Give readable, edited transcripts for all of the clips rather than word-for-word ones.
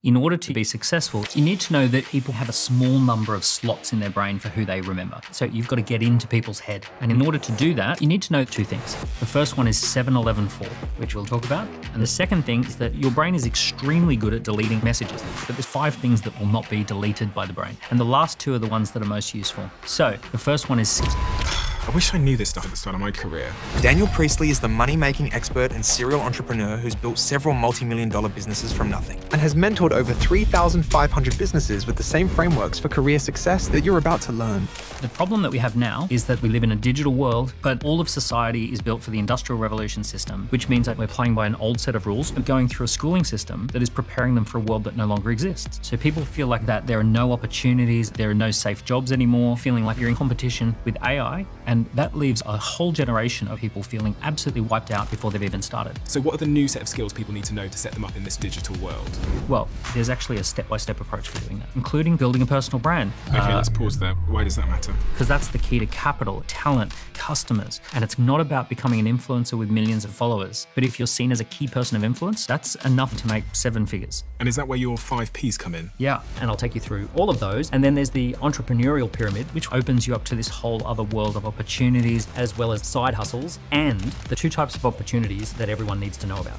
In order to be successful, you need to know that people have a small number of slots in their brain for who they remember. So you've got to get into people's head. And in order to do that, you need to know two things. The first one is 7-11-4, which we'll talk about. And the second thing is that your brain is extremely good at deleting messages. But there's 5 things that will not be deleted by the brain. And the last 2 are the ones that are most useful. So the first one is I wish I knew this stuff at the start of my career. Daniel Priestley is the money-making expert and serial entrepreneur who's built several multi-million-dollar businesses from nothing. And has mentored over 3,500 businesses with the same frameworks for career success that you're about to learn. The problem that we have now is that we live in a digital world, but all of society is built for the Industrial Revolution system, which means that we're playing by an old set of rules and going through a schooling system that is preparing them for a world that no longer exists. So people feel like that there are no opportunities, there are no safe jobs anymore, feeling like you're in competition with AI, and that leaves a whole generation of people feeling absolutely wiped out before they've even started. So what are the new set of skills people need to know to set them up in this digital world? Well, there's actually a step-by-step approach for doing that, including building a personal brand. Okay, let's pause there. Why does that matter? Because that's the key to capital, talent, customers. And it's not about becoming an influencer with millions of followers. But if you're seen as a key person of influence, that's enough to make 7 figures. And is that where your 5 Ps come in? Yeah, and I'll take you through all of those. And then there's the entrepreneurial pyramid, which opens you up to this whole other world of opportunities, as well as side hustles, and the 2 types of opportunities that everyone needs to know about.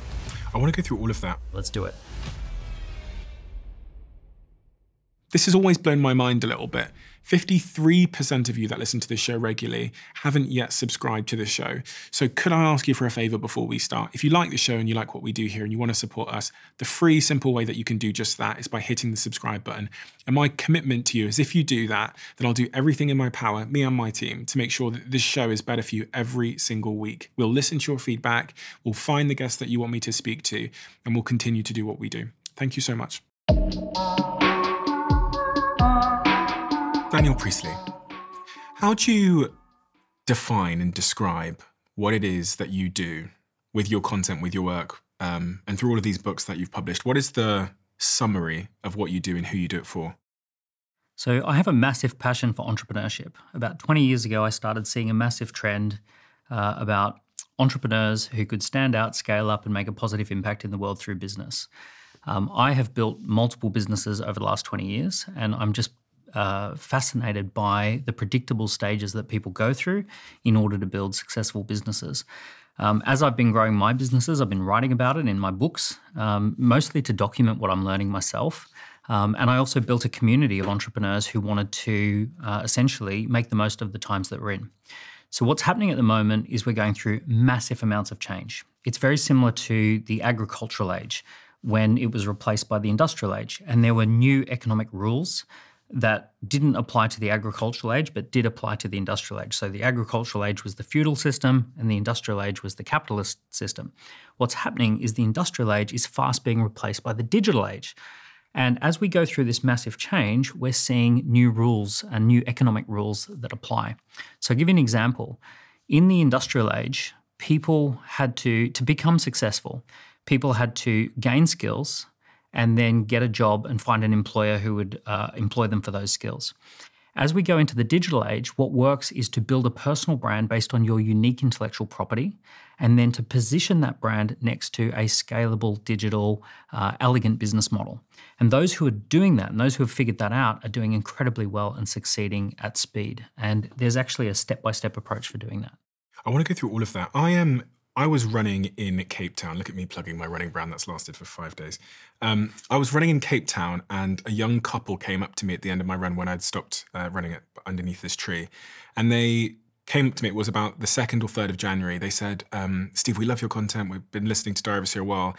I want to go through all of that. Let's do it. This has always blown my mind a little bit. 53% of you that listen to this show regularly haven't yet subscribed to this show. So could I ask you for a favor before we start? If you like the show and you like what we do here and you want to support us, the free, simple way that you can do just that is by hitting the subscribe button. And my commitment to you is if you do that, then I'll do everything in my power, me and my team, to make sure that this show is better for you every single week. We'll listen to your feedback, we'll find the guests that you want me to speak to, and we'll continue to do what we do. Thank you so much. Daniel Priestley, how do you define and describe what it is that you do with your content, with your work, and through all of these books that you've published? What is the summary of what you do and who you do it for? So I have a massive passion for entrepreneurship. About 20 years ago, I started seeing a massive trend about entrepreneurs who could stand out, scale up, and make a positive impact in the world through business. I have built multiple businesses over the last 20 years, and I'm just fascinated by the predictable stages that people go through in order to build successful businesses. As I've been growing my businesses, I've been writing about it in my books, mostly to document what I'm learning myself. And I also built a community of entrepreneurs who wanted to essentially make the most of the times that we're in. So what's happening at the moment is we're going through massive amounts of change. It's very similar to the agricultural age when it was replaced by the industrial age, and there were new economic rules that didn't apply to the agricultural age, but did apply to the industrial age. So the agricultural age was the feudal system and the industrial age was the capitalist system. What's happening is the industrial age is fast being replaced by the digital age. And as we go through this massive change, we're seeing new rules and new economic rules that apply. So I'll give you an example. In the industrial age, people had to become successful, people had to gain skills and then get a job and find an employer who would employ them for those skills. As we go into the digital age, what works is to build a personal brand based on your unique intellectual property, and then to position that brand next to a scalable, digital, elegant business model. And those who are doing that, and those who have figured that out, are doing incredibly well and succeeding at speed. And there's actually a step-by-step approach for doing that. I want to go through all of that. I was running in Cape Town. Look at me plugging my running brand that's lasted for 5 days. I was running in Cape Town and a young couple came up to me at the end of my run when I'd stopped running it underneath this tree. And they came up to me, it was about the 2nd or 3rd of January. They said, Steve, we love your content. We've been listening to Diary of a CEO a while.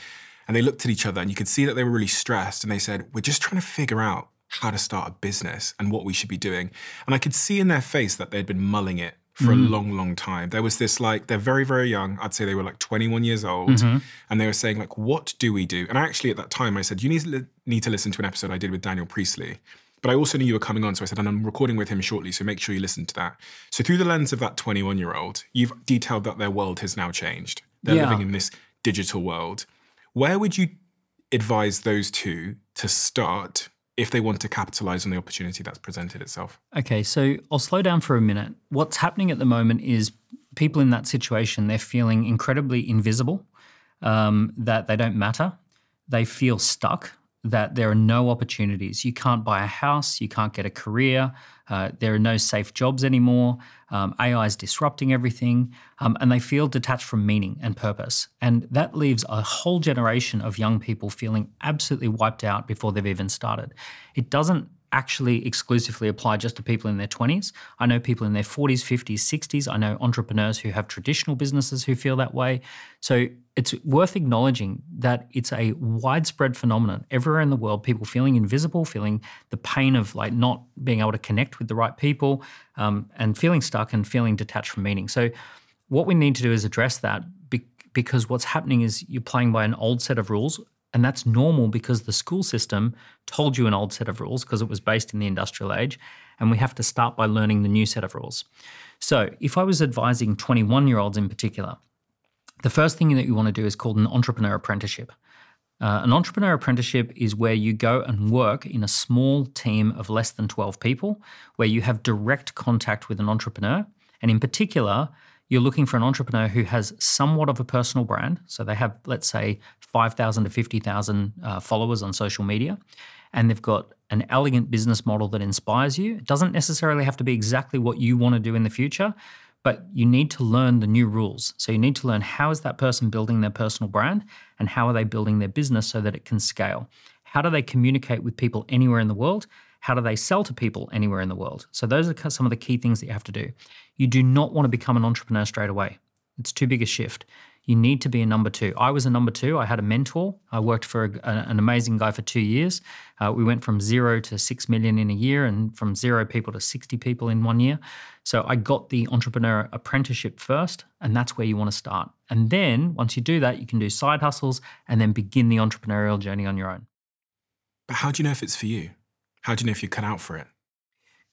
And they looked at each other and you could see that they were really stressed. And they said, we're just trying to figure out how to start a business and what we should be doing. And I could see in their face that they'd been mulling it for a long, long time. There was this they're very, very young. I'd say they were 21 years old. And they were saying what do we do? And actually at that time I said, you need to listen to an episode I did with Daniel Priestley. But I also knew you were coming on. So I said, and I'm recording with him shortly. So make sure you listen to that. So through the lens of that 21-year-old, you've detailed that their world has now changed. They're living in this digital world. Where would you advise those two to start if they want to capitalize on the opportunity that's presented itself? Okay, so I'll slow down for a minute. What's happening at the moment is people in that situation, they're feeling incredibly invisible, that they don't matter. They feel stuck. that there are no opportunities. You can't buy a house, you can't get a career, there are no safe jobs anymore, AI is disrupting everything, and they feel detached from meaning and purpose. And that leaves a whole generation of young people feeling absolutely wiped out before they've even started. It doesn't actually exclusively apply just to people in their 20s. I know people in their 40s, 50s, 60s. I know entrepreneurs who have traditional businesses who feel that way. So it's worth acknowledging that it's a widespread phenomenon everywhere in the world, people feeling invisible, feeling the pain of like not being able to connect with the right people, and feeling stuck and feeling detached from meaning. So what we need to do is address that because what's happening is you're playing by an old set of rules. And that's normal because the school system told you an old set of rules because it was based in the industrial age, and we have to start by learning the new set of rules. So if I was advising 21-year-olds in particular, the first thing that you want to do is called an entrepreneur apprenticeship. An entrepreneur apprenticeship is where you go and work in a small team of less than 12 people, where you have direct contact with an entrepreneur. And in particular, you're looking for an entrepreneur who has somewhat of a personal brand. So they have, let's say, 5,000 to 50,000 followers on social media, and they've got an elegant business model that inspires you. It doesn't necessarily have to be exactly what you want to do in the future, but you need to learn the new rules. So you need to learn how is that person building their personal brand and how are they building their business so that it can scale? How do they communicate with people anywhere in the world? How do they sell to people anywhere in the world? So those are some of the key things that you have to do. You do not want to become an entrepreneur straight away. It's too big a shift. You need to be a number two. I was a number two. I had a mentor. I worked for an amazing guy for 2 years. We went from 0 to 6 million in a year and from 0 people to 60 people in 1 year. So I got the entrepreneur apprenticeship first, and that's where you want to start. And then once you do that, you can do side hustles and then begin the entrepreneurial journey on your own. But how do you know if it's for you? How do you know if you're cut out for it?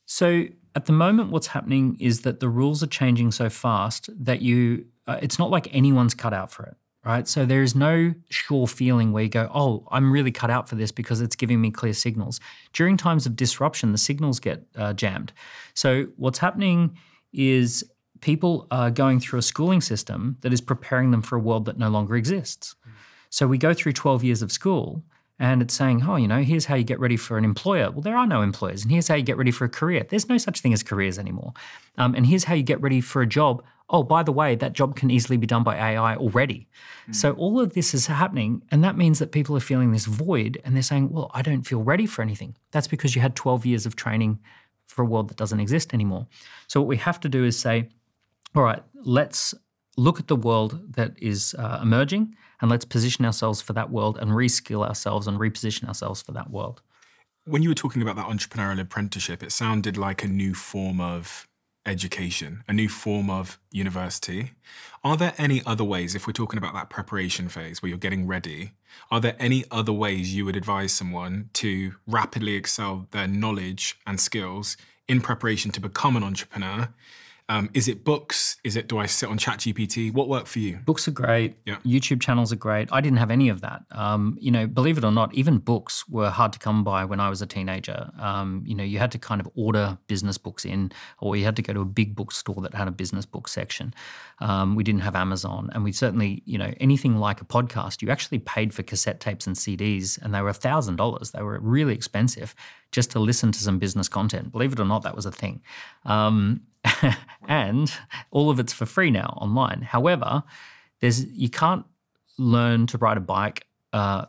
So at the moment, what's happening is that the rules are changing so fast that it's not like anyone's cut out for it, right? So there is no sure feeling where you go, oh, I'm really cut out for this because it's giving me clear signals. During times of disruption, the signals get jammed. So what's happening is people are going through a schooling system that is preparing them for a world that no longer exists. So we go through 12 years of school, and it's saying, oh, here's how you get ready for an employer. Well, there are no employers. And here's how you get ready for a career. There's no such thing as careers anymore. And here's how you get ready for a job. Oh, by the way, that job can easily be done by AI already. So all of this is happening. And that means that people are feeling this void. And they're saying, well, I don't feel ready for anything. That's because you had 12 years of training for a world that doesn't exist anymore. So what we have to do is say, all right, let's look at the world that is emerging, and let's position ourselves for that world and reskill ourselves and reposition ourselves for that world. When you were talking about that entrepreneurial apprenticeship, it sounded like a new form of education, a new form of university. Are there any other ways, if we're talking about that preparation phase where you're getting ready, are there any other ways you would advise someone to rapidly excel their knowledge and skills in preparation to become an entrepreneur? Is it books? Do I sit on ChatGPT? What worked for you? Books are great. Yeah. YouTube channels are great. I didn't have any of that. Believe it or not, even books were hard to come by when I was a teenager. You had to kind of order business books in, or you had to go to a big bookstore that had a business book section. We didn't have Amazon, and we certainly, anything like a podcast, you actually paid for cassette tapes and CDs, and they were $1,000. They were really expensive just to listen to some business content. Believe it or not, that was a thing. And all of it's for free now online. However, you can't learn to ride a bike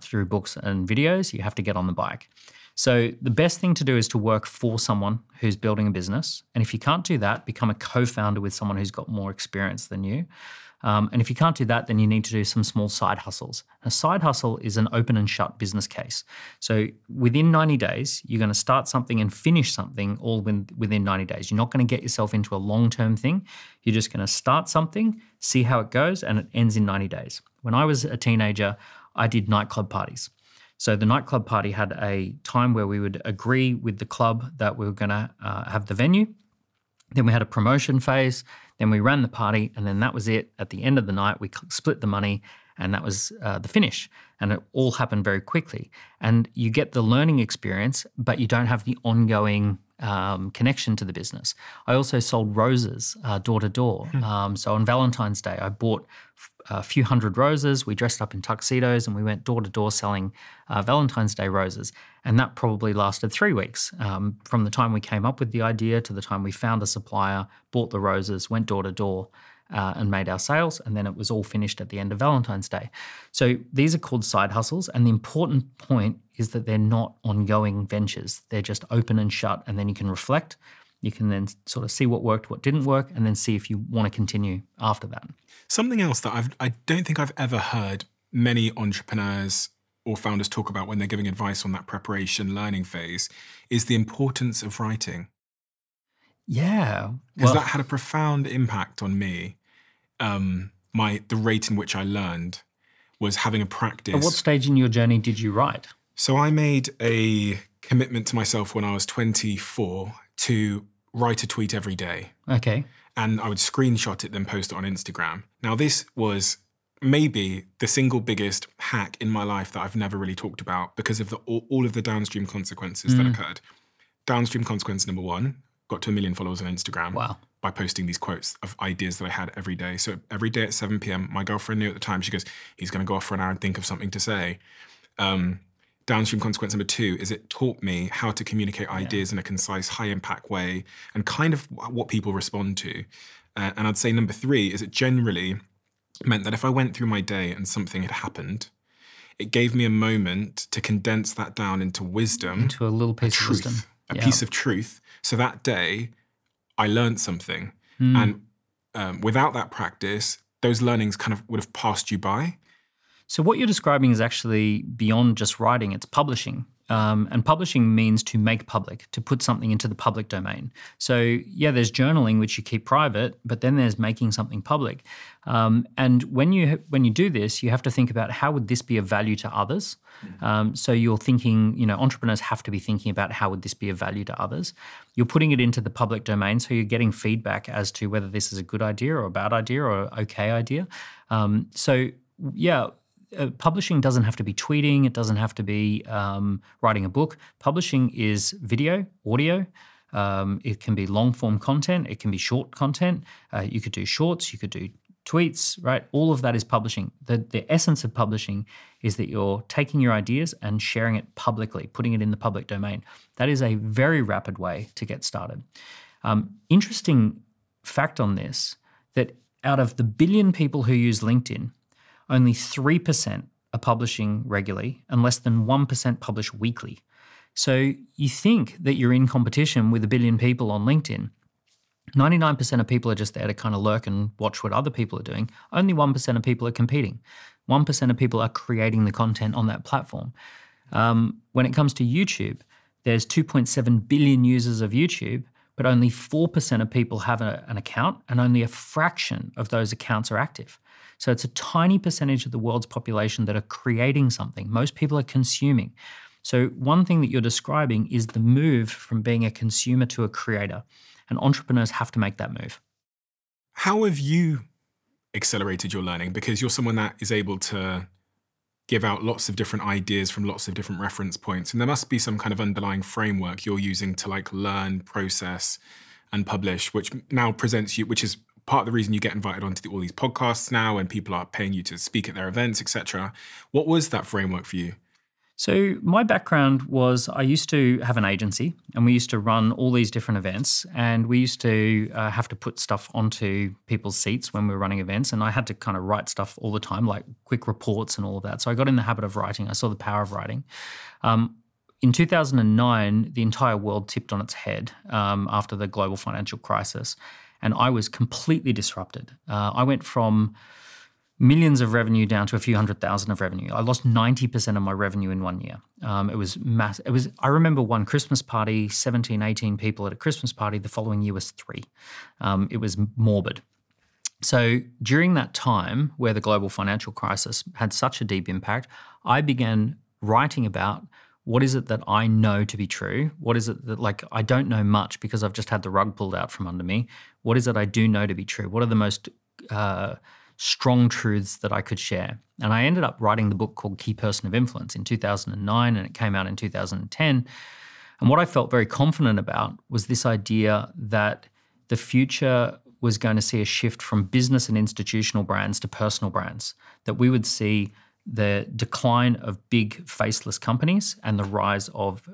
through books and videos. You have to get on the bike. So the best thing to do is to work for someone who's building a business. And if you can't do that, become a co-founder with someone who's got more experience than you. And if you can't do that, then you need to do some small side hustles. A side hustle is an open and shut business case. So within 90 days, you're going to start something and finish something all within 90 days. You're not going to get yourself into a long-term thing. You're just going to start something, see how it goes, and it ends in 90 days. When I was a teenager, I did nightclub parties. So the nightclub party had a time where we would agree with the club that we were going to have the venue. Then we had a promotion phase. Then we ran the party, and then that was it. At the end of the night, we split the money, and that was the finish. And it all happened very quickly. And you get the learning experience, but you don't have the ongoing connection to the business. I also sold roses door to door. So on Valentine's Day, I bought a few hundred roses. We dressed up in tuxedos and we went door to door selling Valentine's Day roses. And that probably lasted 3 weeks from the time we came up with the idea to the time we found a supplier, bought the roses, went door to door and made our sales. And then it was all finished at the end of Valentine's Day. So these are called side hustles. And the important point is that they're not ongoing ventures. They're just open and shut. And then you can reflect. You can then sort of see what worked, what didn't work, and then see if you want to continue after that. Something else that I don't think I've ever heard many entrepreneurs or founders talk about when they're giving advice on that preparation learning phase is the importance of writing. Yeah. Because that had a profound impact on me. The rate in which I learned was having a practice. At what stage in your journey did you write? So I made a commitment to myself when I was 24 to write a tweet every day. Okay. And I would screenshot it, then post it on Instagram. Now, this was maybe the single biggest hack in my life that I've never really talked about because of all of the downstream consequences that occurred. Downstream consequence number one, got to 1 million followers on Instagram. Wow. By posting these quotes of ideas that I had every day. So every day at 7 p.m., my girlfriend knew at the time, she goes, he's going to go off for an hour and think of something to say. Downstream consequence number two is it taught me how to communicate ideas in a concise, high-impact way and kind of what people respond to. And I'd say number three is it generally meant that if I went through my day and something had happened, it gave me a moment to condense that down into wisdom. Into a little piece of wisdom. A piece of truth. So that day, I learned something. And without that practice, those learnings kind of would have passed you by. So what you're describing is actually beyond just writing, it's publishing. And publishing means to make public, to put something into the public domain. So yeah, there's journaling, which you keep private, but then there's making something public. And when you do this, you have to think about how would this be of value to others? So you're thinking, entrepreneurs have to be thinking about how would this be of value to others? You're putting it into the public domain, so you're getting feedback as to whether this is a good idea or a bad idea or an okay idea. Publishing doesn't have to be tweeting. It doesn't have to be writing a book. Publishing is video, audio. It can be long-form content. It can be short content. You could do shorts. You could do tweets, right? All of that is publishing. The essence of publishing is that you're taking your ideas and sharing it publicly, putting it in the public domain. That is a very rapid way to get started. Interesting fact on this, that out of the billion people who use LinkedIn, only 3% are publishing regularly and less than 1% publish weekly. So you think that you're in competition with a billion people on LinkedIn. 99% of people are just there to kind of lurk and watch what other people are doing. Only 1% of people are competing. 1% of people are creating the content on that platform. When it comes to YouTube, there's 2.7 billion users of YouTube, but only 4% of people have an account and only a fraction of those accounts are active. So it's a tiny percentage of the world's population that are creating something. Most people are consuming. So one thing that you're describing is the move from being a consumer to a creator, and entrepreneurs have to make that move. How have you accelerated your learning? Because you're someone that is able to give out lots of different ideas from lots of different reference points, and there must be some kind of underlying framework you're using to learn, process, and publish, which now presents you, which is part of the reason you get invited onto all these podcasts now and people are paying you to speak at their events, etc. What was that framework for you? So my background was I used to have an agency and we used to run all these different events, and we used to have to put stuff onto people's seats when we were running events, and I had to kind of write stuff all the time, like quick reports and all of that. So I got in the habit of writing. I saw the power of writing. In 2009, the entire world tipped on its head after the global financial crisis. And I was completely disrupted. I went from millions of revenue down to a few 100,000 of revenue. I lost 90% of my revenue in 1 year. It was massive. I remember one Christmas party, 17, 18 people at a Christmas party. The following year was 3. It was morbid. So during that time where the global financial crisis had such a deep impact, I began writing about what is it that I know to be true? What is it that, I don't know much because I've just had the rug pulled out from under me. What is it I do know to be true? What are the most strong truths that I could share? And I ended up writing the book called Key Person of Influence in 2009, and it came out in 2010. And what I felt very confident about was this idea that the future was going to see a shift from business and institutional brands to personal brands, that we would see the decline of big faceless companies and the rise of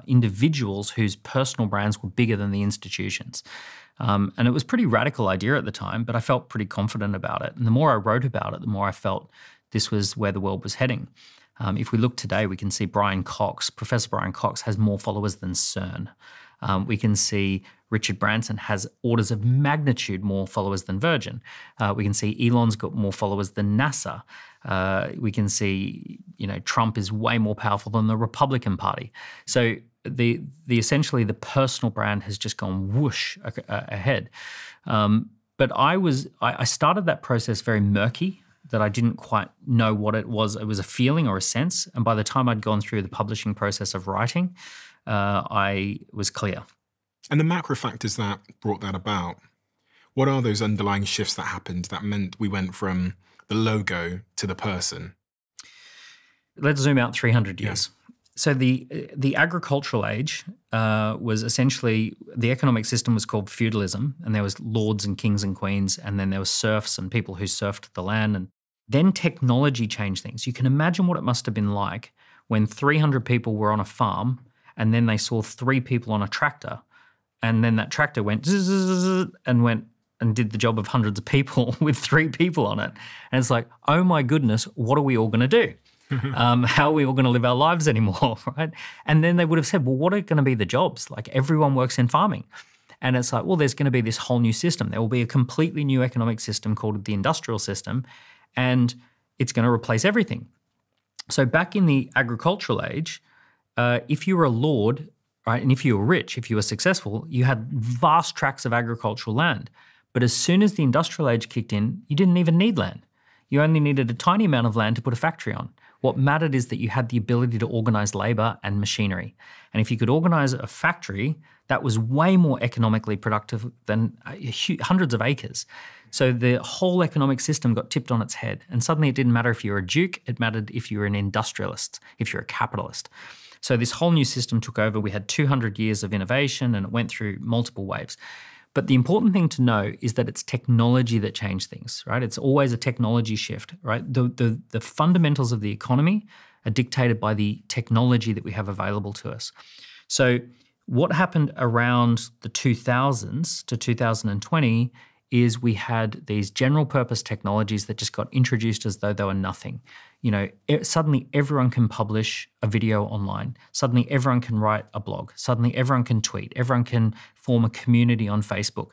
individuals whose personal brands were bigger than the institutions. And it was a pretty radical idea at the time, but I felt pretty confident about it. And the more I wrote about it, the more I felt this was where the world was heading. If we look today, we can see Professor Brian Cox has more followers than CERN. We can see Richard Branson has orders of magnitude more followers than Virgin. We can see Elon's got more followers than NASA. We can see, Trump is way more powerful than the Republican Party. So the essentially the personal brand has just gone whoosh ahead. But I started that process very murky, that I didn't quite know what it was. It was a feeling or a sense. And by the time I'd gone through the publishing process of writing, I was clear. And the macro factors that brought that about, what are those underlying shifts that happened that meant we went from the logo to the person? Let's zoom out 300 years. Yeah. So the agricultural age was essentially, the economic system was called feudalism, and there was lords and kings and queens, and then there was serfs and people who serfed the land. And then technology changed things. You can imagine what it must have been like when 300 people were on a farm and then they saw 3 people on a tractor, and then that tractor went zzz and went and did the job of hundreds of people with 3 people on it. And it's like, oh my goodness, what are we all going to do? How are we all going to live our lives anymore, right? And then they would have said, well, what are going to be the jobs? Like, everyone works in farming. And it's like, well, there's going to be this whole new system. There will be a completely new economic system called the industrial system, and it's going to replace everything. So back in the agricultural age, if you were a lord, right, and if you were rich, if you were successful, you had vast tracts of agricultural land. But as soon as the industrial age kicked in, you didn't even need land. You only needed a tiny amount of land to put a factory on. What mattered is that you had the ability to organize labor and machinery. And if you could organize a factory, that was way more economically productive than hundreds of acres. So the whole economic system got tipped on its head. And suddenly it didn't matter if you were a duke, it mattered if you were an industrialist, if you're a capitalist. So this whole new system took over. We had 200 years of innovation, and it went through multiple waves. But the important thing to know is that it's technology that changed things, right? It's always a technology shift, right? The fundamentals of the economy are dictated by the technology that we have available to us. So what happened around the 2000s to 2020 is we had these general purpose technologies that just got introduced as though they were nothing. Suddenly everyone can publish a video online. Suddenly everyone can write a blog. Suddenly everyone can tweet. Everyone can form a community on Facebook.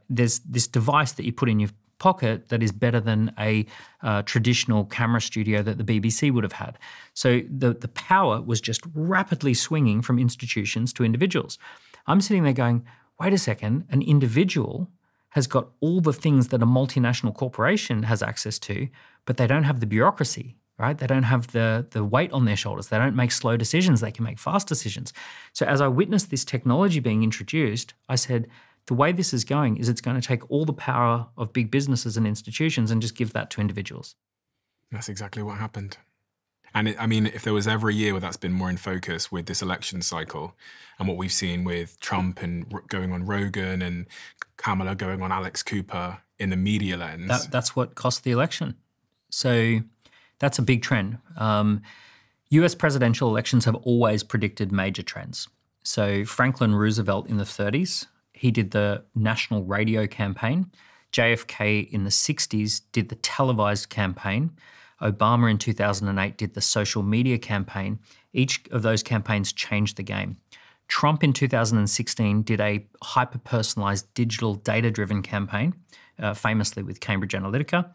There's this device that you put in your pocket that is better than a traditional camera studio that the BBC would have had. So the power was just rapidly swinging from institutions to individuals. I'm sitting there going, wait a second, an individual has got all the things that a multinational corporation has access to, but they don't have the bureaucracy, right? They don't have the weight on their shoulders. They don't make slow decisions. They can make fast decisions. So as I witnessed this technology being introduced, I said, the way this is going is it's going to take all the power of big businesses and institutions and just give that to individuals. That's exactly what happened. And if there was ever a year where that's been more in focus with this election cycle and what we've seen with Trump and going on Rogan and Kamala going on Alex Cooper in the media lens. That's what cost the election. So that's a big trend. US presidential elections have always predicted major trends. So Franklin Roosevelt in the 30s, he did the national radio campaign. JFK in the 60s did the televised campaign. Obama in 2008 did the social media campaign. Each of those campaigns changed the game. Trump in 2016 did a hyper-personalized digital data-driven campaign, famously with Cambridge Analytica,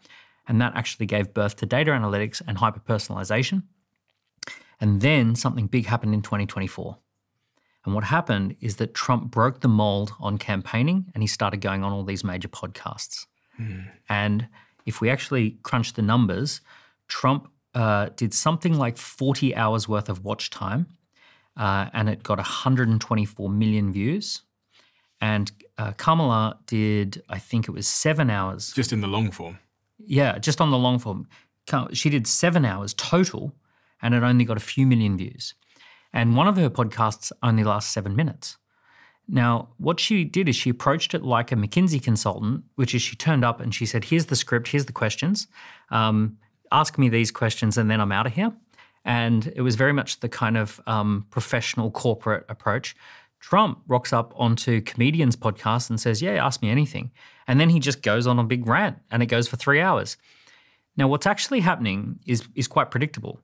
and that actually gave birth to data analytics and hyper-personalization. And then something big happened in 2024. And what happened is that Trump broke the mold on campaigning, and he started going on all these major podcasts. And if we actually crunch the numbers, Trump did something like 40 hours worth of watch time, and it got 124 million views. And Kamala did, I think it was 7 hours. Just in the long form. Yeah, just on the long form. She did 7 hours total, and it only got a few million views. And one of her podcasts only lasts 7 minutes. Now, what she did is she approached it like a McKinsey consultant, which is she turned up and she said, here's the script, here's the questions. Ask me these questions and then I'm out of here. And it was very much the kind of professional corporate approach. Trump rocks up onto comedians' podcasts and says, yeah, ask me anything. And then he just goes on a big rant and it goes for 3 hours. Now, what's actually happening is quite predictable.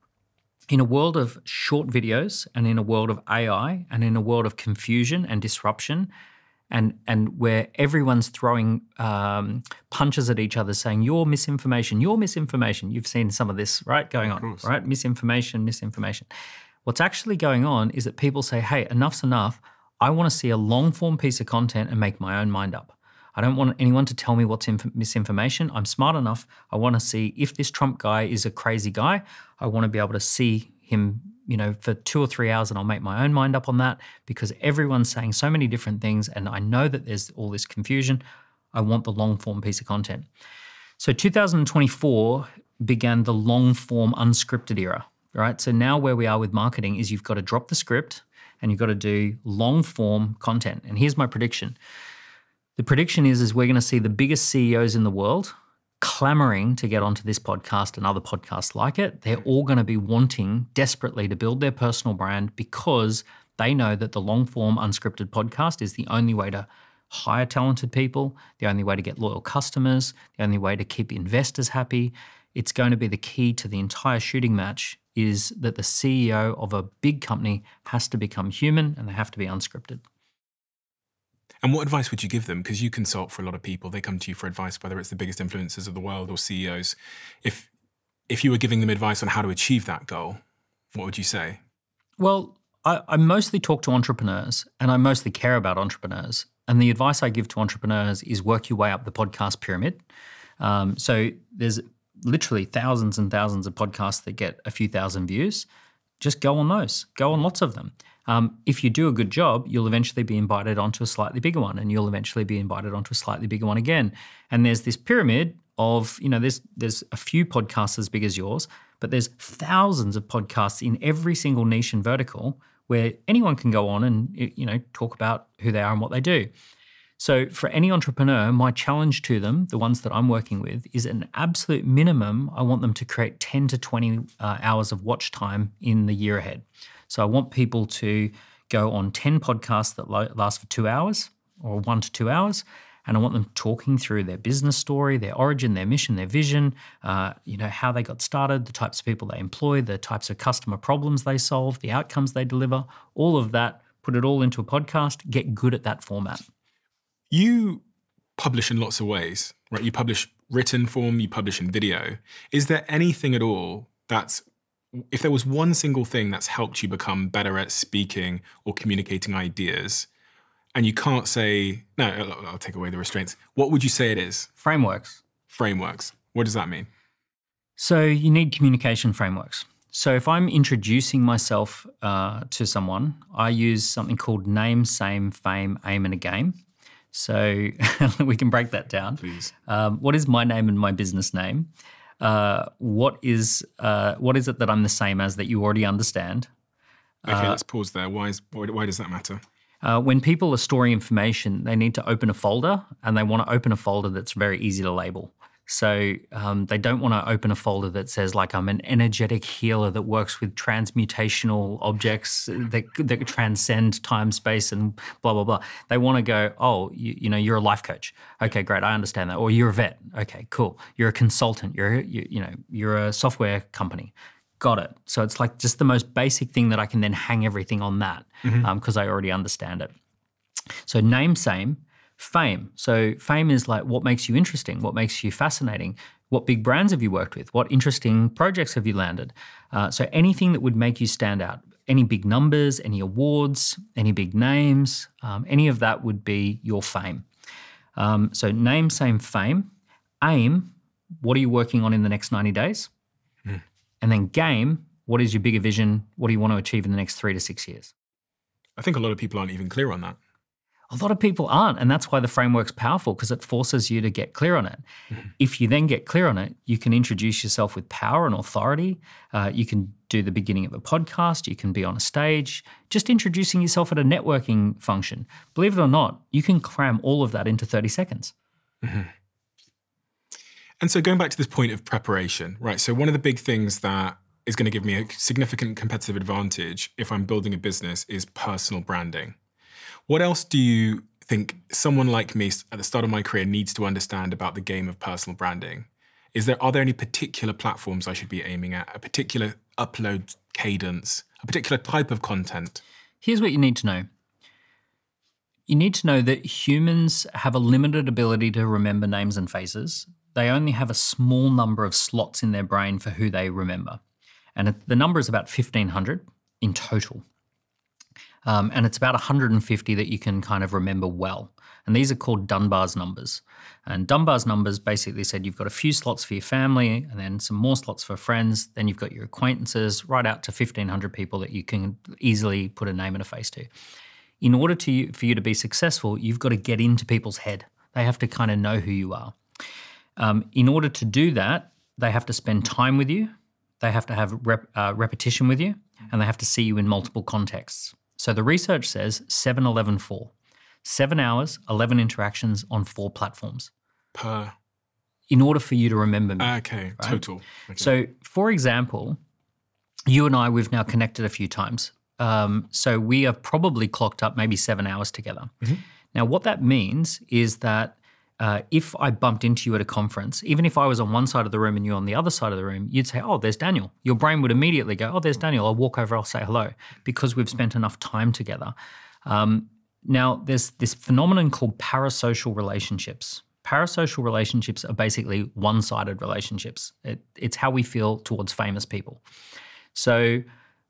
In a world of short videos and in a world of AI and in a world of confusion and disruption and where everyone's throwing punches at each other saying, you're misinformation. You've seen some of this, right, going on, right? Misinformation. What's actually going on is that people say, hey, enough's enough. I want to see a long-form piece of content and make my own mind up. I don't want anyone to tell me what's misinformation. I'm smart enough. I want to see if this Trump guy is a crazy guy. I want to be able to see him, for 2 or 3 hours and I'll make my own mind up on that because everyone's saying so many different things and I know that there's all this confusion. I want the long-form piece of content. So 2024 began the long-form unscripted era, right? So now where we are with marketing is you've got to drop the script and you've got to do long-form content. And here's my prediction. The prediction is we're going to see the biggest CEOs in the world clamoring to get onto this podcast and other podcasts like it. They're all going to be wanting desperately to build their personal brand because they know that the long-form unscripted podcast is the only way to hire talented people, the only way to get loyal customers, the only way to keep investors happy. It's going to be the key to the entire shooting match is that the CEO of a big company has to become human and they have to be unscripted. And what advice would you give them? Because you consult for a lot of people. They come to you for advice, whether it's the biggest influencers of the world or CEOs. If you were giving them advice on how to achieve that goal, what would you say? Well, I mostly talk to entrepreneurs and I mostly care about entrepreneurs. And the advice I give to entrepreneurs is work your way up the podcast pyramid. So there's literally thousands and thousands of podcasts that get a few thousand views. Just go on those. Go on lots of them. If you do a good job, you'll eventually be invited onto a slightly bigger one and you'll eventually be invited onto a slightly bigger one again. And there's this pyramid of, there's a few podcasts as big as yours, but there's thousands of podcasts in every single niche and vertical where anyone can go on and, talk about who they are and what they do. So for any entrepreneur, my challenge to them, the ones that I'm working with, is an absolute minimum. I want them to create 10 to 20 hours of watch time in the year ahead. So I want people to go on 10 podcasts that last for 2 hours or 1 to 2 hours. And I want them talking through their business story, their origin, their mission, their vision, how they got started, the types of people they employ, the types of customer problems they solve, the outcomes they deliver, all of that, put it all into a podcast, get good at that format. You publish in lots of ways, right? You publish written form, you publish in video. Is there anything at all if there was one single thing that's helped you become better at speaking or communicating ideas, and you can't say, no, I'll take away the restraints, what would you say it is? Frameworks. Frameworks. What does that mean? So you need communication frameworks. So if I'm introducing myself to someone, I use something called name, same, fame, aim, and a game. So we can break that down. Please. What is my name and my business name? What is it that I'm the same as that you already understand? Okay, let's pause there. Why does that matter? When people are storing information, they need to open a folder and they want to open a folder that's very easy to label. So they don't want to open a folder that says like I'm an energetic healer that works with transmutational objects that transcend time, space, and blah, blah, blah. They want to go, oh, you're a life coach. Okay, great, I understand that. Or you're a vet. Okay, cool. You're a consultant. You're a software company. Got it. So it's like just the most basic thing that I can then hang everything on that because I already understand it. So name, same. Fame. So fame is like what makes you interesting, what makes you fascinating, what big brands have you worked with, what interesting projects have you landed. So anything that would make you stand out, any big numbers, any awards, any big names, any of that would be your fame. So name, same, fame. Aim, what are you working on in the next 90 days? And then game, what is your bigger vision? What do you want to achieve in the next 3 to 6 years? I think a lot of people aren't even clear on that. A lot of people aren't, and that's why the framework's powerful, because it forces you to get clear on it. If you then get clear on it, you can introduce yourself with power and authority. You can do the beginning of a podcast. You can be on a stage, just introducing yourself at a networking function. Believe it or not, you can cram all of that into 30 seconds. And so going back to this point of preparation, right? So one of the big things that is going to give me a significant competitive advantage if I'm building a business is personal branding. What else do you think someone like me at the start of my career needs to understand about the game of personal branding? Are there any particular platforms I should be aiming at, a particular upload cadence, a particular type of content? Here's what you need to know. You need to know that humans have a limited ability to remember names and faces. They only have a small number of slots in their brain for who they remember. And the number is about 1,500 in total. And it's about 150 that you can kind of remember well. And these are called Dunbar's numbers. And Dunbar's numbers basically said you've got a few slots for your family and then some more slots for friends. Then you've got your acquaintances, right out to 1,500 people that you can easily put a name and a face to. In order for you to be successful, you've got to get into people's head. They have to kind of know who you are. In order to do that, they have to spend time with you. They have to have repetition with you, and they have to see you in multiple contexts. So the research says 7, 11, 4. 7 hours, 11 interactions on 4 platforms. In order for you to remember me. Okay, right? Total. Okay. So for example, you and I, we've now connected a few times. So we have probably clocked up maybe 7 hours together. Now what that means is that if I bumped into you at a conference, even if I was on one side of the room and you on the other side of the room, you'd say, oh, there's Daniel. Your brain would immediately go, oh, there's Daniel. I'll walk over, I'll say hello, because we've spent enough time together. Now, there's this phenomenon called parasocial relationships. Parasocial relationships are basically one-sided relationships. It's how we feel towards famous people. So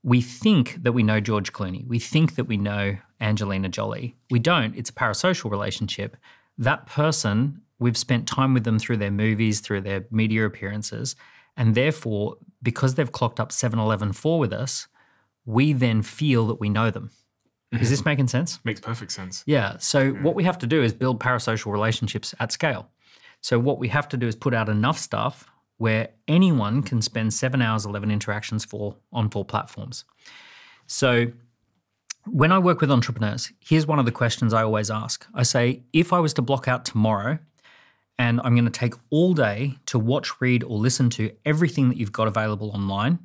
we think that we know George Clooney. We think that we know Angelina Jolie. We don't. It's a parasocial relationship. That person, we've spent time with them through their movies, through their media appearances, and therefore, because they've clocked up 7, 11, 4 with us, we then feel that we know them. Is this making sense? Makes perfect sense. Yeah. So what we have to do is build parasocial relationships at scale. So what we have to do is put out enough stuff where anyone can spend 7 hours, 11 interactions on 4 platforms. So when I work with entrepreneurs, here's one of the questions I always ask. I say, if I was to block out tomorrow and I'm going to take all day to watch, read, or listen to everything that you've got available online,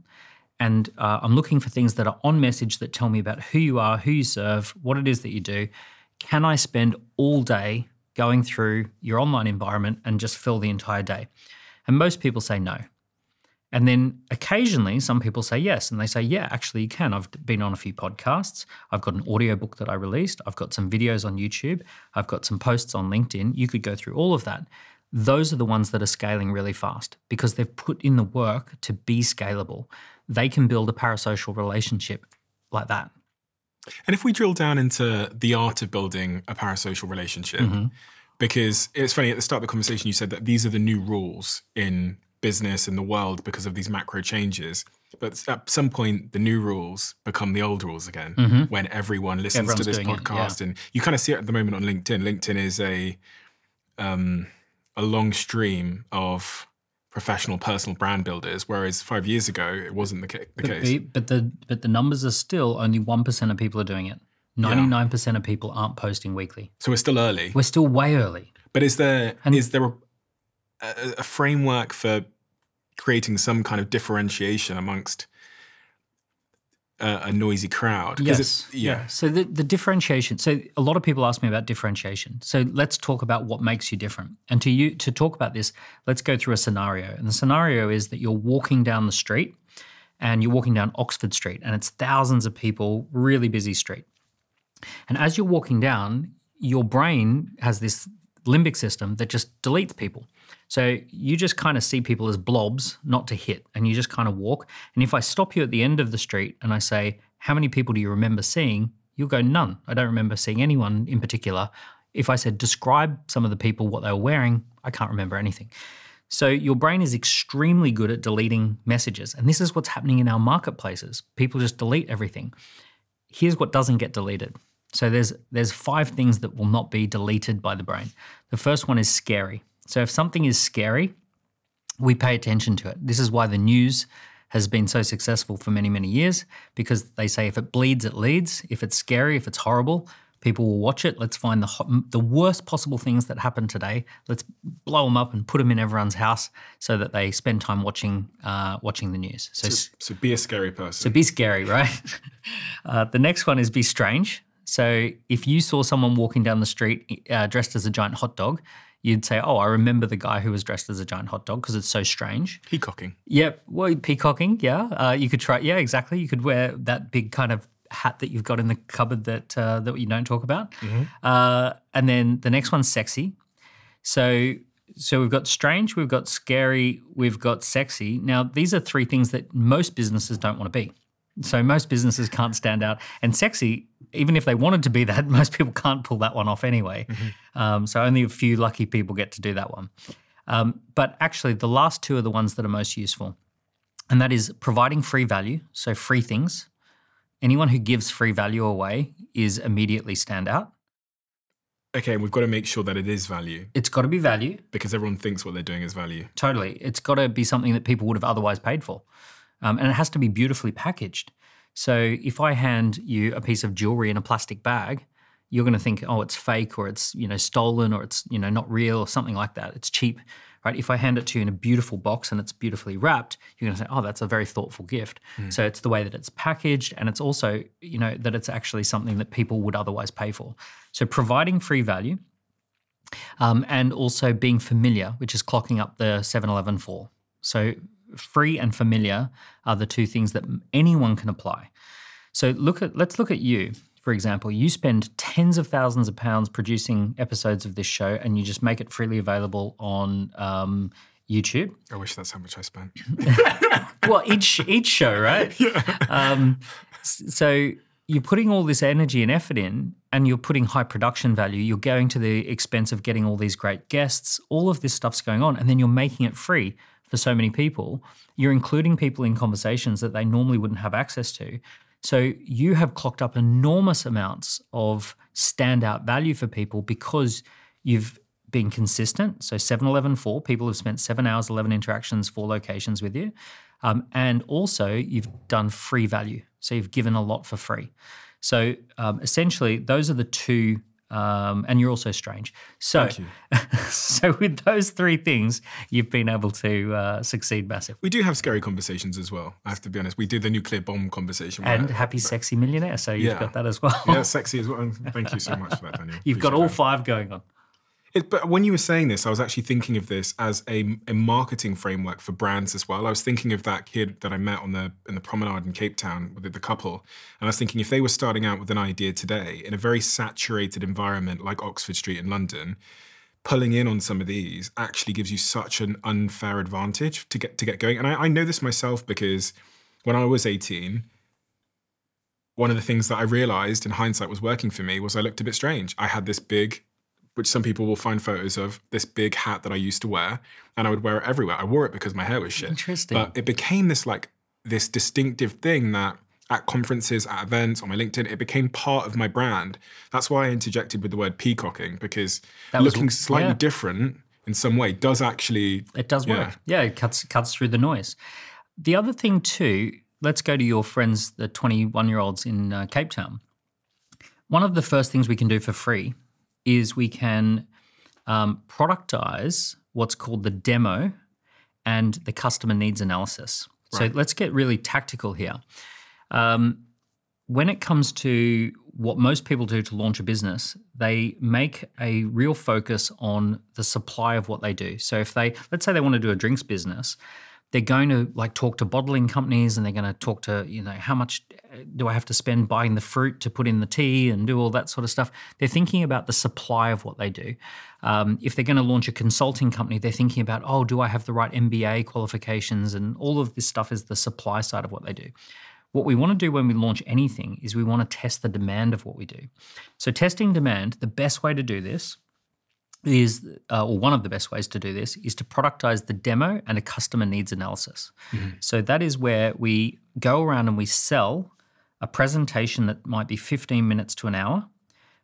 and I'm looking for things that are on message that tell me about who you are, who you serve, what it is that you do, can I spend all day going through your online environment and just fill the entire day? And most people say no. And then occasionally some people say yes, and they say, yeah, actually you can. I've been on a few podcasts. I've got an audiobook that I released. I've got some videos on YouTube. I've got some posts on LinkedIn. You could go through all of that. Those are the ones that are scaling really fast because they've put in the work to be scalable. They can build a parasocial relationship like that. And if we drill down into the art of building a parasocial relationship, because it's funny, at the start of the conversation, you said that these are the new rules in business and the world because of these macro changes. But at some point, the new rules become the old rules again when everyone listens to this podcast. And you kind of see it at the moment on LinkedIn. LinkedIn is a long stream of professional personal brand builders, whereas 5 years ago, it wasn't the case. But the numbers are still only 1% of people are doing it. 99% of people aren't posting weekly. So we're still early. We're still way early. But is there a framework for creating some kind of differentiation amongst a noisy crowd? Yes. So the differentiation. So a lot of people ask me about differentiation. So let's talk about what makes you different. And to talk about this, let's go through a scenario. And the scenario is that you're walking down the street and you're walking down Oxford Street and it's thousands of people, really busy street. And as you're walking down, your brain has this limbic system that just deletes people. So you just kind of see people as blobs, not to hit, and you just kind of walk. And if I stop you at the end of the street and I say, how many people do you remember seeing? You'll go, none. I don't remember seeing anyone in particular. If I said, describe some of the people, what they were wearing, I can't remember anything. So your brain is extremely good at deleting messages. And this is what's happening in our marketplaces. People just delete everything. Here's what doesn't get deleted. So there's 5 things that will not be deleted by the brain. The first one is scary. So if something is scary, we pay attention to it. This is why the news has been so successful for many, many years, because they say if it bleeds, it leads. If it's scary, if it's horrible, people will watch it. Let's find the worst possible things that happen today. Let's blow them up and put them in everyone's house so that they spend time watching the news. So be a scary person. So be scary, right? The next one is be strange. So if you saw someone walking down the street dressed as a giant hot dog, you'd say, oh, I remember the guy who was dressed as a giant hot dog because it's so strange. Peacocking. Yep, well, peacocking, yeah. You could try, yeah, exactly. You could wear that big kind of hat that you've got in the cupboard that you don't talk about. And then the next one's sexy. So we've got strange, we've got scary, we've got sexy. Now, these are 3 things that most businesses don't want to be. So most businesses can't stand out. And sexy, even if they wanted to be that, most people can't pull that one off anyway. So only a few lucky people get to do that one. But actually, the last 2 are the ones that are most useful. And that is providing free value, so free things. Anyone who gives free value away is immediately stand out. Okay, and we've got to make sure that it is value. It's got to be value. Because everyone thinks what they're doing is value. Totally. It's got to be something that people would have otherwise paid for. And it has to be beautifully packaged. So if I hand you a piece of jewelry in a plastic bag, you're going to think, oh, it's fake, or it's stolen, or it's not real, or something like that. It's cheap, right? If I hand it to you in a beautiful box and it's beautifully wrapped, you're going to say, oh, that's a very thoughtful gift. So it's the way that it's packaged, and it's also that it's actually something that people would otherwise pay for. So providing free value, and also being familiar, which is clocking up the 7-Eleven 4. So free and familiar are the 2 things that anyone can apply. So let's look at you, for example. You spend tens of thousands of pounds producing episodes of this show, and you just make it freely available on YouTube. I wish that's how much I spent. Well, each show, right? Yeah. So you're putting all this energy and effort in, and you're putting high production value. You're going to the expense of getting all these great guests. All of this stuff's going on, and then you're making it free for so many people. You're including people in conversations that they normally wouldn't have access to. So you have clocked up enormous amounts of standout value for people because you've been consistent. So 7-Eleven 4, people have spent 7 hours, 11 interactions, 4 locations with you. And also you've done free value. So you've given a lot for free. So essentially those are the 2. And you're also strange. So, Thank you. So with those 3 things, you've been able to succeed massively. We do have scary conversations as well, I have to be honest. We did the nuclear bomb conversation. And happy, sexy millionaire. So you've got that as well. Yeah, sexy as well. Thank you so much for that, Daniel. You've got all 5 going on. But when you were saying this, I was actually thinking of this as a marketing framework for brands as well. I was thinking of that kid that I met in the promenade in Cape Town with the couple. And I was thinking if they were starting out with an idea today in a very saturated environment like Oxford Street in London, pulling in on some of these actually gives you such an unfair advantage to get going. And I know this myself because when I was 18, one of the things that I realized in hindsight was working for me was I looked a bit strange. I had this big, which some people will find photos of, this big hat that I used to wear, and I would wear it everywhere. I wore it because my hair was shit. Interesting. But it became this distinctive thing that at conferences, at events, on my LinkedIn, it became part of my brand. That's why I interjected with the word peacocking, because looking slightly different in some way does actually... It does work. Yeah, it cuts through the noise. The other thing too, let's go to your friends, the 21-year-olds in Cape Town. One of the first things we can do for free is we can productize what's called the demo and the customer needs analysis. Right. So let's get really tactical here. When it comes to what most people do to launch a business, they make a real focus on the supply of what they do. So if let's say they want to do a drinks business, they're going to talk to bottling companies, and they're going to talk to, how much do I have to spend buying the fruit to put in the tea and do all that sort of stuff. They're thinking about the supply of what they do. If they're going to launch a consulting company, they're thinking about, oh, do I have the right MBA qualifications? And all of this stuff is the supply side of what they do. What we want to do when we launch anything is we want to test the demand of what we do. So testing demand, the best way to do this is, or one of the best ways to do this, is to productize the demo and a customer needs analysis. So that is where we go around and we sell a presentation that might be 15 minutes to an hour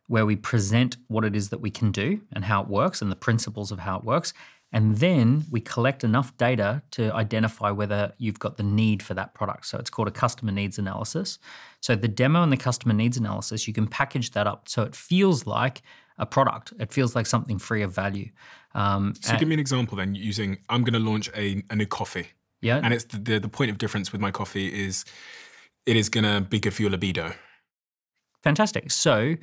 where we present what it is that we can do and how it works and the principles of how it works. And then we collect enough data to identify whether you've got the need for that product. So it's called a customer needs analysis. So the demo and the customer needs analysis, you can package that up so it feels like a product. It feels like something free of value. So give me an example then using, I'm going to launch a new coffee. Yeah. And it's the point of difference with my coffee is it is going to be good for your libido. Fantastic. So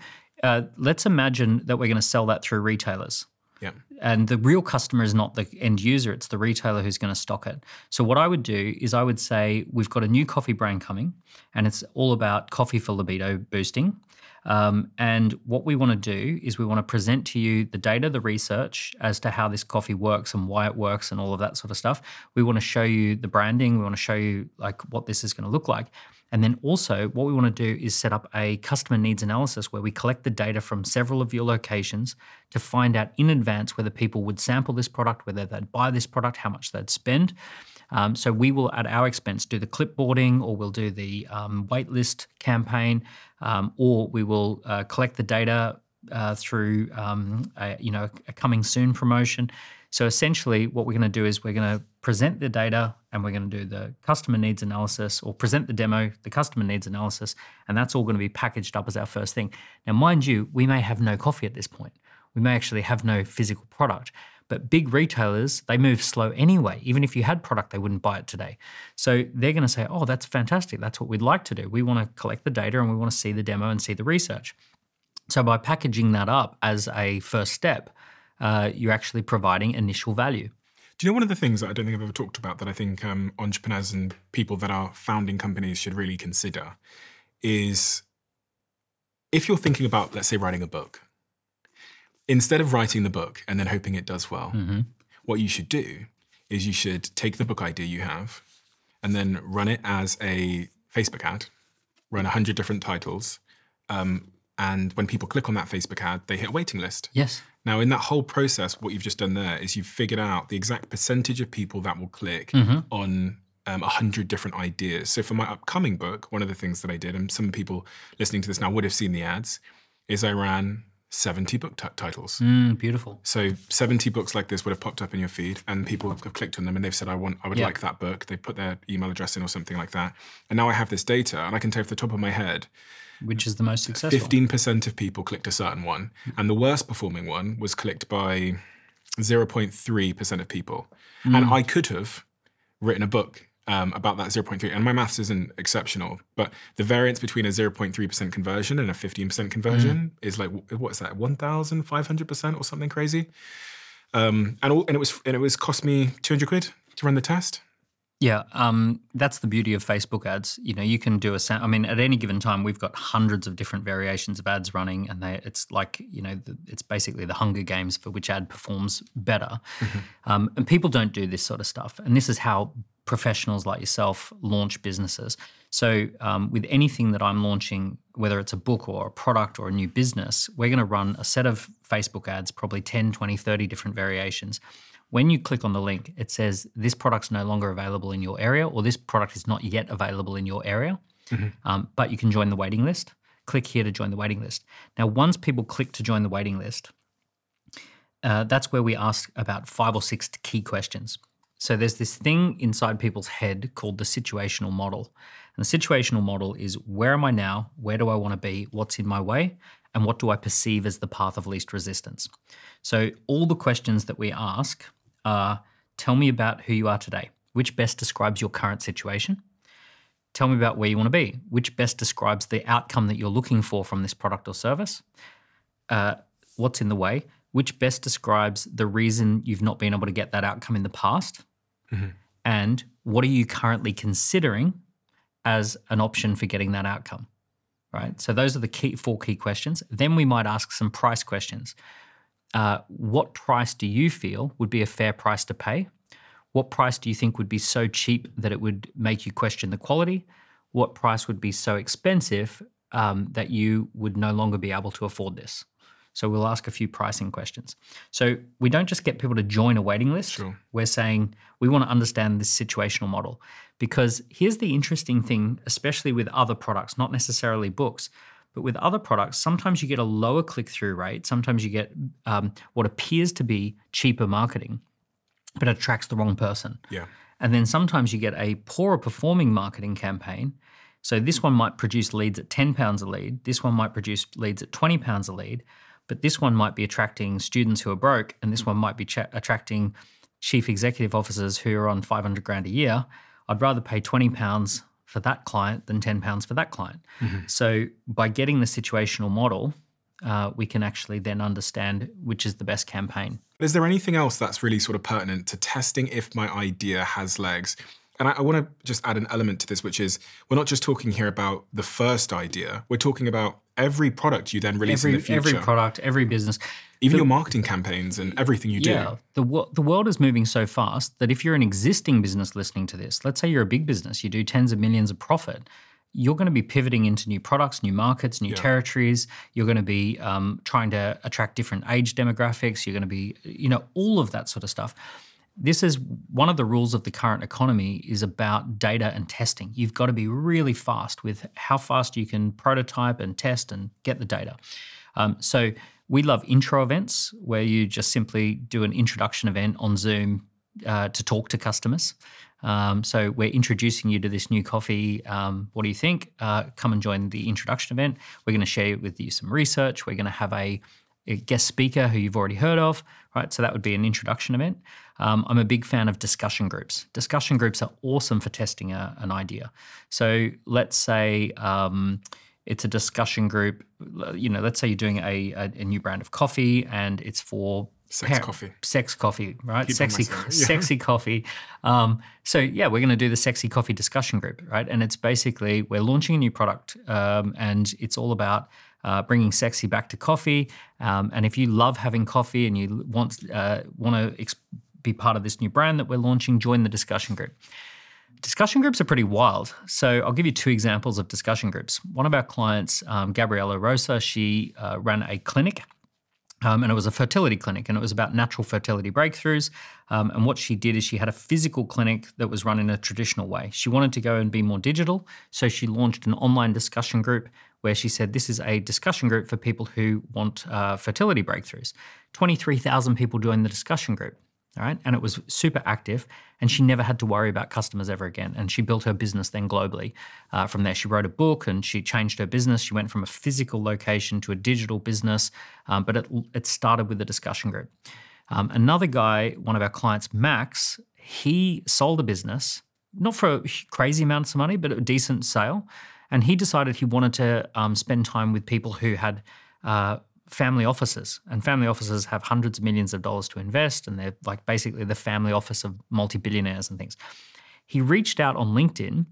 let's imagine that we're going to sell that through retailers. Yeah. And the real customer is not the end user, it's the retailer who's going to stock it. So what I would do is I would say, we've got a new coffee brand coming and it's all about coffee for libido boosting. And what we want to do is we want to present to you the data, the research as to how this coffee works and why it works and all of that sort of stuff. We want to show you the branding. We want to show you like what this is going to look like. And then also what we want to do is set up a customer needs analysis where we collect the data from several of your locations to find out in advance whether people would sample this product, whether they'd buy this product, how much they'd spend. So we will, at our expense, do the clipboarding, or we'll do the waitlist campaign, or we will collect the data through a coming soon promotion. So essentially what we're going to do is we're going to present the data and we're going to do the customer needs analysis, or present the demo, the customer needs analysis, and that's all going to be packaged up as our first thing. Now, mind you, we may have no coffee at this point. We may actually have no physical product, but big retailers, they move slow anyway. Even if you had product, they wouldn't buy it today. So they're going to say, oh, that's fantastic. That's what we'd like to do. We want to collect the data and we want to see the demo and see the research. So by packaging that up as a first step, you're actually providing initial value. Do you know one of the things that I don't think I've ever talked about that I think entrepreneurs and people that are founding companies should really consider is if you're thinking about, let's say, writing a book, instead of writing the book and then hoping it does well, what you should do is you should take the book idea you have and then run it as a Facebook ad, run 100 different titles. And when people click on that Facebook ad, they hit a waiting list. Yes. Now, in that whole process, what you've just done there is you've figured out the exact percentage of people that will click on 100 different ideas. So for my upcoming book, one of the things that I did, and some people listening to this now would have seen the ads, is I ran 70 book titles. Beautiful. So 70 books like this would have popped up in your feed and people have clicked on them and they've said, I would like that book. They put their email address in or something like that. And now I have this data and I can tell off the top of my head, which is the most successful? 15% of people clicked a certain one. And the worst performing one was clicked by 0.3% of people. And I could have written a book about that 0.3. And my maths isn't exceptional, but the variance between a 0.3% conversion and a 15% conversion is like, what is that, 1,500% or something crazy? And it was cost me 200 quid to run the test. Yeah, that's the beauty of Facebook ads. You know, you can do at any given time, we've got hundreds of different variations of ads running, and it's like, you know, it's basically the Hunger Games for which ad performs better. And people don't do this sort of stuff. And this is how professionals like yourself launch businesses. So with anything that I'm launching, whether it's a book or a product or a new business, we're going to run a set of Facebook ads, probably 10, 20, 30 different variations. When you click on the link, it says this product's no longer available in your area, or this product is not yet available in your area, but you can join the waiting list. Click here to join the waiting list. Now, once people click to join the waiting list, that's where we ask about 5 or 6 key questions. So there's this thing inside people's head called the situational model. And the situational model is, where am I now? Where do I want to be? What's in my way? And what do I perceive as the path of least resistance? So all the questions that we ask are, tell me about who you are today. Which best describes your current situation? Tell me about where you want to be. Which best describes the outcome that you're looking for from this product or service? What's in the way? Which best describes the reason you've not been able to get that outcome in the past? And what are you currently considering as an option for getting that outcome? Right? So those are the 4 key questions. Then we might ask some price questions. What price do you feel would be a fair price to pay? What price do you think would be so cheap that it would make you question the quality? What price would be so expensive that you would no longer be able to afford this? So we'll ask a few pricing questions. So we don't just get people to join a waiting list. Sure. We're saying we want to understand this situational model, because here's the interesting thing, especially with other products, not necessarily books, But with other products, sometimes you get a lower click-through rate. Sometimes you get what appears to be cheaper marketing, but attracts the wrong person. Yeah. And then sometimes you get a poorer performing marketing campaign. So this one might produce leads at £10 a lead. This one might produce leads at £20 a lead. But this one might be attracting students who are broke, and this one might be attracting chief executive officers who are on 500 grand a year. I'd rather pay £20 for that client than £10 for that client. So by getting the situational model, we can actually then understand which is the best campaign. Is there anything else that's really sort of pertinent to testing if my idea has legs? And I want to just add an element to this, which is we're not just talking here about the first idea. We're talking about every product you then release in the future. Every product, every business. Even your marketing campaigns and everything you do. Yeah, the world is moving so fast that if you're an existing business listening to this, let's say you're a big business, you do tens of millions of profit, you're going to be pivoting into new products, new markets, new territories. You're going to be trying to attract different age demographics. You're going to be, all of that sort of stuff. This is one of the rules of the current economy is about data and testing. You've got to be really fast with how fast you can prototype and test and get the data. So we love intro events where you just simply do an introduction event on Zoom to talk to customers. So we're introducing you to this new coffee. What do you think? Come and join the introduction event. We're going to share with you some research. We're going to have a guest speaker who you've already heard of, right? So that would be an introduction event. I'm a big fan of discussion groups. Discussion groups are awesome for testing an idea. So let's say it's a discussion group. Let's say you're doing a new brand of coffee and it's for sex coffee, right? Sexy coffee. So yeah, we're going to do the sexy coffee discussion group, right? And it's basically we're launching a new product, and it's all about bringing sexy back to coffee. And if you love having coffee and you want to be part of this new brand that we're launching, join the discussion group. Discussion groups are pretty wild. So I'll give you two examples of discussion groups. One of our clients, Gabriella Rosa, she ran a clinic. And it was a fertility clinic, and it was about natural fertility breakthroughs. And what she did is she had a physical clinic that was run in a traditional way. She wanted to go and be more digital, so she launched an online discussion group where she said, this is a discussion group for people who want fertility breakthroughs. 23,000 people joined the discussion group. All right, and it was super active, and she never had to worry about customers ever again. And she built her business then globally. From there, she wrote a book and she changed her business. She went from a physical location to a digital business, but it started with a discussion group. Another guy, one of our clients, Max, he sold a business, not for crazy amounts of money, but a decent sale. And he decided he wanted to spend time with people who had family offices, and family offices have hundreds of millions of dollars to invest, and they're like basically the family office of multi-billionaires and things. He reached out on LinkedIn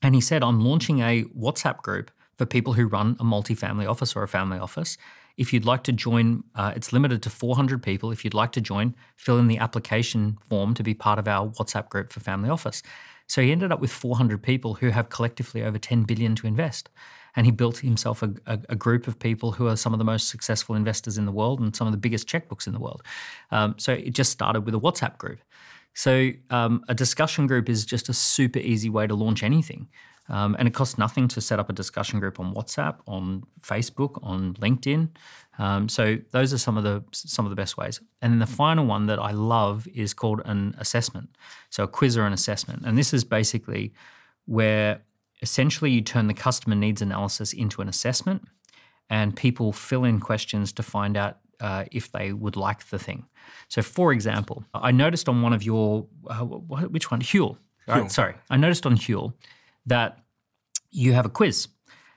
and he said, I'm launching a WhatsApp group for people who run a multi-family office or a family office. If you'd like to join, it's limited to 400 people. If you'd like to join, fill in the application form to be part of our WhatsApp group for family office. So he ended up with 400 people who have collectively over 10 billion to invest. And he built himself a group of people who are some of the most successful investors in the world and some of the biggest checkbooks in the world. So it just started with a WhatsApp group. So a discussion group is just a super easy way to launch anything. And it costs nothing to set up a discussion group on WhatsApp, on Facebook, on LinkedIn. So those are some of the best ways. And then the final one that I love is called an assessment. So a quiz or an assessment. And this is basically where essentially you turn the customer needs analysis into an assessment, and people fill in questions to find out if they would like the thing. So for example, I noticed on one of your, which one? Huel. Right? Sorry. I noticed on Huel that you have a quiz.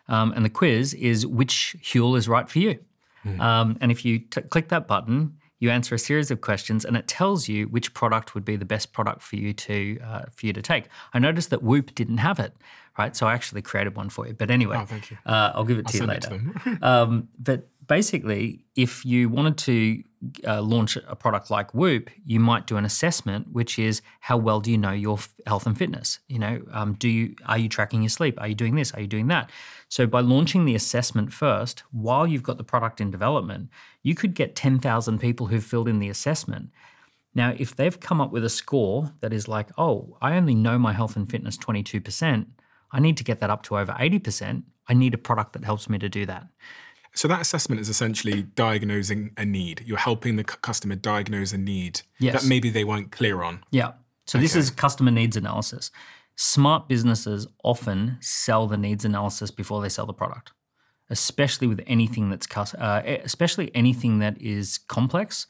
And the quiz is which Huel is right for you. And if you click that button, you answer a series of questions and it tells you which product would be the best product for you to take. I noticed that Whoop didn't have it, right? So I actually created one for you. But anyway, thank you. I'll give it to you later. But basically, if you wanted to launch a product like Whoop, you might do an assessment, which is how well do you know your health and fitness? Are you tracking your sleep? Are you doing this? Are you doing that? So by launching the assessment first, while you've got the product in development, you could get 10,000 people who've filled in the assessment. Now, if they've come up with a score that is like, oh, I only know my health and fitness 22%, I need to get that up to over 80%. I need a product that helps me to do that. So that assessment is essentially diagnosing a need. You're helping the customer diagnose a need that maybe they weren't clear on. Yeah. So this is customer needs analysis. Smart businesses often sell the needs analysis before they sell the product, especially with anything that's especially anything that is complex.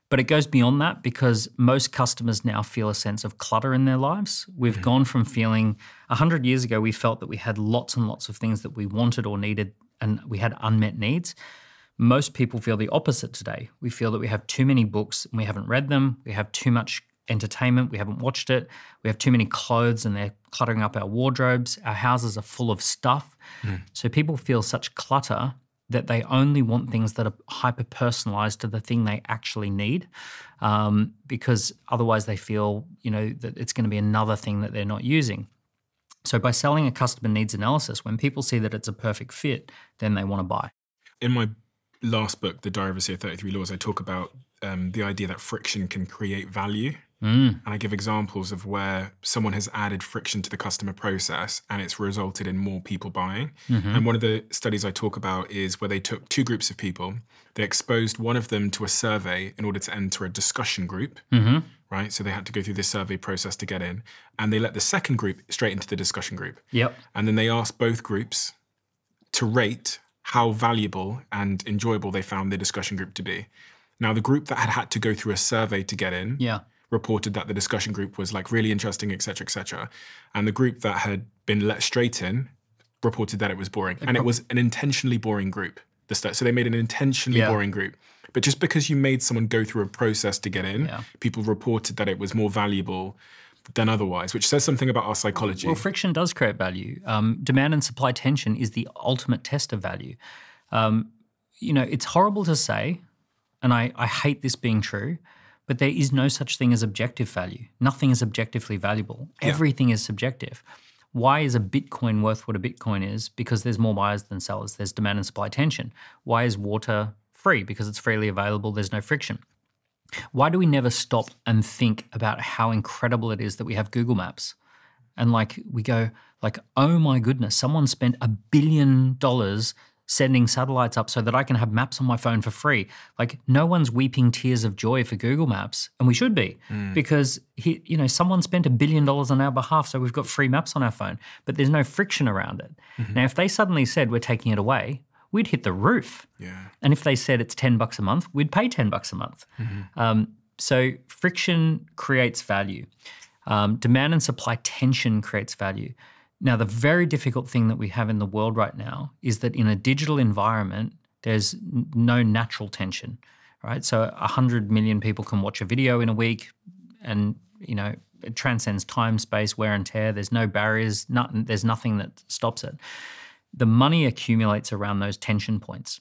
But it goes beyond that because most customers now feel a sense of clutter in their lives. We've gone from feeling 100 years ago, we felt that we had lots and lots of things that we wanted or needed and we had unmet needs. Most people feel the opposite today. We feel that we have too many books and we haven't read them. We have too much entertainment, we haven't watched it. We have too many clothes and they're cluttering up our wardrobes. Our houses are full of stuff. So people feel such clutter that they only want things that are hyper-personalized to the thing they actually need, because otherwise they feel, that it's going to be another thing that they're not using. So by selling a customer needs analysis, when people see that it's a perfect fit, then they want to buy. In my last book, The Diary of a CEO 33 Laws, I talk about the idea that friction can create value. And I give examples of where someone has added friction to the customer process and it's resulted in more people buying. And one of the studies I talk about is where they took two groups of people. They exposed one of them to a survey in order to enter a discussion group, right? So they had to go through this survey process to get in. And they let the second group straight into the discussion group. And then they asked both groups to rate how valuable and enjoyable they found the discussion group to be. Now, the group that had to go through a survey to get in reported that the discussion group was like really interesting, et cetera, et cetera. And the group that had been let straight in reported that it was boring. And it was an intentionally boring group. So they made an intentionally boring group. But just because you made someone go through a process to get in, people reported that it was more valuable than otherwise, which says something about our psychology. Well, friction does create value. Demand and supply tension is the ultimate test of value. It's horrible to say, and I hate this being true, but there is no such thing as objective value. Nothing is objectively valuable. Everything is subjective. Why is a Bitcoin worth what a Bitcoin is? Because there's more buyers than sellers. There's demand and supply tension. Why is water free? Because it's freely available. There's no friction. Why do we never stop and think about how incredible it is that we have Google Maps? And we go oh my goodness, someone spent $1 billion sending satellites up so that I can have maps on my phone for free. No one's weeping tears of joy for Google Maps, and we should be, because someone spent $1 billion on our behalf, so we've got free maps on our phone, but there's no friction around it. Now, if they suddenly said we're taking it away, we'd hit the roof. And if they said it's $10 a month, we'd pay $10 a month. So friction creates value. Demand and supply tension creates value. Now, the very difficult thing that we have in the world right now is that in a digital environment, there's no natural tension, right? So 100 million people can watch a video in a week and, it transcends time, space, wear and tear. There's no barriers. There's nothing that stops it. The money accumulates around those tension points.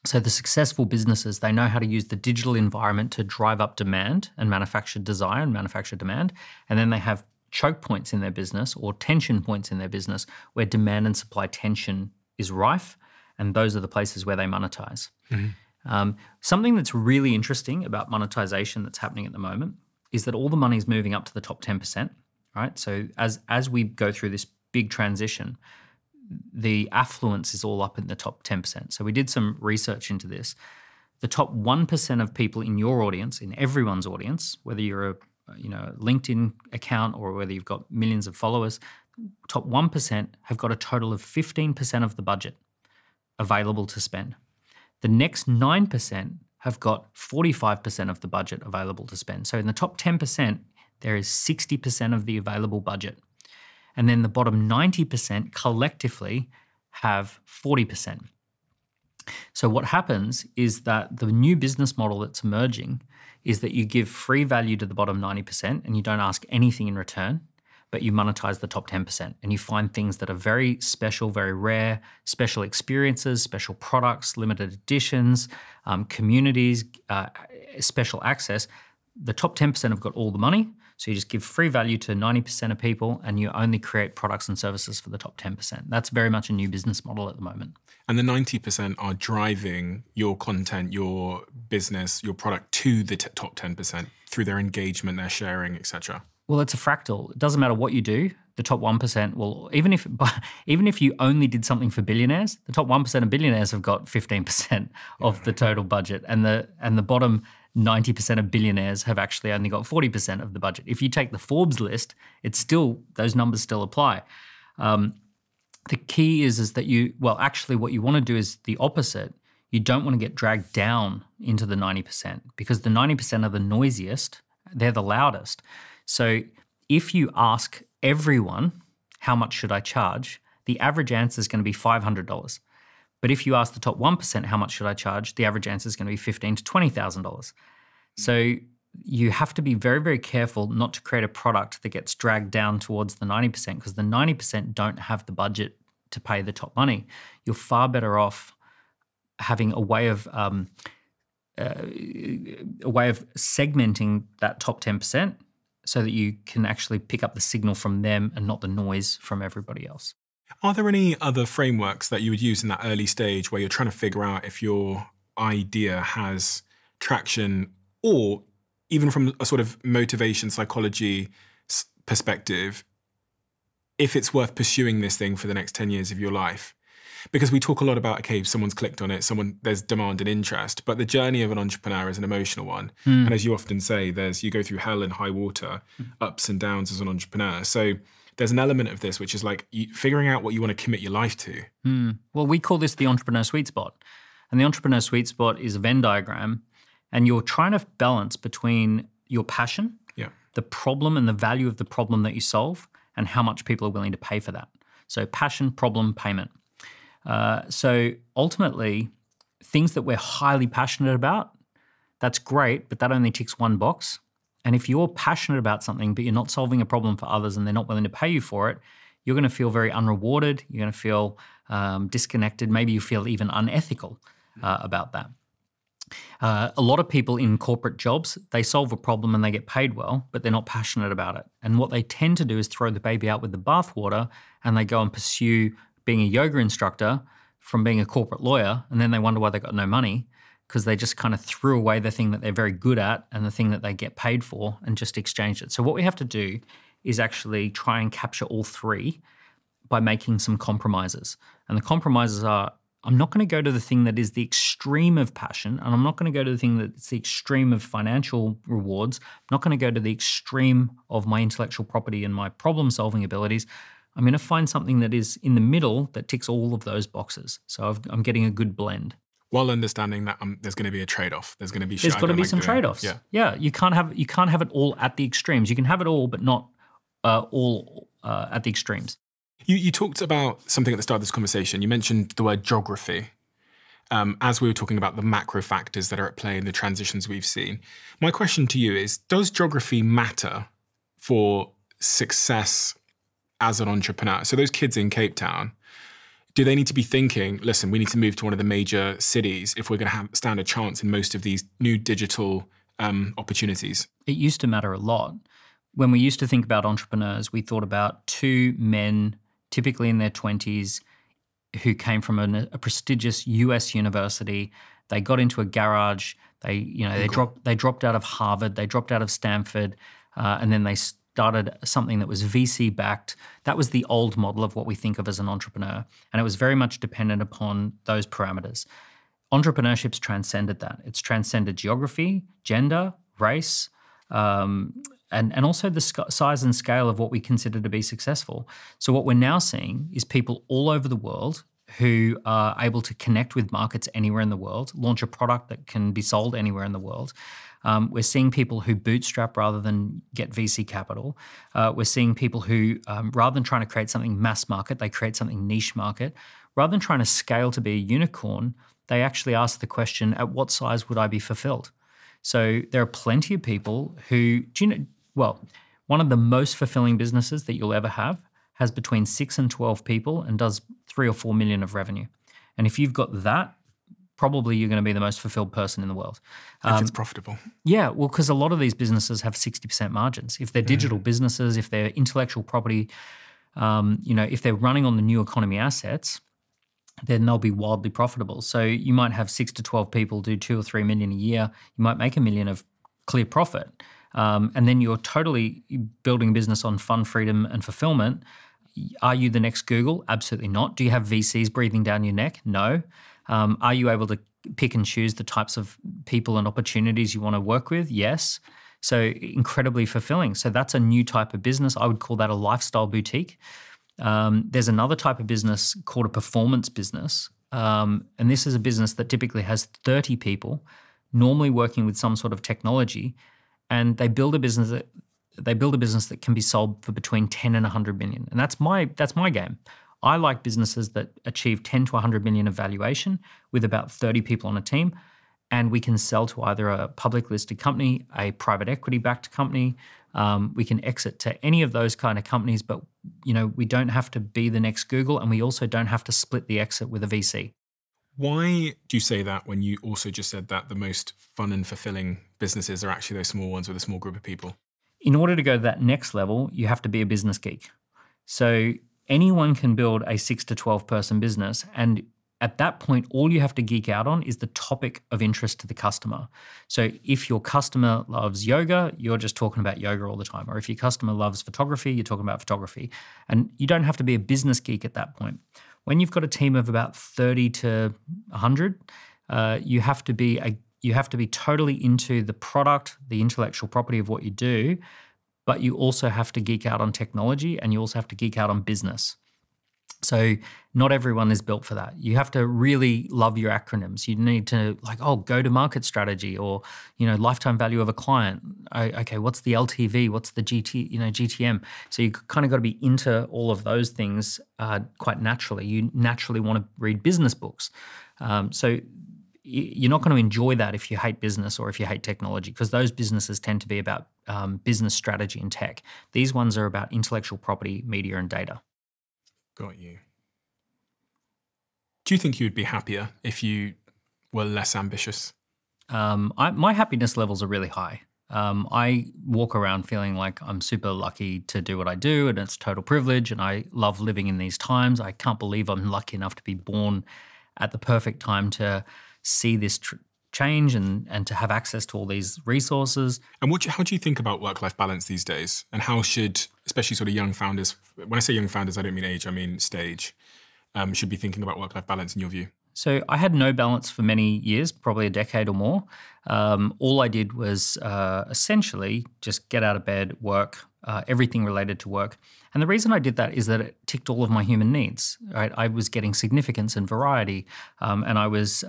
So the successful businesses, they know how to use the digital environment to drive up demand and manufacture desire and manufacture demand. And then they have choke points in their business or tension points in their business where demand and supply tension is rife, and those are the places where they monetize. Something that's really interesting about monetization that's happening at the moment is that all the money is moving up to the top 10%, right? So as we go through this big transition, the affluence is all up in the top 10%. So we did some research into this. The top 1% of people in your audience, in everyone's audience, whether you're a LinkedIn account or whether you've got millions of followers, top 1% have got a total of 15% of the budget available to spend. The next 9% have got 45% of the budget available to spend. So in the top 10%, there is 60% of the available budget. And then the bottom 90% collectively have 40%. So what happens is that the new business model that's emerging is that you give free value to the bottom 90% and you don't ask anything in return, but you monetize the top 10%. And you find things that are very special, very rare, special experiences, special products, limited editions, communities, special access. The top 10% have got all the money. So you just give free value to 90% of people and you only create products and services for the top 10%. That's very much a new business model at the moment. And the 90% are driving your content, your business, your product to the top 10% through their engagement, their sharing, etc. Well, it's a fractal. It doesn't matter what you do. the top 1% will, even if you only did something for billionaires, the top 1% of billionaires have got 15% of the total budget, and the bottom 90% of billionaires have actually only got 40% of the budget. If you take the Forbes list, it's still, those numbers still apply. The key is that actually what you want to do is the opposite. You don't want to get dragged down into the 90% because the 90% are the noisiest, they're the loudest. So if you ask everyone, how much should I charge? The average answer is going to be $500. But if you ask the top 1%, how much should I charge? The average answer is going to be $15,000 to $20,000. So you have to be very, very careful not to create a product that gets dragged down towards the 90% because the 90% don't have the budget to pay the top money. You're far better off having a way of segmenting that top 10% so that you can actually pick up the signal from them and not the noise from everybody else. Are there any other frameworks that you would use in that early stage where you're trying to figure out if your idea has traction, or even from a sort of motivation psychology perspective, if it's worth pursuing this thing for the next 10 years of your life? Because we talk a lot about, okay, someone's clicked on it, there's demand and interest, but the journey of an entrepreneur is an emotional one. And as you often say, you go through hell and high water, ups and downs as an entrepreneur. So there's an element of this which is like figuring out what you want to commit your life to. Well, we call this the entrepreneur sweet spot. And the entrepreneur sweet spot is a Venn diagram, and you're trying to balance between your passion, the problem and the value of the problem that you solve, and how much people are willing to pay for that. So passion, problem, payment. So ultimately, things that we're highly passionate about, that's great, but that only ticks one box. And if you're passionate about something, but you're not solving a problem for others and they're not willing to pay you for it, you're going to feel very unrewarded. You're going to feel disconnected. Maybe you feel even unethical about that. A lot of people in corporate jobs, they solve a problem and they get paid well, but they're not passionate about it. And what they tend to do is throw the baby out with the bathwater, and they go and pursue being a yoga instructor from being a corporate lawyer, and then they wonder why they got no money because they just kind of threw away the thing that they're very good at and the thing that they get paid for and just exchanged it. So what we have to do is actually try and capture all three by making some compromises. And the compromises are, I'm not going to go to the thing that is the extreme of passion, and I'm not going to go to the thing that's the extreme of financial rewards. I'm not going to go to the extreme of my intellectual property and my problem-solving abilities. I'm going to find something that is in the middle that ticks all of those boxes. So I'm getting a good blend. While understanding that there's going to be a trade-off. There's going to be some trade-offs. Yeah. You can't have it all at the extremes. You can have it all, but not all at the extremes. You talked about something at the start of this conversation. You mentioned the word geography. As we were talking about the macro factors that are at play in the transitions we've seen. My question to you is, does geography matter for success as an entrepreneur? So those kids in Cape Town, do they need to be thinking, listen, we need to move to one of the major cities if we're going to stand a chance in most of these new digital opportunities? It used to matter a lot. When we used to think about entrepreneurs, we thought about two men, typically in their 20s, who came from a prestigious US university. They got into a garage. They dropped out of Harvard. They dropped out of Stanford, and then they started something that was VC-backed. That was the old model of what we think of as an entrepreneur, and it was very much dependent upon those parameters. Entrepreneurship's transcended that. It's transcended geography, gender, race, and also the size and scale of what we consider to be successful. So what we're now seeing is people all over the world who are able to connect with markets anywhere in the world, launch a product that can be sold anywhere in the world. We're seeing people who bootstrap rather than get VC capital. We're seeing people who, rather than trying to create something mass market, they create something niche market. Rather than trying to scale to be a unicorn, they actually ask the question, at what size would I be fulfilled? So there are plenty of people who, one of the most fulfilling businesses that you'll ever have has between 6 and 12 people and does 3 or 4 million of revenue. And if you've got that, probably you're going to be the most fulfilled person in the world. If it's profitable. Yeah, well, because a lot of these businesses have 60% margins. If they're digital businesses, if they're intellectual property, if they're running on the new economy assets, then they'll be wildly profitable. So you might have 6 to 12 people do 2 or 3 million a year. You might make $1 million of clear profit. and then you're totally building a business on fun, freedom, and fulfillment, are you the next Google? Absolutely not. Do you have VCs breathing down your neck? No. Are you able to pick and choose the types of people and opportunities you want to work with? Yes. So incredibly fulfilling. So that's a new type of business. I would call that a lifestyle boutique. There's another type of business called a performance business. And this is a business that typically has 30 people, normally working with some sort of technology, and they build a business that can be sold for between 10 and 100 million. And that's my game. I like businesses that achieve 10 to 100 million of valuation with about 30 people on a team, and we can sell to either a public listed company, a private equity backed company. We can exit to any of those kind of companies, but we don't have to be the next Google, and we also don't have to split the exit with a VC. Why do you say that when you also just said that the most fun and fulfilling businesses are actually those small ones with a small group of people? In order to go to that next level, you have to be a business geek. So anyone can build a 6 to 12 person business, and at that point, all you have to geek out on is the topic of interest to the customer. So if your customer loves yoga, you're just talking about yoga all the time. Or if your customer loves photography, you're talking about photography. And you don't have to be a business geek at that point. When you've got a team of about 30 to 100, you have to be totally into the product, the intellectual property of what you do, but you also have to geek out on technology, and you also have to geek out on business. So not everyone is built for that. You have to really love your acronyms. You need to go-to-market strategy, or lifetime value of a client. Okay, what's the LTV? What's the GTM? So you kind of got to be into all of those things quite naturally. You naturally want to read business books. So you're not going to enjoy that if you hate business or if you hate technology, because those businesses tend to be about business strategy and tech. These ones are about intellectual property, media, and data. Got you. Do you think you'd be happier if you were less ambitious? My happiness levels are really high. I walk around feeling like I'm super lucky to do what I do, and it's total privilege, and I love living in these times. I can't believe I'm lucky enough to be born at the perfect time to see this change and to have access to all these resources. And how do you think about work-life balance these days? And how should, especially sort of young founders, when I say young founders, I don't mean age, I mean stage, should be thinking about work-life balance in your view? So I had no balance for many years, probably a decade or more. All I did was essentially just get out of bed, work, everything related to work. And the reason I did that is that it ticked all of my human needs. Right? I was getting significance and variety, and I was,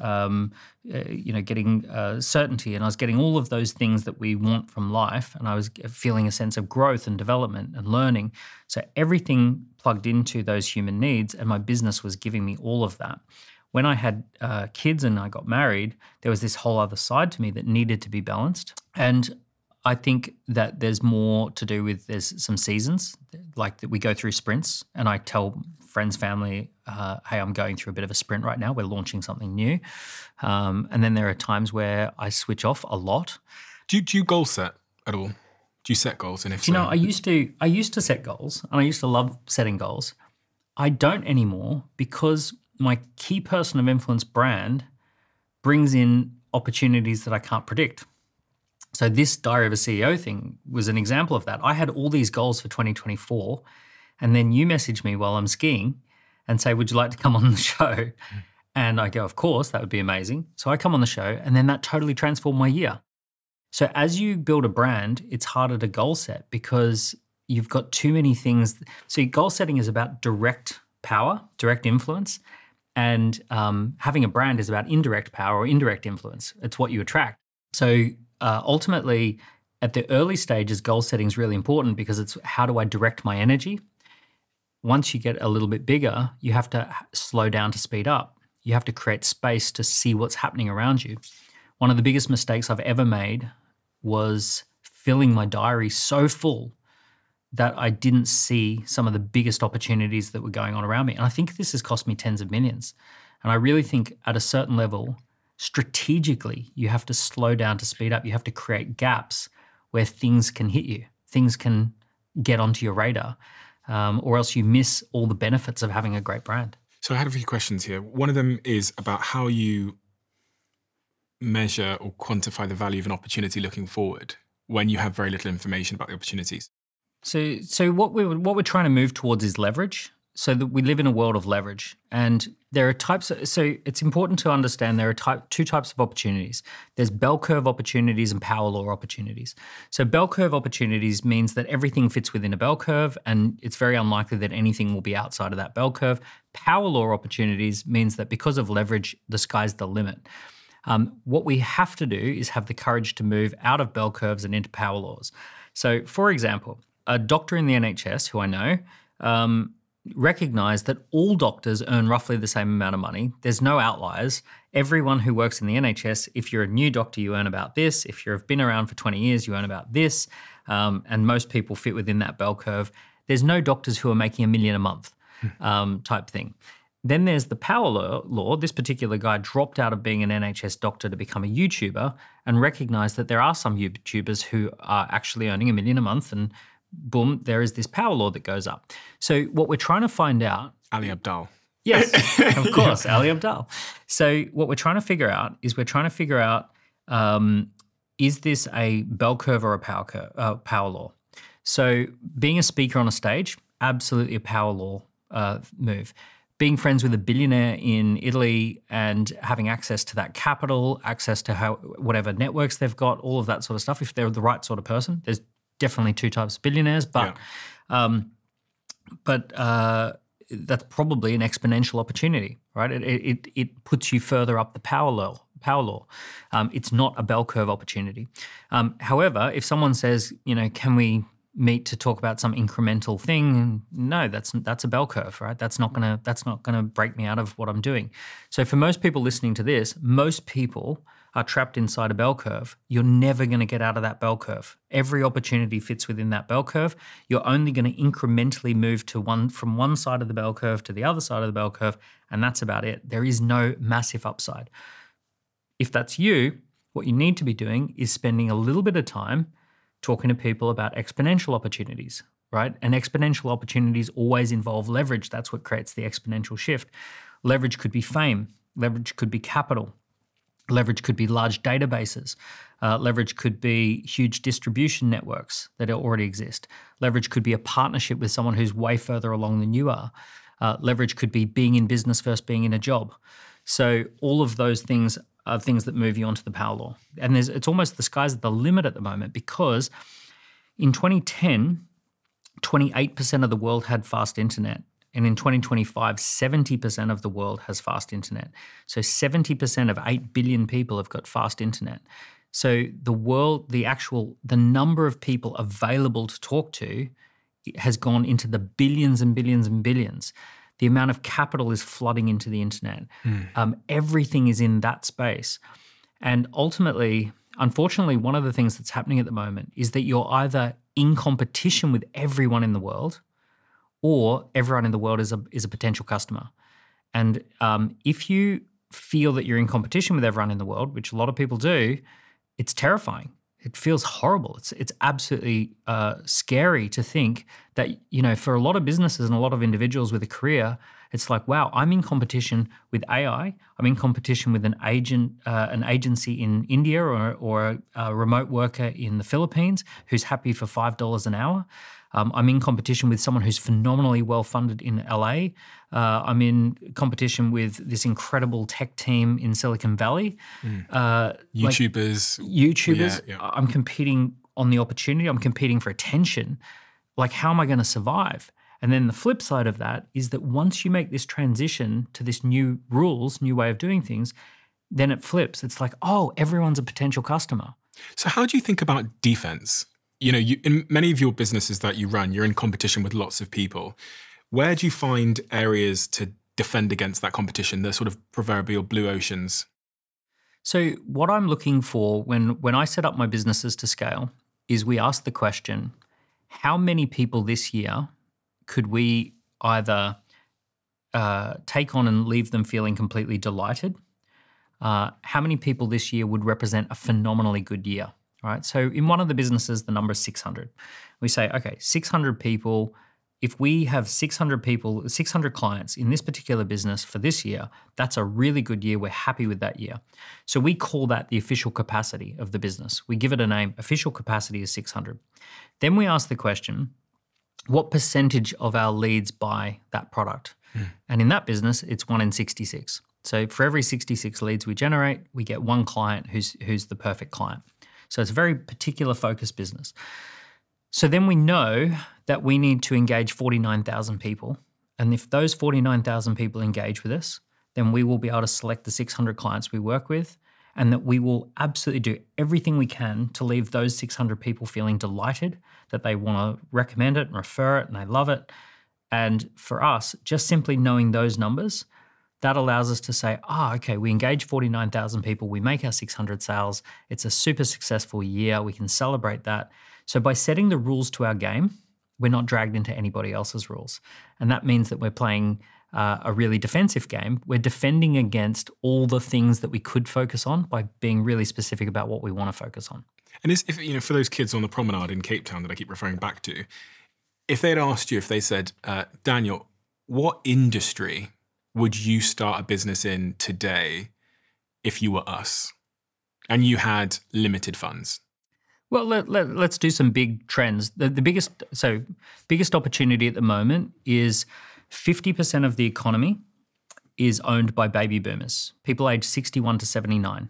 getting certainty, and I was getting all of those things that we want from life. And I was feeling a sense of growth and development and learning. So everything plugged into those human needs, and my business was giving me all of that. When I had kids and I got married, there was this whole other side to me that needed to be balanced. And I think that there's more to do with there's some seasons, like that we go through sprints, and I tell friends, family, hey, I'm going through a bit of a sprint right now. We're launching something new. And then there are times where I switch off a lot. Do you goal set at all? Do you set goals? And if so, I used to set goals, and I used to love setting goals. I don't anymore, because my key person of influence brand brings in opportunities that I can't predict. So this Diary of a CEO thing was an example of that. I had all these goals for 2024, and then you message me while I'm skiing and say, would you like to come on the show? And I go, of course, that would be amazing. So I come on the show, and then that totally transformed my year. So as you build a brand, it's harder to goal set because you've got too many things. So goal setting is about direct power, direct influence, and having a brand is about indirect power or indirect influence. It's what you attract. So ultimately, at the early stages, goal setting is really important because it's how do I direct my energy? Once you get a little bit bigger, you have to slow down to speed up. You have to create space to see what's happening around you. One of the biggest mistakes I've ever made was filling my diary so full that I didn't see some of the biggest opportunities that were going on around me. And I think this has cost me tens of millions. And I really think at a certain level, strategically, you have to slow down to speed up. You have to create gaps where things can hit you, things can get onto your radar, or else you miss all the benefits of having a great brand. So I had a few questions here. One of them is about how you measure or quantify the value of an opportunity looking forward. when you have very little information about the opportunities? So what we're trying to move towards is leverage. So that we live in a world of leverage, and there are types. So it's important to understand there are two types of opportunities. There's bell curve opportunities and power law opportunities. So bell curve opportunities means that everything fits within a bell curve, and it's very unlikely that anything will be outside of that bell curve. Power law opportunities means that because of leverage, the sky's the limit. What we have to do is have the courage to move out of bell curves and into power laws. So, for example, a doctor in the NHS who I know recognize that all doctors earn roughly the same amount of money. There's no outliers. Everyone who works in the NHS, if you're a new doctor, you earn about this. If you've been around for 20 years, you earn about this. And most people fit within that bell curve. There's no doctors who are making $1 million a month type thing. Then there's the power law. This particular guy dropped out of being an NHS doctor to become a YouTuber and recognized that there are some YouTubers who are actually earning $1 million a month, and boom, there is this power law that goes up. So what we're trying to find out... Ali Abdaal. Yes, of course, Ali Abdaal. So what we're trying to figure out is is this a bell curve or a power law? So being a speaker on a stage, absolutely a power law move. Being friends with a billionaire in Italy and having access to that capital, access to whatever networks they've got, all of that sort of stuff, if they're the right sort of person, there's definitely two types of billionaires, but that's probably an exponential opportunity, right? It puts you further up the power law. It's not a bell curve opportunity. However, if someone says, can we meet to talk about some incremental thing? No, that's a bell curve, right? That's not gonna break me out of what I'm doing. So for most people listening to this, most people are trapped inside a bell curve. You're never going to get out of that bell curve. Every opportunity fits within that bell curve. You're only going to incrementally move from one side of the bell curve to the other side of the bell curve, and that's about it. There is no massive upside. If that's you, what you need to be doing is spending a little bit of time talking to people about exponential opportunities, right? And exponential opportunities always involve leverage. That's what creates the exponential shift. Leverage could be fame. Leverage could be capital. Leverage could be large databases. Leverage could be huge distribution networks that already exist. Leverage could be a partnership with someone who's way further along than you are. Leverage could be being in business versus being in a job. So all of those things are things that move you onto the power law. And it's almost the sky's the limit at the moment, because in 2010, 28% of the world had fast internet. And in 2025, 70% of the world has fast internet. So 70% of 8 billion people have got fast internet. So the number of people available to talk to has gone into the billions and billions and billions. The amount of capital is flooding into the internet. Everything is in that space. And ultimately, unfortunately, one of the things that's happening at the moment is that you're either in competition with everyone in the world, or everyone in the world is a potential customer. And if you feel that you're in competition with everyone in the world, which a lot of people do, it's terrifying. It feels horrible. It's absolutely scary to think that, for a lot of businesses and a lot of individuals with a career, it's like, wow, I'm in competition with AI. I'm in competition with an agency in India or a remote worker in the Philippines who's happy for $5 an hour. I'm in competition with someone who's phenomenally well-funded in LA. I'm in competition with this incredible tech team in Silicon Valley. YouTubers. Yeah. I'm competing on the opportunity. I'm competing for attention. Like, how am I going to survive? And then the flip side of that is that once you make this transition to this new rules, new way of doing things, then it flips. It's like, oh, everyone's a potential customer. So how do you think about defense? In many of your businesses that you run, you're in competition with lots of people. Where do you find areas to defend against that competition, the sort of proverbial blue oceans? So what I'm looking for when I set up my businesses to scale is we ask the question, how many people this year could we either take on and leave them feeling completely delighted? How many people this year would represent a phenomenally good year? Right. So in one of the businesses, the number is 600. We say, okay, 600 people if we have 600 people, 600 clients in this particular business for this year, that's a really good year. We're happy with that year. So we call that the official capacity of the business. We give it a name. Official capacity is 600. Then we ask the question, what percentage of our leads buy that product? And in that business, it's 1 in 66. So for every 66 leads we generate, we get one client who's the perfect client. So it's a very particular focused business. So then we know that we need to engage 49,000 people. And if those 49,000 people engage with us, then we will be able to select the 600 clients we work with, and that we will absolutely do everything we can to leave those 600 people feeling delighted that they want to recommend it and refer it and they love it. And for us, just simply knowing those numbers, that allows us to say, okay, we engage 49,000 people, we make our 600 sales, it's a super successful year, we can celebrate that. So by setting the rules to our game, we're not dragged into anybody else's rules. And that means that we're playing a really defensive game. We're defending against all the things that we could focus on by being really specific about what we want to focus on. And if for those kids on the promenade in Cape Town that I keep referring back to, if they'd asked you, if they said, Daniel, what industry would you start a business in today if you were us and you had limited funds? Well, let's do some big trends. The biggest opportunity at the moment is 50% of the economy is owned by baby boomers, people aged 61 to 79.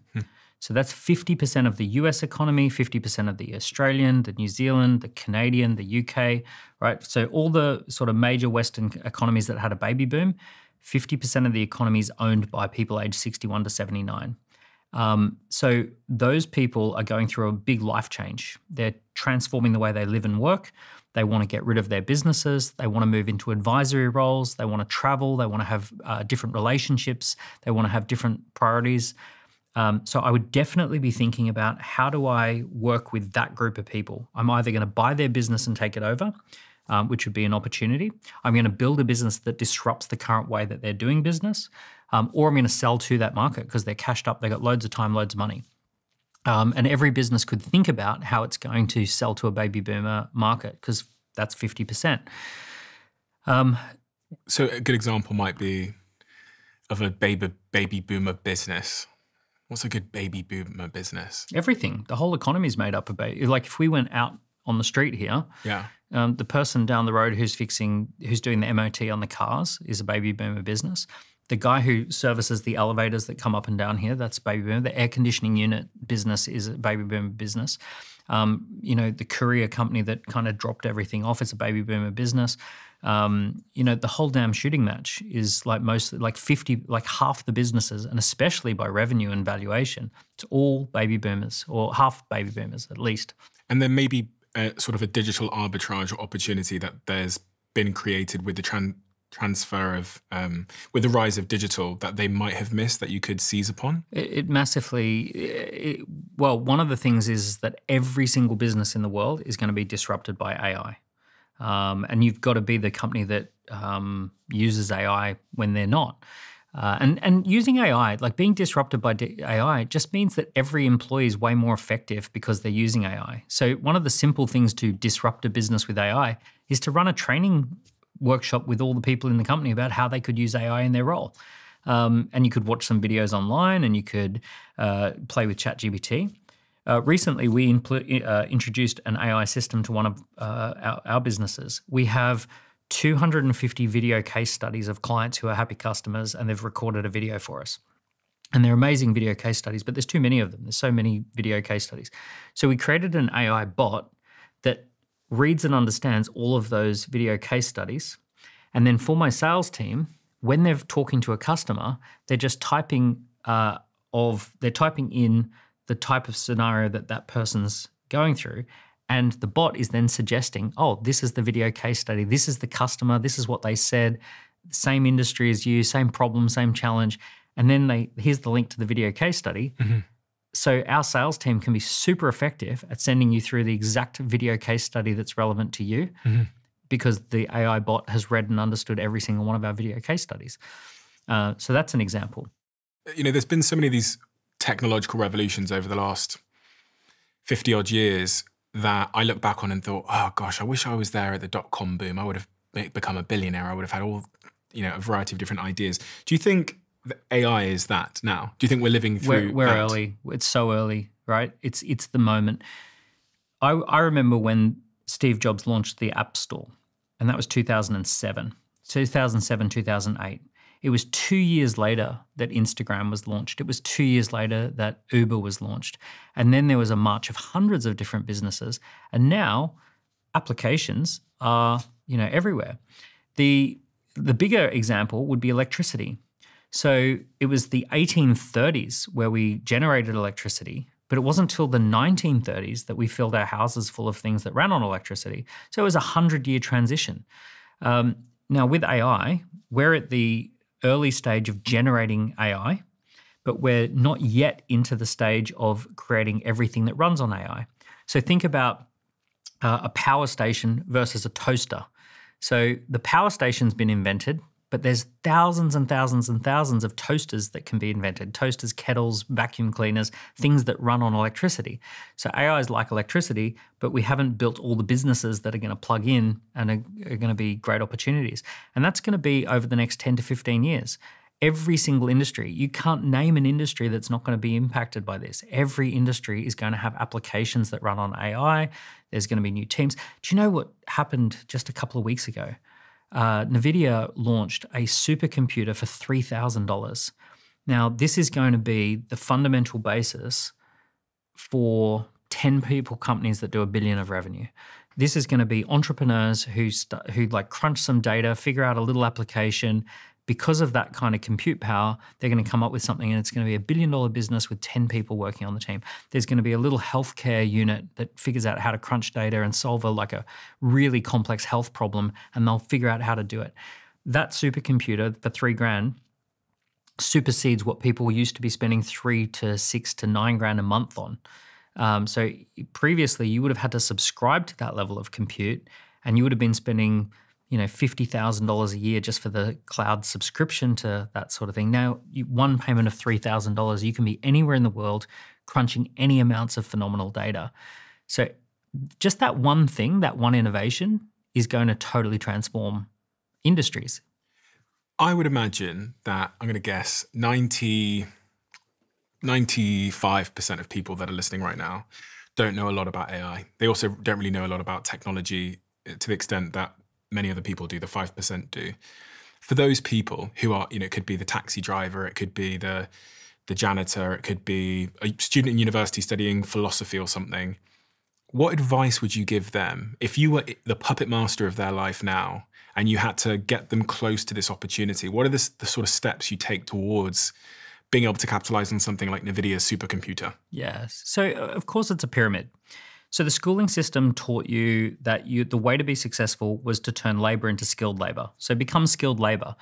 So that's 50% of the US economy, 50% of the Australian, the New Zealand, the Canadian, the UK, right? So all the sort of major Western economies that had a baby boom, 50% of the economy is owned by people aged 61 to 79. So those people are going through a big life change. They're transforming the way they live and work. They want to get rid of their businesses. They want to move into advisory roles. They want to travel. They want to have different relationships. They want to have different priorities. So I would definitely be thinking about, how do I work with that group of people? I'm either going to buy their business and take it over, which would be an opportunity. I'm going to build a business that disrupts the current way that they're doing business, or I'm going to sell to that market because they're cashed up, they've got loads of time, loads of money. And every business could think about how it's going to sell to a baby boomer market, because that's 50%. So a good example might be of a baby boomer business. What's a good baby boomer business? Everything. The whole economy is made up of baby. Like if we went out on the street here, the person down the road who's doing the MOT on the cars is a baby boomer business. The guy who services the elevators that come up and down here, that's baby boomer. The air conditioning unit business is a baby boomer business. The courier company that kind of dropped everything off is a baby boomer business. The whole damn shooting match is like half the businesses, and especially by revenue and valuation, it's all baby boomers, or half baby boomers at least. And there may be sort of a digital arbitrage or opportunity that there's been created with the transfer of, with the rise of digital, that they might have missed that you could seize upon? It massively, one of the things is that every single business in the world is going to be disrupted by AI. And you've got to be the company that uses AI when they're not. And using AI, like being disrupted by AI, just means that every employee is way more effective because they're using AI. So one of the simple things to disrupt a business with AI is to run a training workshop with all the people in the company about how they could use AI in their role. And you could watch some videos online, and you could play with ChatGPT. Recently, we introduced an AI system to one of our businesses. We have 250 video case studies of clients who are happy customers, and they've recorded a video for us. And they're amazing video case studies, but there's too many of them. There's so many video case studies. So we created an AI bot that reads and understands all of those video case studies. And then for my sales team, when they're talking to a customer, they're just typing in the type of scenario that person's going through. And the bot is then suggesting, this is the video case study, this is the customer, this is what they said, same industry as you, same problem, same challenge. And then here's the link to the video case study. Mm-hmm. So our sales team can be super effective at sending you through the exact video case study that's relevant to you, mm-hmm. because the AI bot has read and understood every single one of our video case studies. So that's an example. There's been so many of these technological revolutions over the last 50 odd years that I look back on and thought, oh gosh, I wish I was there at the dot-com boom. I would have become a billionaire. I would have had all, a variety of different ideas. Do you think that AI is that now? Do you think we're living through We're that? early. It's so early, right? It's the moment. I remember when Steve Jobs launched the App Store, and that was 2007, 2008. It was 2 years later that Instagram was launched. It was 2 years later that Uber was launched. And then there was a march of hundreds of different businesses. And now applications are, everywhere. The bigger example would be electricity. So it was the 1830s where we generated electricity, but it wasn't until the 1930s that we filled our houses full of things that ran on electricity. So it was a 100-year transition. Now with AI, we're at the early stage of generating AI, but we're not yet into the stage of creating everything that runs on AI. So think about a power station versus a toaster. So the power station's been invented, but there's thousands and thousands and thousands of toasters that can be invented. Toasters, kettles, vacuum cleaners, things that run on electricity. So AI is like electricity, but we haven't built all the businesses that are going to plug in and are going to be great opportunities. And that's going to be over the next 10 to 15 years. Every single industry, you can't name an industry that's not going to be impacted by this. Every industry is going to have applications that run on AI. There's going to be new teams. Do you know what happened just a couple of weeks ago? NVIDIA launched a supercomputer for $3,000. Now, this is going to be the fundamental basis for 10 people companies that do $1 billion of revenue. This is going to be entrepreneurs who crunch some data, figure out a little application. Because of that kind of compute power, they're going to come up with something, and it's going to be a $1 billion business with 10 people working on the team. There's going to be a little healthcare unit that figures out how to crunch data and solve a really complex health problem, and they'll figure out how to do it. That supercomputer for $3,000 supersedes what people used to be spending $3,000 to $6,000 to $9,000 a month on. So previously, you would have had to subscribe to that level of compute, and you would have been spending $50,000 a year just for the cloud subscription to that sort of thing. Now, one payment of $3,000, you can be anywhere in the world crunching any amounts of phenomenal data. So just that one thing, that one innovation is going to totally transform industries. I would imagine that, I'm going to guess, 95% of people that are listening right now don't know a lot about AI. They also don't really know a lot about technology to the extent that many other people do, the 5% do. For those people who are, it could be the taxi driver, it could be the janitor, it could be a student in university studying philosophy or something, what advice would you give them if you were the puppet master of their life now and you had to get them close to this opportunity? What are the sort of steps you take towards being able to capitalize on something like NVIDIA's supercomputer? Yes. So of course it's a pyramid. So the schooling system taught you that the way to be successful was to turn labor into skilled labor. So become skilled labor.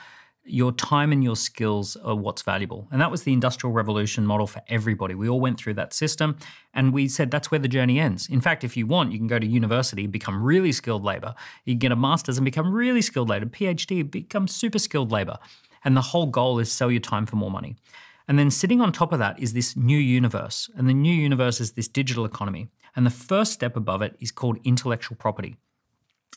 Your time and your skills are what's valuable. And that was the Industrial Revolution model for everybody. We all went through that system, and we said that's where the journey ends. In fact, if you want, you can go to university, become really skilled labor. You can get a master's and become really skilled labor. PhD, become super skilled labor. And the whole goal is sell your time for more money. And then sitting on top of that is this new universe. And the new universe is this digital economy. And the first step above it is called intellectual property.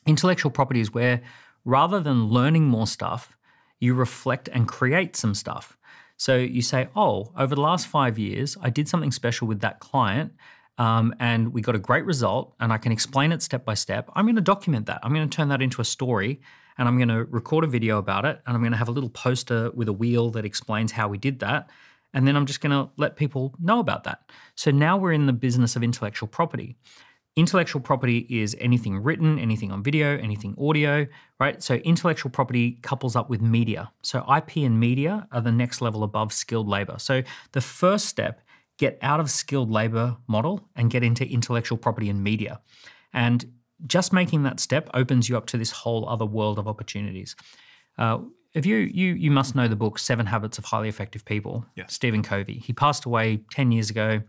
Intellectual property is where, rather than learning more stuff, you reflect and create some stuff. So you say, oh, over the last 5 years, I did something special with that client, and we got a great result, and I can explain it step by step. I'm going to document that. I'm going to turn that into a story, and I'm going to record a video about it, and I'm going to have a little poster with a wheel that explains how we did that. And then I'm just going to let people know about that. So now we're in the business of intellectual property. Intellectual property is anything written, anything on video, anything audio, right? So intellectual property couples up with media. So IP and media are the next level above skilled labor. So the first step, get out of skilled labor model and get into intellectual property and media. And just making that step opens you up to this whole other world of opportunities. If you must know the book 7 Habits of Highly Effective People, Yes. Stephen Covey. He passed away 10 years ago.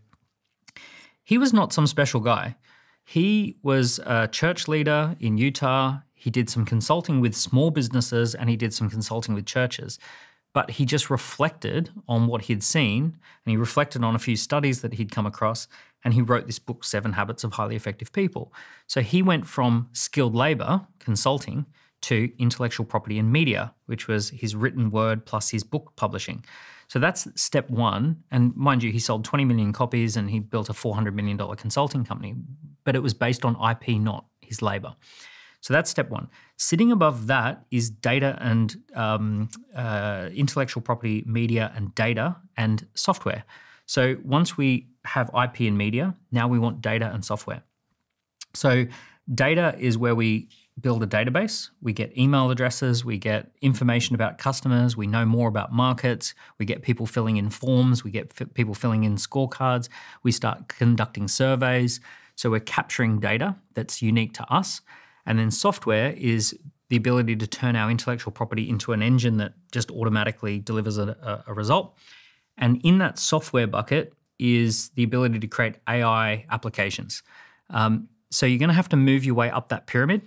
He was not some special guy. He was a church leader in Utah. He did some consulting with small businesses, and he did some consulting with churches. But he just reflected on what he'd seen, and he reflected on a few studies that he'd come across, and he wrote this book, 7 Habits of Highly Effective People. So he went from skilled labor, consulting, to intellectual property and media, which was his written word plus his book publishing. So that's step one. And mind you, he sold 20 million copies and he built a $400 million consulting company, but it was based on IP, not his labor. So that's step one. Sitting above that is data and intellectual property, media and data and software. So once we have IP and media, now we want data and software. So data is where we build a database. We get email addresses, we get information about customers, we know more about markets, we get people filling in forms, we get people filling in scorecards, we start conducting surveys. So we're capturing data that's unique to us. And then software is the ability to turn our intellectual property into an engine that just automatically delivers a result. And in that software bucket is the ability to create AI applications. So you're going to have to move your way up that pyramid.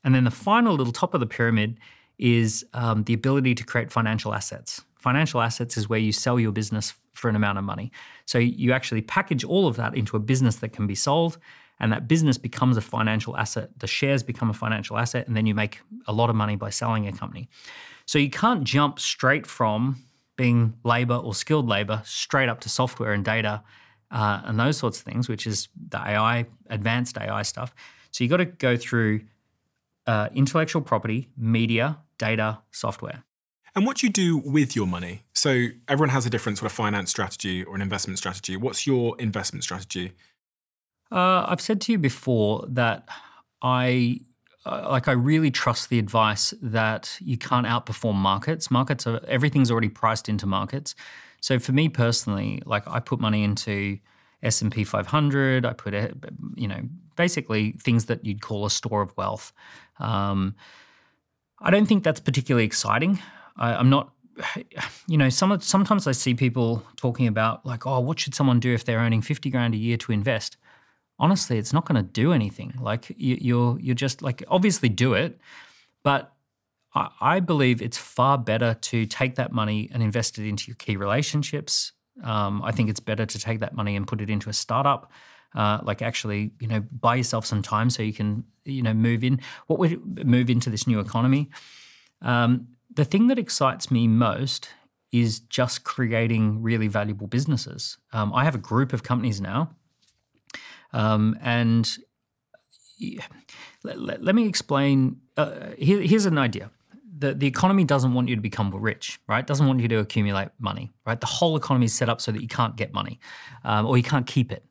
And then the final little top of the pyramid is the ability to create financial assets. Financial assets is where you sell your business for an amount of money. So you actually package all of that into a business that can be sold, and that business becomes a financial asset. The shares become a financial asset, and then you make a lot of money by selling a company. So you can't jump straight from being labor or skilled labor straight up to software and data and those sorts of things, which is the AI, advanced AI stuff. So you got to go through intellectual property, media, data, software. And what do you do with your money? So everyone has a different sort of finance strategy or an investment strategy. What's your investment strategy? I've said to you before that I really trust the advice that you can't outperform markets. Everything's already priced into markets. So for me personally, like I put money into S&P 500. I put, basically things that you'd call a store of wealth. I don't think that's particularly exciting. I'm not, sometimes I see people talking about like, oh, what should someone do if they're earning 50 grand a year to invest? Honestly, it's not going to do anything. Like you're just like, obviously do it, but I believe it's far better to take that money and invest it into your key relationships. I think it's better to take that money and put it into a startup, buy yourself some time so you can, move into this new economy. The thing that excites me most is just creating really valuable businesses. I have a group of companies now. And let me explain. Here's an idea. The economy doesn't want you to become rich, right? It doesn't want you to accumulate money, right? The whole economy is set up so that you can't get money or you can't keep it.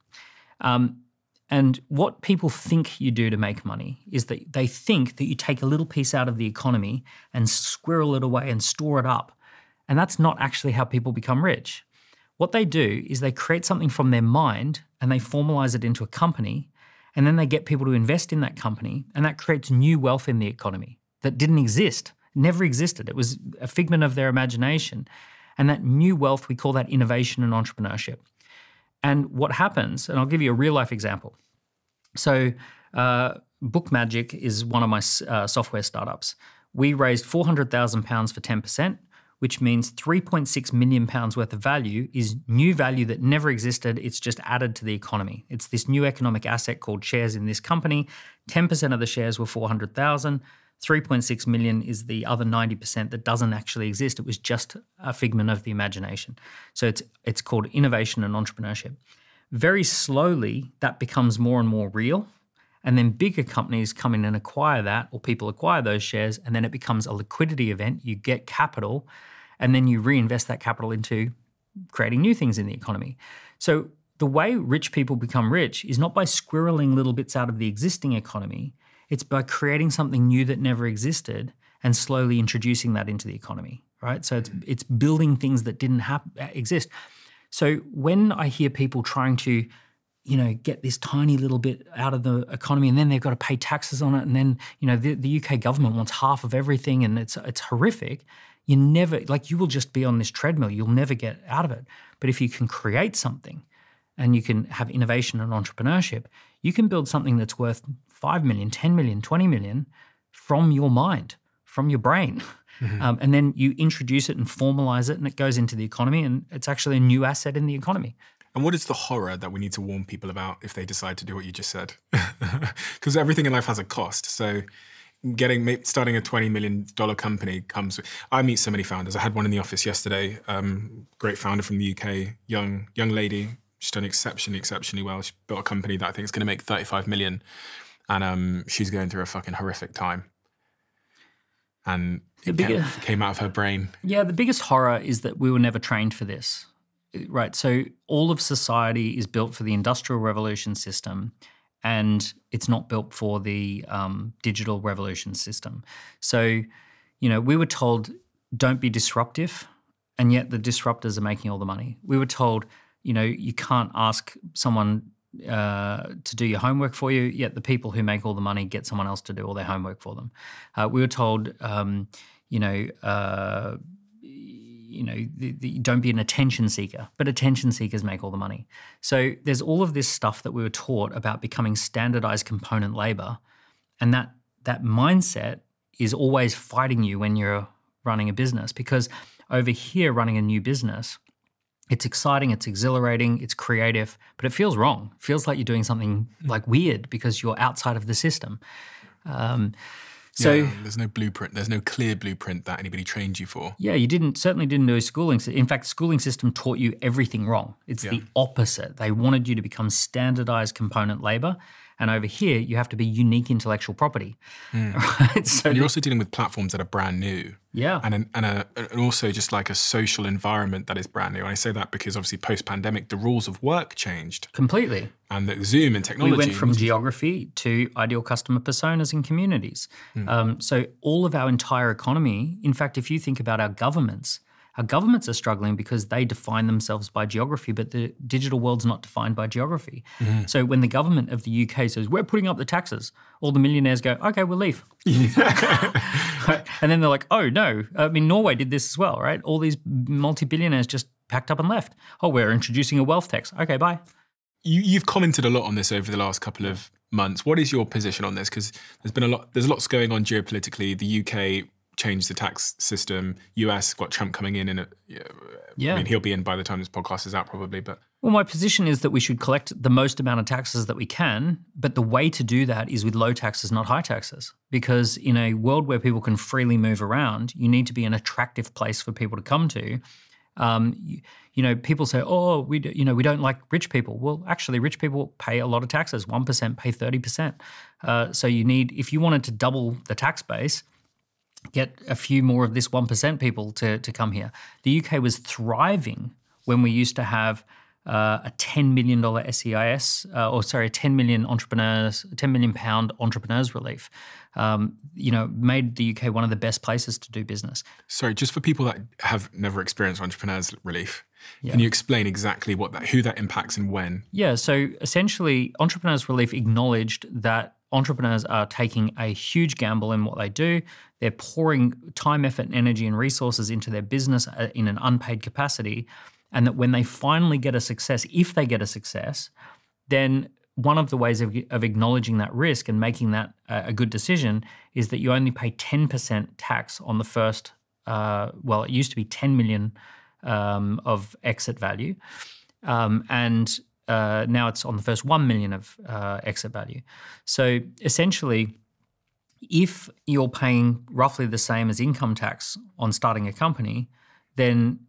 And what people think you do to make money is that they think that you take a little piece out of the economy and squirrel it away and store it up. And that's not actually how people become rich. What they do is they create something from their mind and they formalize it into a company, and then they get people to invest in that company, and that creates new wealth in the economy that didn't exist, never existed. It was a figment of their imagination. And that new wealth, we call that innovation and entrepreneurship. And what happens, and I'll give you a real life example. So Bookmagic is one of my software startups. We raised £400,000 for 10%, which means £3.6 million worth of value is new value that never existed. It's just added to the economy. It's this new economic asset called shares in this company. 10% of the shares were 400,000. 3.6 million is the other 90% that doesn't actually exist. It was just a figment of the imagination. So it's called innovation and entrepreneurship. Very slowly, that becomes more and more real. And then bigger companies come in and acquire that, or people acquire those shares, and then it becomes a liquidity event. You get capital, and then you reinvest that capital into creating new things in the economy. So the way rich people become rich is not by squirreling little bits out of the existing economy. It's by creating something new that never existed and slowly introducing that into the economy, right? So it's building things that didn't exist. So when I hear people trying to, get this tiny little bit out of the economy, and then they've got to pay taxes on it, and then, the UK government wants half of everything, and it's horrific. You will just be on this treadmill. You'll never get out of it. But if you can create something and you can have innovation and entrepreneurship, you can build something that's worth 5 million, 10 million, 20 million from your mind, from your brain. Mm-hmm. And then you introduce it and formalize it, and it goes into the economy, and it's actually a new asset in the economy. And what is the horror that we need to warn people about if they decide to do what you just said? Because everything in life has a cost. So starting a $20 million company comes with, I meet so many founders. I had one in the office yesterday, great founder from the UK, young lady. She's done exceptionally well. She built a company that I think is going to make 35 million. And she's going through a fucking horrific time. And it came out of her brain. Yeah, the biggest horror is that we were never trained for this, right? So all of society is built for the Industrial Revolution system, and it's not built for the digital revolution system. So, we were told, don't be disruptive, and yet the disruptors are making all the money. We were told, you can't ask someone to do your homework for you, yet the people who make all the money get someone else to do all their homework for them. We were told, don't be an attention seeker, but attention seekers make all the money. So there's all of this stuff that we were taught about becoming standardized component labor, and that mindset is always fighting you when you're running a business, because over here running a new business, it's exciting, it's exhilarating, it's creative, but it feels wrong. It feels like you're doing something like weird because you're outside of the system. There's no blueprint. There's no clear blueprint that anybody trained you for. Yeah, you certainly didn't do schooling. In fact, the schooling system taught you everything wrong. It's the opposite. They wanted you to become standardized component labor. And over here, you have to be unique intellectual property. Right? So and you're also dealing with platforms that are brand new. Yeah. And also just like a social environment that is brand new. And I say that because obviously post-pandemic, the rules of work changed. Completely. And the Zoom and technology. We went from geography to ideal customer personas and communities. So all of our entire economy, in fact, if you think about our governments are struggling because they define themselves by geography, but the digital world's not defined by geography. So when the government of the UK says, we're putting up the taxes, all the millionaires go, okay, we'll leave. Right? And then they're like, oh no, Norway did this as well, right? All these multi-billionaires just packed up and left. Oh, we're introducing a wealth tax. Okay, bye. You've commented a lot on this over the last couple of months. What is your position on this? Because there's lots going on geopolitically. The UK changed the tax system. US got Trump coming in, and I mean, he'll be in by the time this podcast is out probably. But well, my position is that we should collect the most amount of taxes that we can, but the way to do that is with low taxes, not high taxes. Because in a world where people can freely move around, you need to be an attractive place for people to come to. People say, oh, we don't like rich people. Well, actually, rich people pay a lot of taxes. 1% pay 30%. So if you wanted to double the tax base, get a few more of this 1% people to come here. The UK was thriving when we used to have a $10 million SEIS, a 10 million pound entrepreneurs relief. Made the UK one of the best places to do business. Sorry, just for people that have never experienced entrepreneurs relief, can you explain exactly who that impacts and when? Yeah, so essentially, entrepreneurs relief acknowledged that entrepreneurs are taking a huge gamble in what they do. They're pouring time, effort, and energy and resources into their business in an unpaid capacity. And that when they finally get a success, if they get a success, then one of the ways of acknowledging that risk and making that a good decision is that you only pay 10% tax on the first, it used to be 10 million of exit value. And now it's on the first 1 million of exit value. So essentially, if you're paying roughly the same as income tax on starting a company, then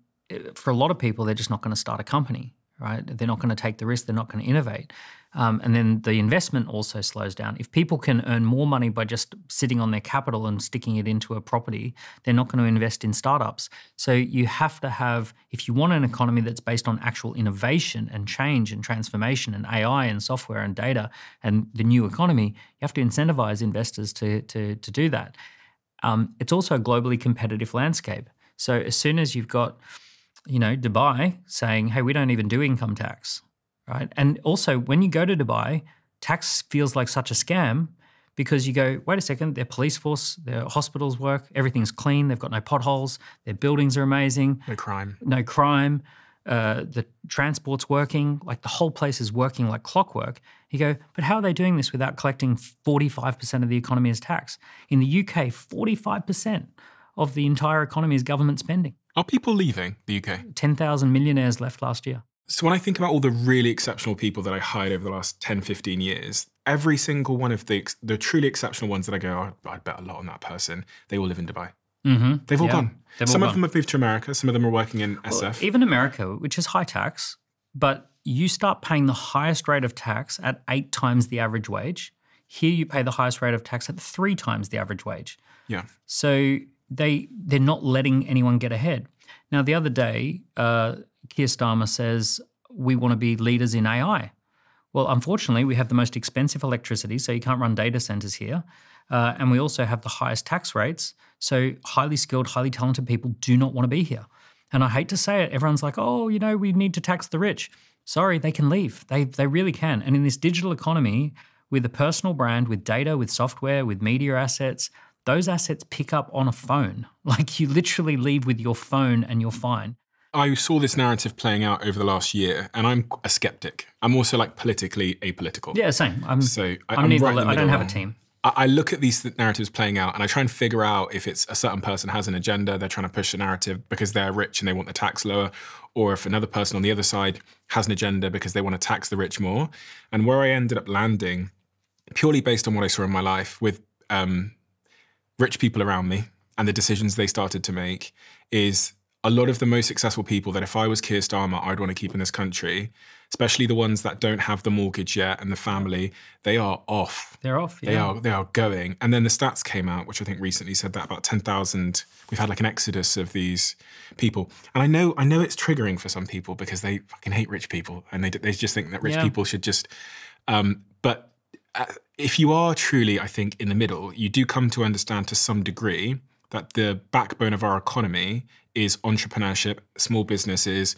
for a lot of people, they're just not going to start a company, right? They're not going to take the risk. They're not going to innovate. And then the investment also slows down. If people can earn more money by just sitting on their capital and sticking it into a property, they're not going to invest in startups. So you have to have, if you want an economy that's based on actual innovation and change and transformation and AI and software and data and the new economy, you have to incentivize investors to do that. It's also a globally competitive landscape. So as soon as you've got Dubai saying, hey, we don't even do income tax, right? And also when you go to Dubai, tax feels like such a scam because you go, wait a second, their police force, their hospitals work, everything's clean, they've got no potholes, their buildings are amazing. No crime. The transport's working, like the whole place is working like clockwork. You go, but how are they doing this without collecting 45% of the economy as tax? In the UK, 45% of the entire economy is government spending. Are people leaving the UK? 10,000 millionaires left last year. So when I think about all the really exceptional people that I hired over the last 10, 15 years, every single one of the truly exceptional ones that I go, oh, I'd bet a lot on that person, they all live in Dubai. They've all gone. Some of them have moved to America. Some of them are working in SF. Well, even America, which is high tax, but you start paying the highest rate of tax at 8 times the average wage. Here you pay the highest rate of tax at 3 times the average wage. Yeah. So they're not letting anyone get ahead. Now, the other day, Keir Starmer says, we want to be leaders in AI. Well, unfortunately, we have the most expensive electricity, so you can't run data centers here. And we also have the highest tax rates. So highly skilled, highly talented people do not want to be here. And I hate to say it, everyone's like, oh, you know, we need to tax the rich. Sorry, they can leave. They really can. And in this digital economy, with a personal brand, with data, with software, with media assets, those assets pick up on a phone. Like you literally leave with your phone and you're fine. I saw this narrative playing out over the last year, and I'm a skeptic. I'm also like politically apolitical. Yeah, same. I'm neither. right I don't have a team. I look at these narratives playing out and I try and figure out if it's a certain person has an agenda, they're trying to push a narrative because they're rich and they want the tax lower, or if another person on the other side has an agenda because they want to tax the rich more. And where I ended up landing, purely based on what I saw in my life with rich people around me and the decisions they started to make, is a lot of the most successful people that if I was Keir Starmer, I'd want to keep in this country, especially the ones that don't have the mortgage yet and the family, they are off. They're off, yeah. They are going. And then the stats came out, which I think recently said that about 10,000, we've had like an exodus of these people. And I know it's triggering for some people because they fucking hate rich people and they just think that rich people should just, but if you are truly, I think, in the middle, you do come to understand to some degree that the backbone of our economy is entrepreneurship, small businesses.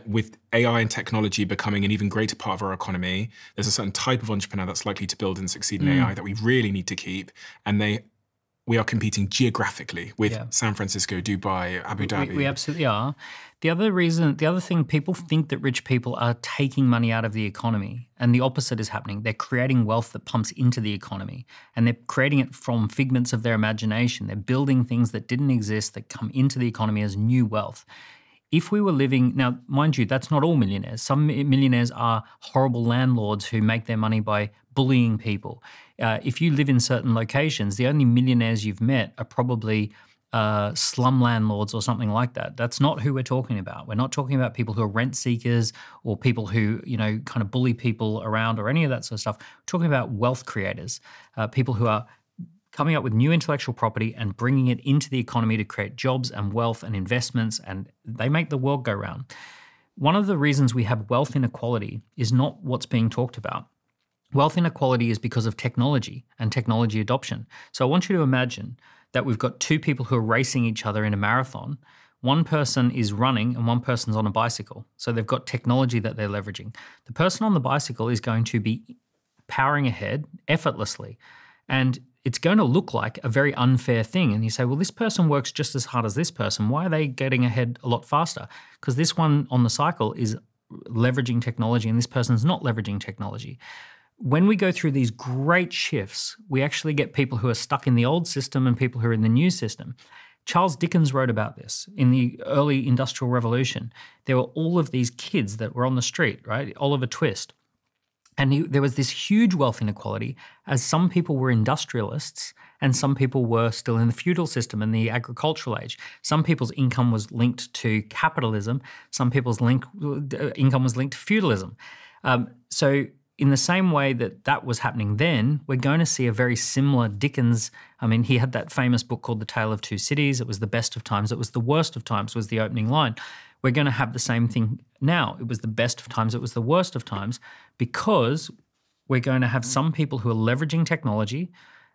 With AI and technology becoming an even greater part of our economy, there's a certain type of entrepreneur that's likely to build and succeed in AI that we really need to keep. And we are competing geographically with San Francisco, Dubai, Abu Dhabi. We absolutely are. The other thing, people think that rich people are taking money out of the economy, and the opposite is happening. They're creating wealth that pumps into the economy, and they're creating it from figments of their imagination. They're building things that didn't exist that come into the economy as new wealth. If we were living, now, mind you, that's not all millionaires. Some millionaires are horrible landlords who make their money by bullying people. If you live in certain locations, the only millionaires you've met are probably slum landlords or something like that. That's not who we're talking about. We're not talking about people who are rent seekers or people who, kind of bully people around or any of that sort of stuff. We're talking about wealth creators, people who are coming up with new intellectual property and bringing it into the economy to create jobs and wealth and investments, and they make the world go round. One of the reasons we have wealth inequality is not what's being talked about. Wealth inequality is because of technology and technology adoption. So I want you to imagine that we've got 2 people who are racing each other in a marathon. One person is running and one person's on a bicycle. So they've got technology that they're leveraging. The person on the bicycle is going to be powering ahead effortlessly. And it's going to look like a very unfair thing. And you say, well, this person works just as hard as this person. Why are they getting ahead a lot faster? Because this one on the cycle is leveraging technology and this person's not leveraging technology. When we go through these great shifts, we actually get people who are stuck in the old system and people who are in the new system. Charles Dickens wrote about this in the early Industrial Revolution. There were all of these kids that were on the street, right? Oliver Twist. And there was this huge wealth inequality as some people were industrialists and some people were still in the feudal system and the agricultural age. Some people's income was linked to capitalism. Some people's income was linked to feudalism. So in the same way that was happening then, we're going to see a very similar Dickens. I mean, he had that famous book called The Tale of Two Cities. It was the best of times. It was the worst of times was the opening line. We're going to have the same thing now. It was the best of times. It was the worst of times because we're going to have some people who are leveraging technology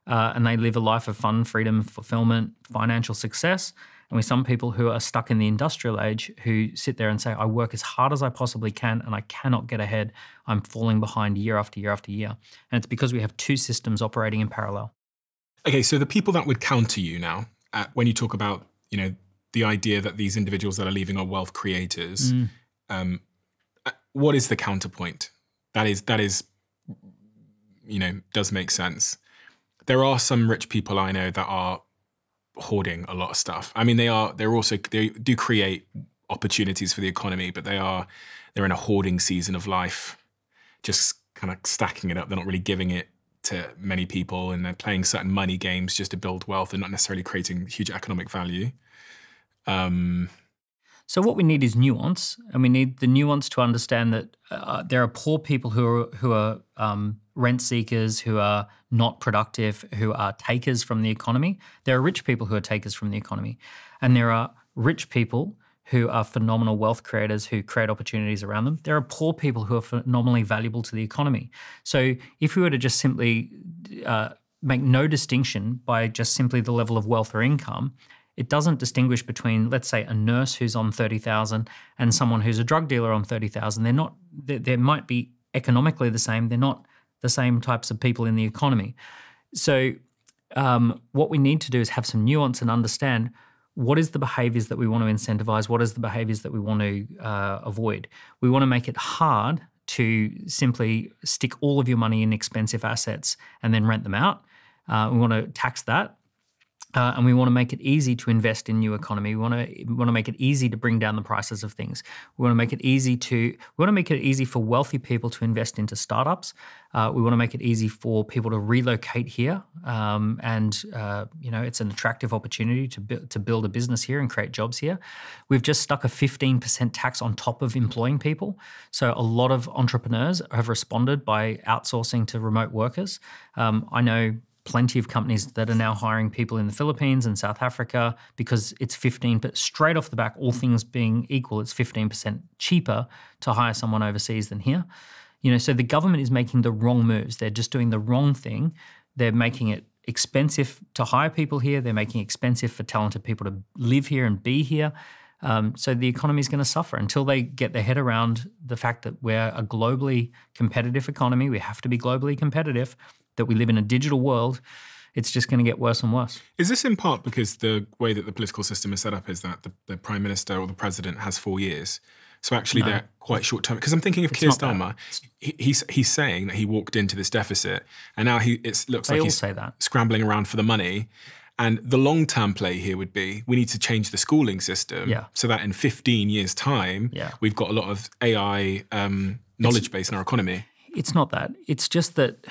and they live a life of fun, freedom, fulfillment, financial success. And we have some people who are stuck in the industrial age who sit there and say, I work as hard as I possibly can and I cannot get ahead. I'm falling behind year after year after year. And it's because we have 2 systems operating in parallel. Okay, so the people that would counter you now, when you talk about, the idea that these individuals that are leaving are wealth creators, what is the counterpoint? That is, does make sense. There are some rich people I know that are hoarding a lot of stuff. I mean, they do create opportunities for the economy, but they're in a hoarding season of life, just kind of stacking it up. They're not really giving it to many people, and they're playing certain money games just to build wealth and not necessarily creating huge economic value. So what we need is nuance, and we need the nuance to understand that there are poor people who are rent seekers, who are not productive, who are takers from the economy. There are rich people who are takers from the economy, and there are rich people who are phenomenal wealth creators who create opportunities around them. There are poor people who are phenomenally valuable to the economy. So if we were to just simply make no distinction by just simply the level of wealth or income, it doesn't distinguish between, let's say, a nurse who's on 30,000 and someone who's a drug dealer on 30,000. They're not. They might be economically the same. They're not the same types of people in the economy. So what we need to do is have some nuance and understand what is the behaviors that we want to incentivize, what is the behaviors that we want to avoid. We want to make it hard to simply stick all of your money in expensive assets and then rent them out. We want to tax that. And we want to make it easy to invest in new economy. We want to make it easy to bring down the prices of things. We want to make it easy for wealthy people to invest into startups. We want to make it easy for people to relocate here, and it's an attractive opportunity to build a business here and create jobs here. We've just stuck a 15% tax on top of employing people, so a lot of entrepreneurs have responded by outsourcing to remote workers. I know plenty of companies that are now hiring people in the Philippines and South Africa because it's 15%, but straight off the back, all things being equal, it's 15% cheaper to hire someone overseas than here. So the government is making the wrong moves. They're just doing the wrong thing. They're making it expensive to hire people here. They're making it expensive for talented people to live here and be here. So the economy is going to suffer until they get their head around the fact that we're a globally competitive economy. We have to be globally competitive, that we live in a digital world. It's just going to get worse and worse. Is this in part because the way that the political system is set up is that the Prime Minister or the President has 4 years? So actually they're quite short term. Because I'm thinking of Keir Starmer. He's saying that he walked into this deficit and now it looks like he's scrambling around for the money. And the long-term play here would be we need to change the schooling system so that in 15 years' time, we've got a lot of AI knowledge base in our economy. It's not that. It's just that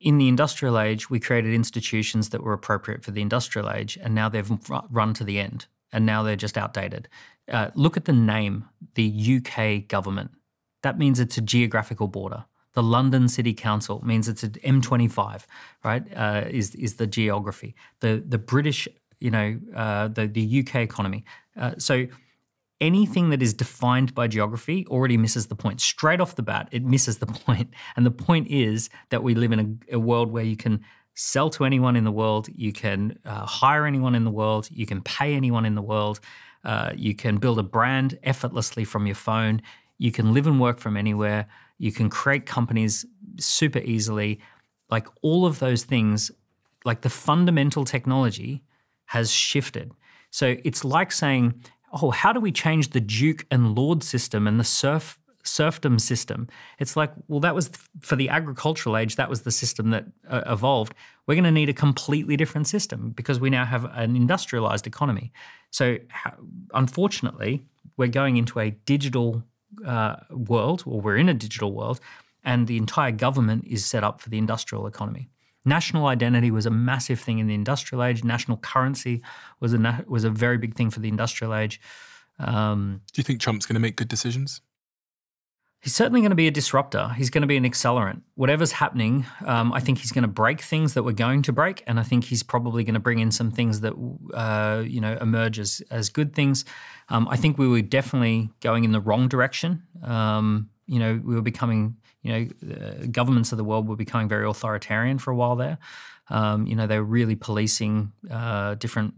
in the industrial age, we created institutions that were appropriate for the industrial age, and now they've run to the end, and now they're just outdated. Look at the name, the UK government. That means it's a geographical border. The London City Council means it's an M25, right, is the geography. The British, the UK economy. So anything that is defined by geography already misses the point. Straight off the bat, it misses the point. And the point is that we live in a world where you can sell to anyone in the world, you can hire anyone in the world, you can pay anyone in the world, you can build a brand effortlessly from your phone, you can live and work from anywhere, you can create companies super easily. Like all of those things, like the fundamental technology has shifted. So it's like saying, oh, how do we change the Duke and Lord system and the serfdom system? It's like, well, that was for the agricultural age, that was the system that evolved. We're going to need a completely different system because we now have an industrialized economy. So unfortunately, we're going into a digital world, or we're in a digital world, and the entire government is set up for the industrial economy. National identity was a massive thing in the industrial age. National currency was a very big thing for the industrial age. Do you think Trump's going to make good decisions? He's certainly going to be a disruptor. He's going to be an accelerant. Whatever's happening, I think he's going to break things that we're going to break, and I think he's probably going to bring in some things that emerge as good things. I think we were definitely going in the wrong direction. We were becoming, governments of the world were becoming very authoritarian for a while there. They were really policing different,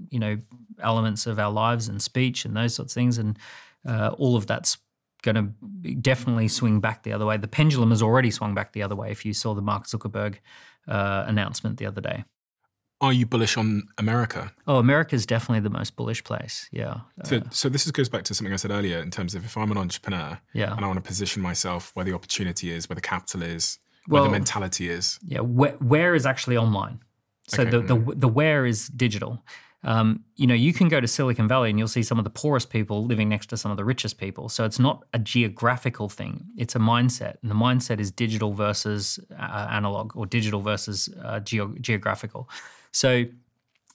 elements of our lives and speech and those sorts of things, and all of that's going to definitely swing back the other way. The pendulum has already swung back the other way if you saw the Mark Zuckerberg announcement the other day. Are you bullish on America? Oh, America's definitely the most bullish place, yeah. So this goes back to something I said earlier in terms of if I'm an entrepreneur and I want to position myself where the opportunity is, where the capital is, where the mentality is. Yeah, where is actually online. So Okay. the where is digital. You can go to Silicon Valley and you'll see some of the poorest people living next to some of the richest people. So it's not a geographical thing. It's a mindset. And the mindset is digital versus analog, or digital versus geographical. So,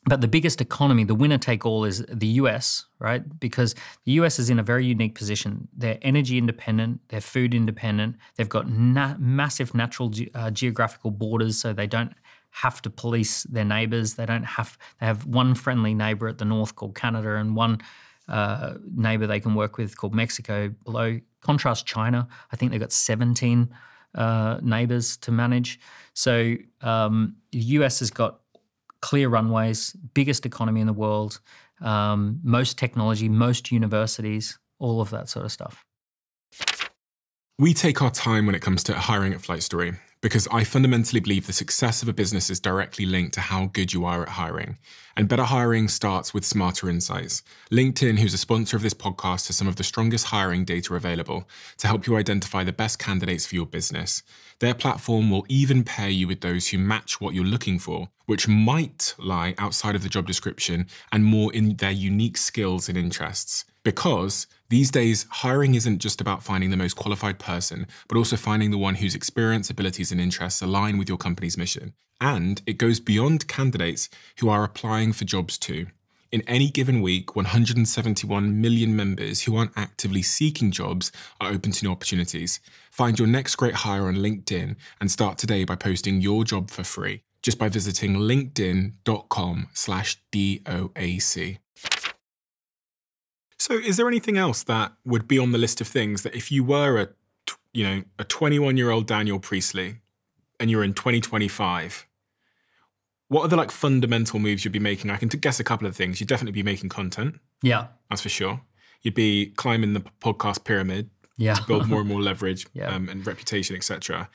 but the biggest economy, the winner take all, is the US, right? Because the US is in a very unique position. They're energy independent, they're food independent, they've got massive natural geographical borders, so they don't have to police their neighbors. They have one friendly neighbor at the north called Canada, and one neighbor they can work with called Mexico below. Contrast China, I think they've got 17 neighbors to manage. So the US has got clear runways, biggest economy in the world, most technology, most universities, all of that sort of stuff. We take our time when it comes to hiring at Flight Story, because I fundamentally believe the success of a business is directly linked to how good you are at hiring. And better hiring starts with smarter insights. LinkedIn, who's a sponsor of this podcast, has some of the strongest hiring data available to help you identify the best candidates for your business. Their platform will even pair you with those who match what you're looking for, which might lie outside of the job description and more in their unique skills and interests. Because these days, hiring isn't just about finding the most qualified person, but also finding the one whose experience, abilities, and interests align with your company's mission. And it goes beyond candidates who are applying for jobs too. In any given week, 171 million members who aren't actively seeking jobs are open to new opportunities. Find your next great hire on LinkedIn and start today by posting your job for free, just by visiting linkedin.com/DOAC. So is there anything else that would be on the list of things that if you were a 21-year-old Daniel Priestley and you're in 2025, what are the fundamental moves you'd be making? I can guess a couple of things. You'd definitely be making content. Yeah. That's for sure. You'd be climbing the podcast pyramid to build more and more leverage and reputation, etc.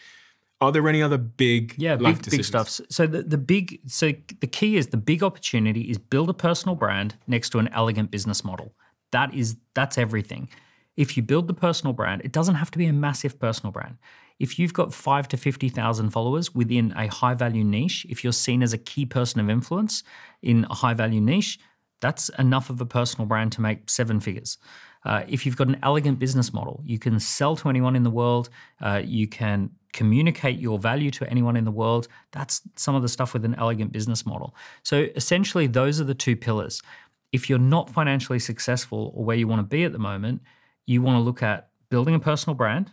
Are there any other big life decisions? Big stuff. So the key is the big opportunity is build a personal brand next to an elegant business model. That's everything. If you build the personal brand, it doesn't have to be a massive personal brand. If you've got 5 to 50,000 followers within a high-value niche, if you're seen as a key person of influence in a high-value niche, that's enough of a personal brand to make 7 figures. If you've got an elegant business model, you can sell to anyone in the world, you can communicate your value to anyone in the world. That's some of the stuff with an elegant business model. So essentially, those are the 2 pillars. If you're not financially successful or where you want to be at the moment, you want to look at building a personal brand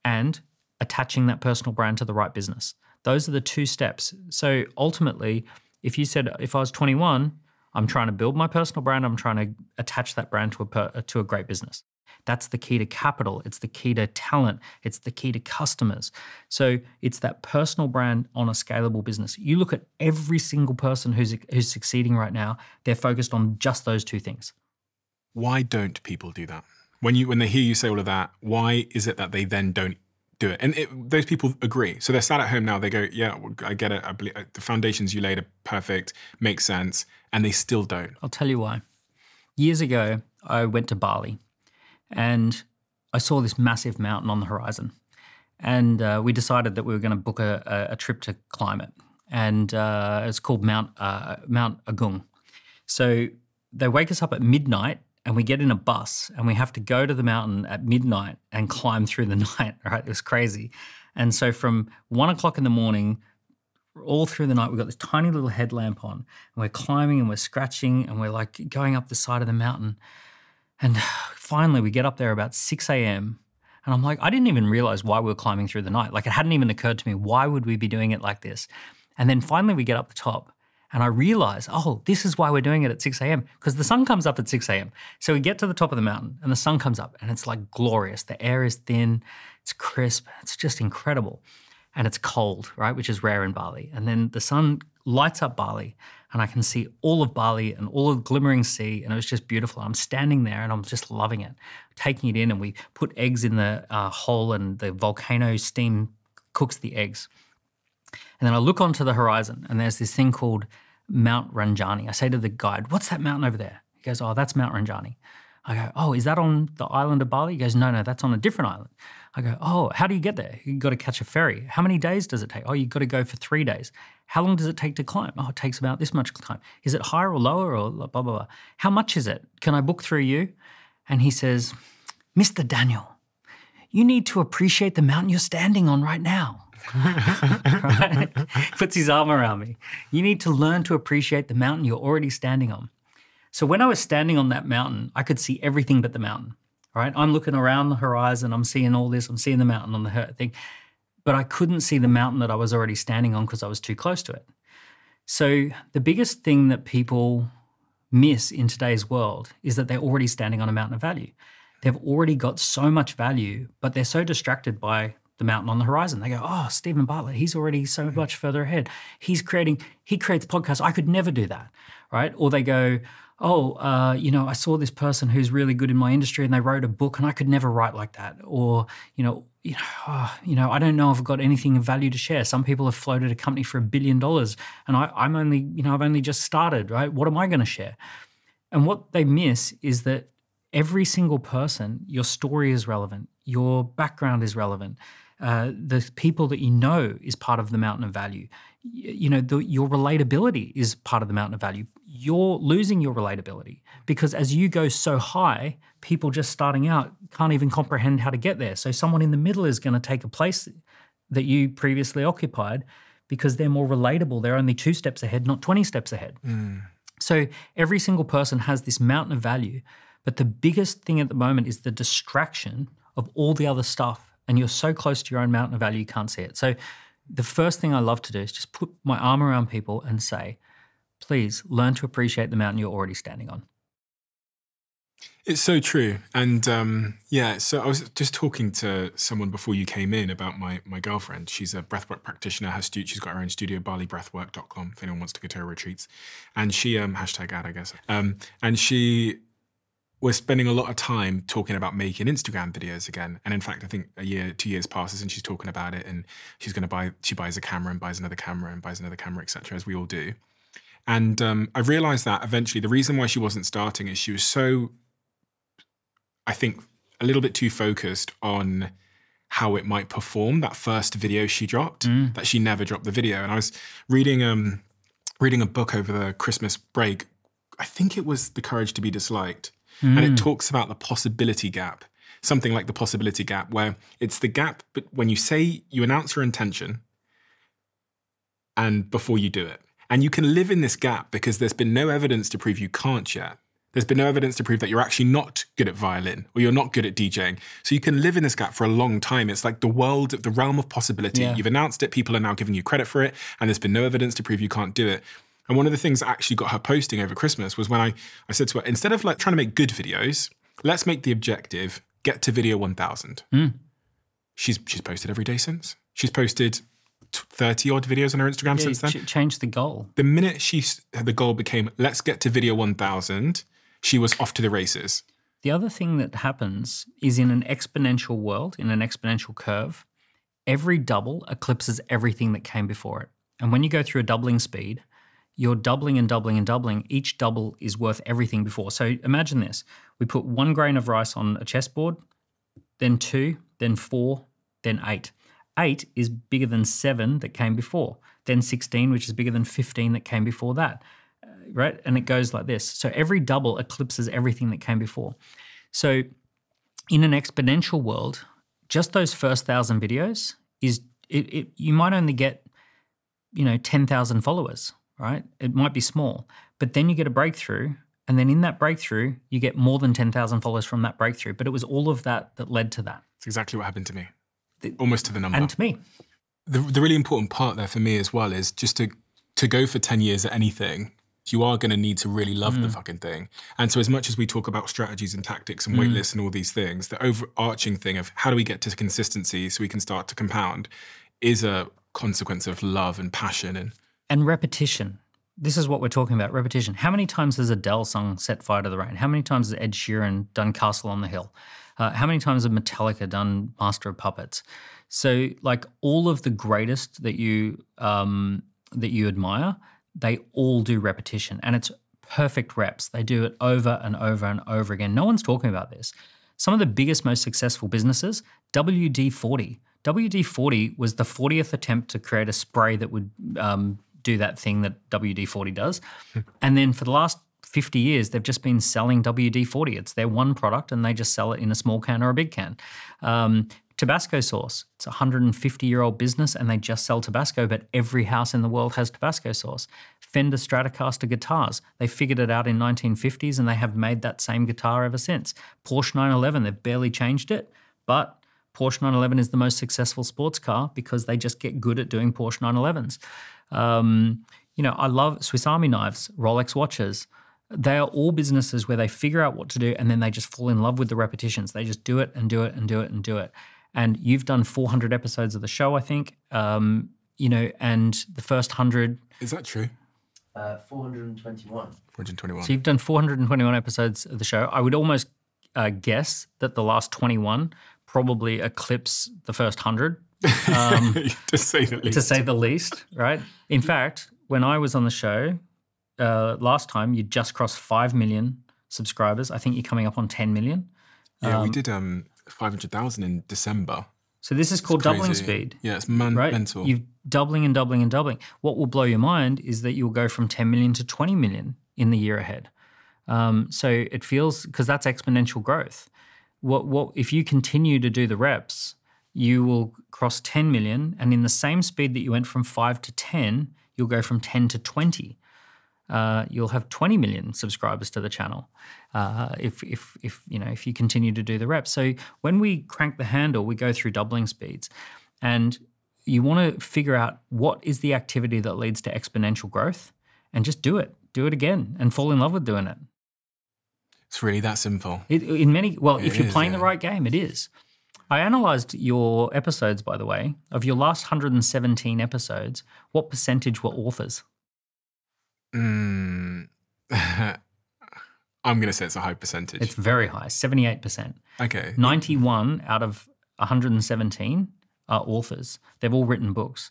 and attaching that personal brand to the right business. Those are the 2 steps. So ultimately, if you said, if I was 21, I'm trying to build my personal brand, I'm trying to attach that brand to a great business. That's the key to capital. It's the key to talent. It's the key to customers. So it's that personal brand on a scalable business. You look at every single person who's succeeding right now, they're focused on just those 2 things. Why don't people do that? When they hear you say all of that, why is it that they then don't do it? And those people agree. So they're sat at home now, they go, yeah, I get it. I believe the foundations you laid are perfect, makes sense, and they still don't. I'll tell you why. Years ago, I went to Bali and I saw this massive mountain on the horizon. And we decided that we were going to book a trip to climb it. And it's called Mount Agung. So they wake us up at midnight and we get in a bus and we have to go to the mountain at midnight and climb through the night, right? It was crazy. And so from 1 o'clock in the morning, all through the night, we've got this tiny little headlamp on and we're climbing and we're scratching and we're going up the side of the mountain. And finally we get up there about 6 a.m. and I'm like, I didn't even realize why we were climbing through the night. It hadn't even occurred to me, why would we be doing it like this? And then finally we get up the top and I realize, oh, this is why we're doing it at 6 a.m. because the sun comes up at 6 a.m. So we get to the top of the mountain and the sun comes up and it's glorious. The air is thin, it's crisp, it's just incredible. And it's cold, right, which is rare in Bali. And then the sun lights up Bali and I can see all of Bali and all of the glimmering sea and it was just beautiful. I'm standing there and I'm just loving it, taking it in, and we put eggs in the hole and the volcano steam cooks the eggs. And then I look onto the horizon and there's this thing called Mount Ranjani. I say to the guide, what's that mountain over there? He goes, oh, that's Mount Ranjani. I go, oh, is that on the island of Bali? He goes, no, that's on a different island. I go, oh, how do you get there? You got to catch a ferry. How many days does it take? Oh, you got to go for 3 days. How long does it take to climb? Oh, it takes about this much time. Is it higher or lower or blah, blah, blah? How much is it? Can I book through you? And he says, Mr. Daniel, you need to appreciate the mountain you're standing on right now. Right? Puts his arm around me. You need to learn to appreciate the mountain you're already standing on. So when I was standing on that mountain, I could see everything but the mountain, right? I'm looking around the horizon, I'm seeing all this, I'm seeing the mountain on the thing, but I couldn't see the mountain that I was already standing on because I was too close to it. So the biggest thing that people miss in today's world is that they're already standing on a mountain of value. They've already got so much value, but they're so distracted by the mountain on the horizon. They go, oh, Stephen Bartlett, he's already so much further ahead. He creates podcasts. I could never do that, right? Or they go, oh, I saw this person who's really good in my industry and they wrote a book and I could never write like that. Or, I don't know if I've got anything of value to share. Some people have floated a company for $1 billion and I've only just started, right? What am I going to share? And what they miss is that every single person, your story is relevant. Your background is relevant. The people that you know is part of the mountain of value. Your relatability is part of the mountain of value. You're losing your relatability because as you go so high, people just starting out can't even comprehend how to get there. So someone in the middle is going to take a place that you previously occupied because they're more relatable. They're only 2 steps ahead, not 20 steps ahead. So every single person has this mountain of value, but the biggest thing at the moment is the distraction of all the other stuff. And you're so close to your own mountain of value, you can't see it. So the first thing I love to do is just put my arm around people and say, please learn to appreciate the mountain you're already standing on. It's so true. And so I was just talking to someone before you came in about my girlfriend. She's a breathwork practitioner. She's got her own studio, balibreathwork.com, if anyone wants to go to her retreats. And she, hashtag ad, I guess. And she was spending a lot of time talking about making Instagram videos again. And in fact, I think 2 years passes and she's talking about it and she buys a camera and buys another camera and buys another camera, et cetera, as we all do. And I realized that eventually the reason why she wasn't starting is she was so, I think, a little bit too focused on how it might perform, that first video she dropped, that she never dropped the video. And I was reading a book over the Christmas break. I think it was The Courage to be Disliked. And it talks about the possibility gap, something like the possibility gap, where it's the gap but when you announce your intention and before you do it. And you can live in this gap because there's been no evidence to prove you can't yet. There's been no evidence to prove that you're actually not good at violin or you're not good at DJing. So you can live in this gap for a long time. It's like the realm of possibility. Yeah. You've announced it, people are now giving you credit for it, and there's been no evidence to prove you can't do it. And one of the things that actually got her posting over Christmas was when I said to her, instead of like trying to make good videos, let's make the objective, get to video 1,000. She's posted every day since. She's posted 30 odd videos on her Instagram since then. Changed the goal. The minute the goal became, let's get to video 1,000, she was off to the races. The other thing that happens is in an exponential world, in an exponential curve, every double eclipses everything that came before it. And when you go through a doubling speed, you're doubling and doubling and doubling. Each double is worth everything before. So imagine this. We put 1 grain of rice on a chessboard, then 2, then 4, then 8. 8 is bigger than 7 that came before, then 16, which is bigger than 15 that came before that, right? And it goes like this. So every double eclipses everything that came before. So in an exponential world, just those first 1,000 videos you might only get, 10,000 followers. Right? It might be small, but then you get a breakthrough, and then in that breakthrough, you get more than 10,000 followers from that breakthrough. But it was all of that led to that. It's exactly what happened to me, almost to the number. And to me. The really important part there for me as well is just to go for 10 years at anything, you are going to need to really love the fucking thing. And so as much as we talk about strategies and tactics and wait lists and all these things, the overarching thing of how do we get to consistency so we can start to compound is a consequence of love and passion and repetition. This is what we're talking about, repetition. How many times has Adele sung Set Fire to the Rain? How many times has Ed Sheeran done Castle on the Hill? How many times have Metallica done Master of Puppets? So like all of the greatest that you admire, they all do repetition. And it's perfect reps. They do it over and over and over again. No one's talking about this. Some of the biggest, most successful businesses, WD-40. WD-40 was the 40th attempt to create a spray that would do that thing that WD-40 does. And then for the last 50 years, they've just been selling WD-40. It's their one product and they just sell it in a small can or a big can. Tabasco sauce, it's a 150-year-old business and they just sell Tabasco, but every house in the world has Tabasco sauce. Fender Stratocaster guitars, they figured it out in 1950s and they have made that same guitar ever since. Porsche 911, they've barely changed it, but Porsche 911 is the most successful sports car because they just get good at doing Porsche 911s. I love Swiss Army knives, Rolex watches. They are all businesses where they figure out what to do and then they just fall in love with the repetitions. They just do it and do it and do it and do it. And you've done 400 episodes of the show, I think, and the first 100. Is that true? 421. 421. So you've done 421 episodes of the show. I would almost guess that the last 21 probably eclipse the first 100. To say the least. To say the least, right? In fact, when I was on the show last time, you just crossed 5 million subscribers. I think you're coming up on 10 million. Yeah, we did 500,000 in December. So this is called doubling speed. Yeah, it's right? mental. You're doubling and doubling and doubling. What will blow your mind is that you'll go from 10 million to 20 million in the year ahead. So it feels, because that's exponential growth. What if you continue to do the reps, you will cross 10 million, and in the same speed that you went from 5 to 10, you'll go from 10 to 20. You'll have 20 million subscribers to the channel if you continue to do the reps. So when we crank the handle, we go through doubling speeds, and you want to figure out what is the activity that leads to exponential growth, and just do it again, and fall in love with doing it. It's really that simple. If you're playing the right game, it is. I analysed your episodes, by the way. Of your last 117 episodes, what percentage were authors? I'm going to say it's a high percentage. It's very high, 78%. Okay. 91 out of 117 are authors. They've all written books.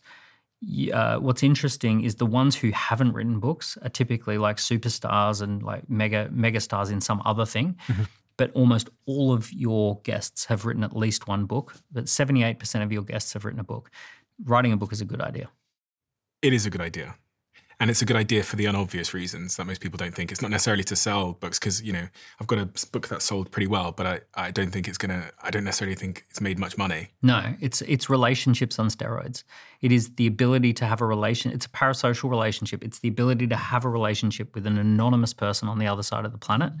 What's interesting is the ones who haven't written books are typically like superstars and like mega stars in some other thing. Mm-hmm. But almost all of your guests have written at least one book. But 78% of your guests have written a book. Writing a book is a good idea. It is a good idea. And it's a good idea for the unobvious reasons that most people don't think. It's not necessarily to sell books because, I've got a book that sold pretty well, but I don't think I don't necessarily think it's made much money. No, it's relationships on steroids. It is the ability to have it's a parasocial relationship. It's the ability to have a relationship with an anonymous person on the other side of the planet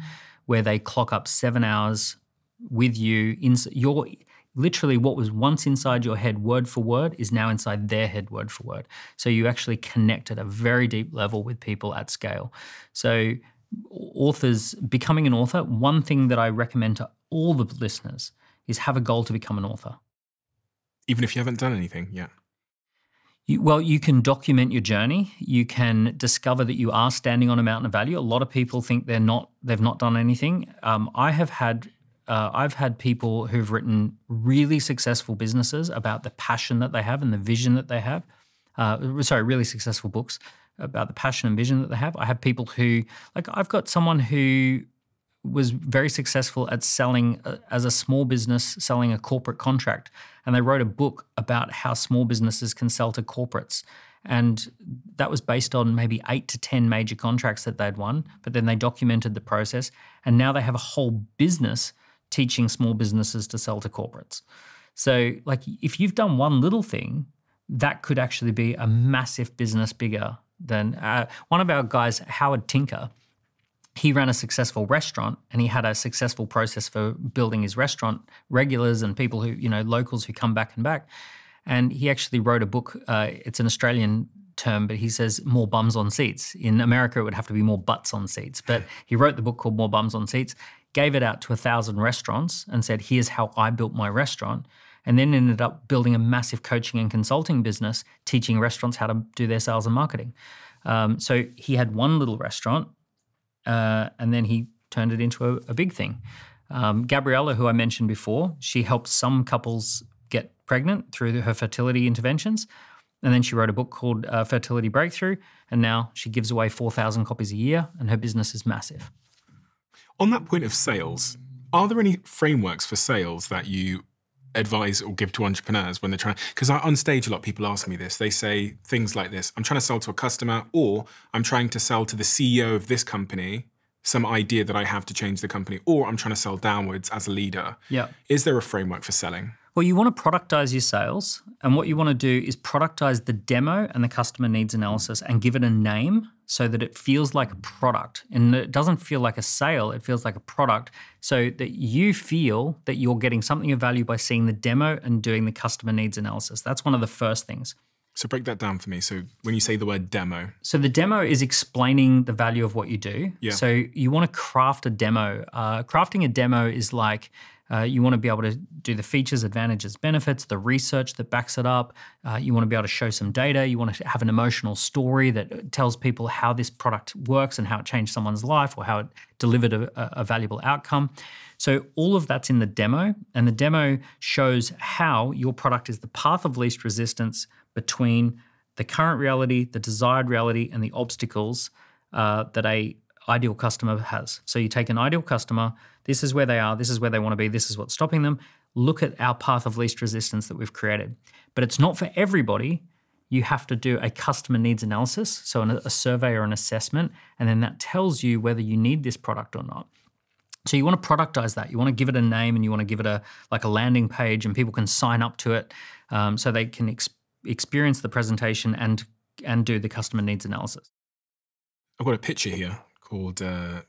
where they clock up 7 hours with you. Literally what was once inside your head word for word is now inside their head word for word. So you actually connect at a very deep level with people at scale. So becoming an author, one thing that I recommend to all the listeners is have a goal to become an author. Even if you haven't done anything yet? You can document your journey. You can discover that you are standing on a mountain of value. A lot of people think they've not done anything. I've had people who've written really successful businesses about the passion that they have and the vision that they have. Really successful books about the passion and vision that they have. I have people who, I've got someone who was very successful at selling, as a small business, selling a corporate contract. And they wrote a book about how small businesses can sell to corporates. And that was based on maybe 8 to 10 major contracts that they'd won. But then they documented the process. And now they have a whole business teaching small businesses to sell to corporates. So if you've done one little thing, that could actually be a massive business bigger than one of our guys, Howard Tinker. He ran a successful restaurant and he had a successful process for building his restaurant, regulars and people who, locals who come back and back. And he actually wrote a book. It's an Australian term, but he says more bums on seats. In America, it would have to be more butts on seats. But he wrote the book called More Bums on Seats, gave it out to 1,000 restaurants and said, here's how I built my restaurant. And then ended up building a massive coaching and consulting business, teaching restaurants how to do their sales and marketing. So he had one little restaurant and then he turned it into a big thing. Gabriella, who I mentioned before, she helped some couples get pregnant through her fertility interventions. And then she wrote a book called Fertility Breakthrough, and now she gives away 4,000 copies a year, and her business is massive. On that point of sales, are there any frameworks for sales that you advise or give to entrepreneurs when they're trying? Because on stage, a lot of people ask me this. They say things like this: I'm trying to sell to a customer, or I'm trying to sell to the CEO of this company some idea that I have to change the company, or I'm trying to sell downwards as a leader. Yeah. Is there a framework for selling? Well, you want to productize your sales, and what you want to do is productize the demo and the customer needs analysis and give it a name so that it feels like a product. And it doesn't feel like a sale, it feels like a product, so that you feel that you're getting something of value by seeing the demo and doing the customer needs analysis. That's one of the first things. So break that down for me. So when you say the word demo. So the demo is explaining the value of what you do. Yeah. So you want to craft a demo. Crafting a demo is like, you want to be able to do the features, advantages, benefits, the research that backs it up. You want to be able to show some data. You want to have an emotional story that tells people how this product works and how it changed someone's life or how it delivered a valuable outcome. So all of that's in the demo, and the demo shows how your product is the path of least resistance between the current reality, the desired reality, and the obstacles that a ideal customer has. So you take an ideal customer, this is where they are, this is where they want to be, this is what's stopping them. Look at our path of least resistance that we've created. But it's not for everybody. You have to do a customer needs analysis, so a survey or an assessment, and then that tells you whether you need this product or not. So you want to productize that. You want to give it a name, and you want to give it a landing page, and people can sign up to it so they can experience the presentation and do the customer needs analysis. I've got a picture here called The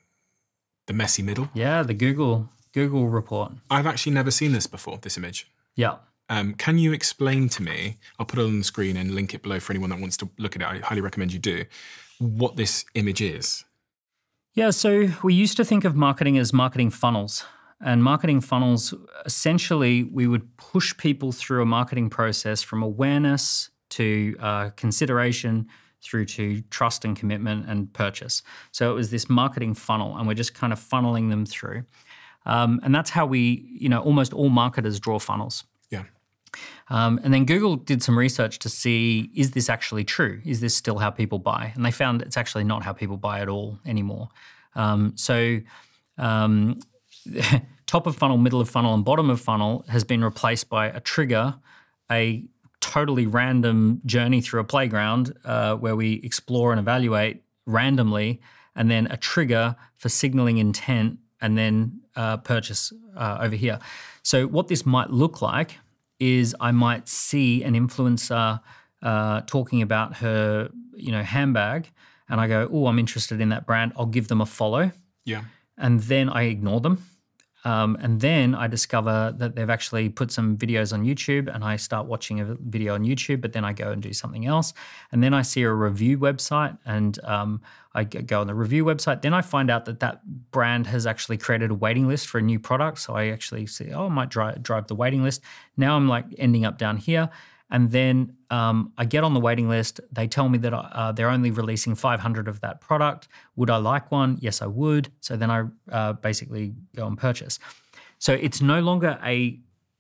Messy Middle. Yeah, the Google report. I've actually never seen this before, this image. Yeah. Can you explain to me, I'll put it on the screen and link it below for anyone that wants to look at it, I highly recommend you do, what this image is? Yeah, so we used to think of marketing as marketing funnels. And marketing funnels, essentially, we would push people through a marketing process from awareness to consideration through to trust and commitment and purchase. So it was this marketing funnel, and we're just kind of funneling them through. And that's how almost all marketers draw funnels. Yeah. And then Google did some research to see, is this actually true? Is this still how people buy? And they found it's actually not how people buy at all anymore. Top of funnel, middle of funnel, and bottom of funnel has been replaced by a trigger, a totally random journey through a playground where we explore and evaluate randomly, and then a trigger for signaling intent, and then purchase over here. So what this might look like is I might see an influencer talking about her, handbag, and I go, oh, I'm interested in that brand. I'll give them a follow. Yeah. And then I ignore them. And then I discover that they've actually put some videos on YouTube, and I start watching a video on YouTube, but then I go and do something else. And then I see a review website, and I go on the review website. Then I find out that brand has actually created a waiting list for a new product. So I actually see, I might drive the waiting list. Now I'm ending up down here. And then I get on the waiting list. They tell me that they're only releasing 500 of that product. Would I like one? Yes, I would. So then I basically go and purchase. So it's no longer a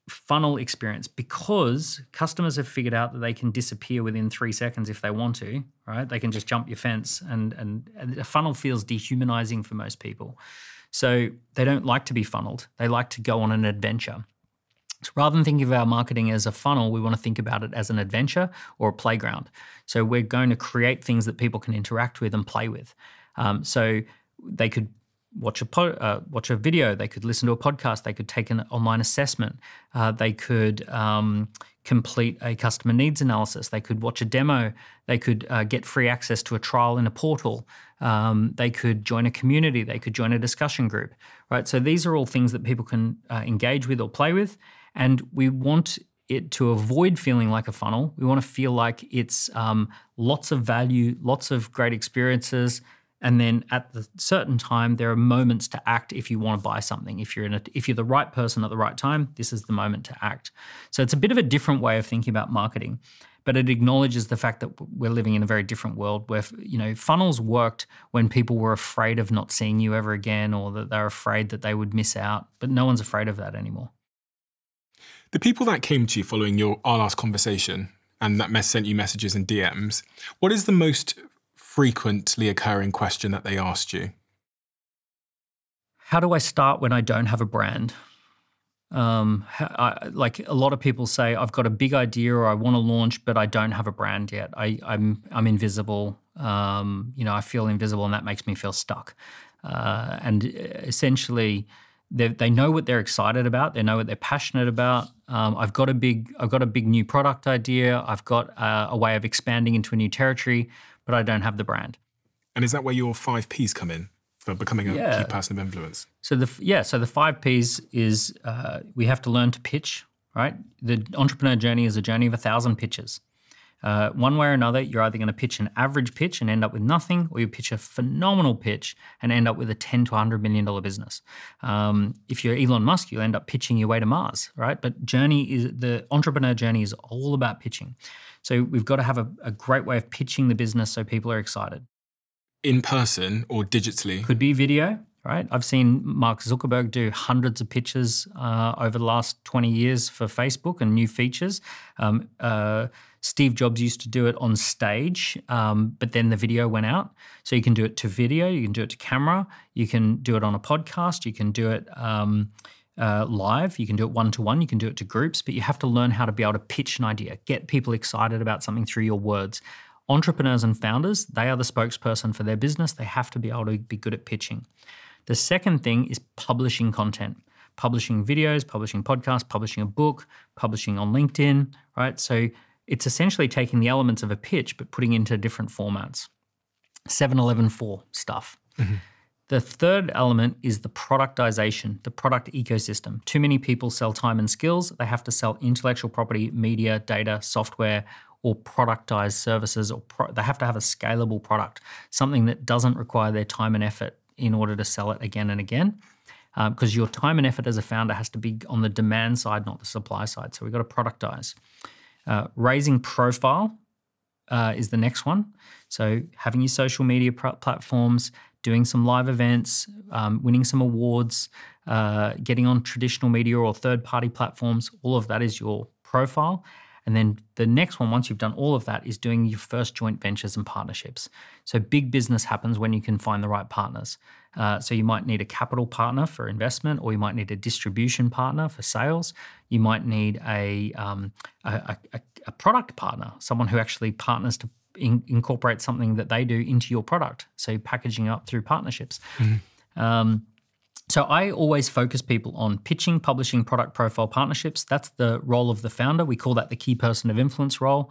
funnel experience because customers have figured out that they can disappear within 3 seconds if they want to, right? They can just jump your fence, and a funnel feels dehumanizing for most people. So they don't like to be funneled. They like to go on an adventure. So rather than thinking of our marketing as a funnel, we want to think about it as an adventure or a playground. So we're going to create things that people can interact with and play with. So they could watch a video, they could listen to a podcast, they could take an online assessment, they could complete a customer needs analysis, they could watch a demo, they could get free access to a trial in a portal, they could join a community, they could join a discussion group, right? So these are all things that people can engage with or play with, and we want it to avoid feeling like a funnel. We want to feel like it's lots of value, lots of great experiences, and then at the certain time, there are moments to act if you want to buy something. If you're the right person at the right time, this is the moment to act. So it's a bit of a different way of thinking about marketing, but it acknowledges the fact that we're living in a very different world where, funnels worked when people were afraid of not seeing you ever again, or that they're afraid that they would miss out, but no one's afraid of that anymore. The people that came to you following our last conversation, and that sent you messages and DMs. What is the most frequently occurring question that they asked you? How do I start when I don't have a brand? Like a lot of people say, I've got a big idea or I want to launch, but I don't have a brand yet. I'm invisible. I feel invisible, and that makes me feel stuck. And essentially, they know what they're excited about. They know what they're passionate about. I've got a big new product idea. I've got a way of expanding into a new territory, but I don't have the brand. And is that where your 5 Ps come in for becoming a key person of influence? So the 5 Ps is we have to learn to pitch, right? The entrepreneur journey is a journey of 1,000 pitches. One way or another, you're either going to pitch an average pitch and end up with nothing, or you pitch a phenomenal pitch and end up with a $10 to $100 million business. If you're Elon Musk, you'll end up pitching your way to Mars, right? But the entrepreneur journey is all about pitching. So we've got to have a great way of pitching the business so people are excited. In person or digitally? Could be video, right? I've seen Mark Zuckerberg do hundreds of pitches over the last 20 years for Facebook and new features. Steve Jobs used to do it on stage, but then the video went out. So you can do it to video, you can do it to camera, you can do it on a podcast, you can do it live, you can do it one-to-one, you can do it to groups, but you have to learn how to be able to pitch an idea, get people excited about something through your words. Entrepreneurs and founders, they are the spokesperson for their business. They have to be able to be good at pitching. The second thing is publishing content, publishing videos, publishing podcasts, publishing a book, publishing on LinkedIn, right? So it's essentially taking the elements of a pitch but putting it into different formats. 7-Eleven-4 stuff. Mm-hmm. The third element is the productization, the product ecosystem. Too many people sell time and skills. They have to sell intellectual property, media, data, software, or productized services, or they have to have a scalable product, something that doesn't require their time and effort in order to sell it again and again. Because your time and effort as a founder has to be on the demand side, not the supply side. So we've got to productize. Raising profile is the next one. So having your social media platforms, doing some live events, winning some awards, getting on traditional media or third-party platforms, all of that is your profile. And then the next one, once you've done all of that, is doing your first joint ventures and partnerships. So big business happens when you can find the right partners. So you might need a capital partner for investment, or you might need a distribution partner for sales. You might need a product partner, someone who actually partners to incorporate something that they do into your product. So packaging up through partnerships. Mm-hmm. So I always focus people on pitching, publishing, product profile, partnerships. That's the role of the founder. We call that the key person of influence role.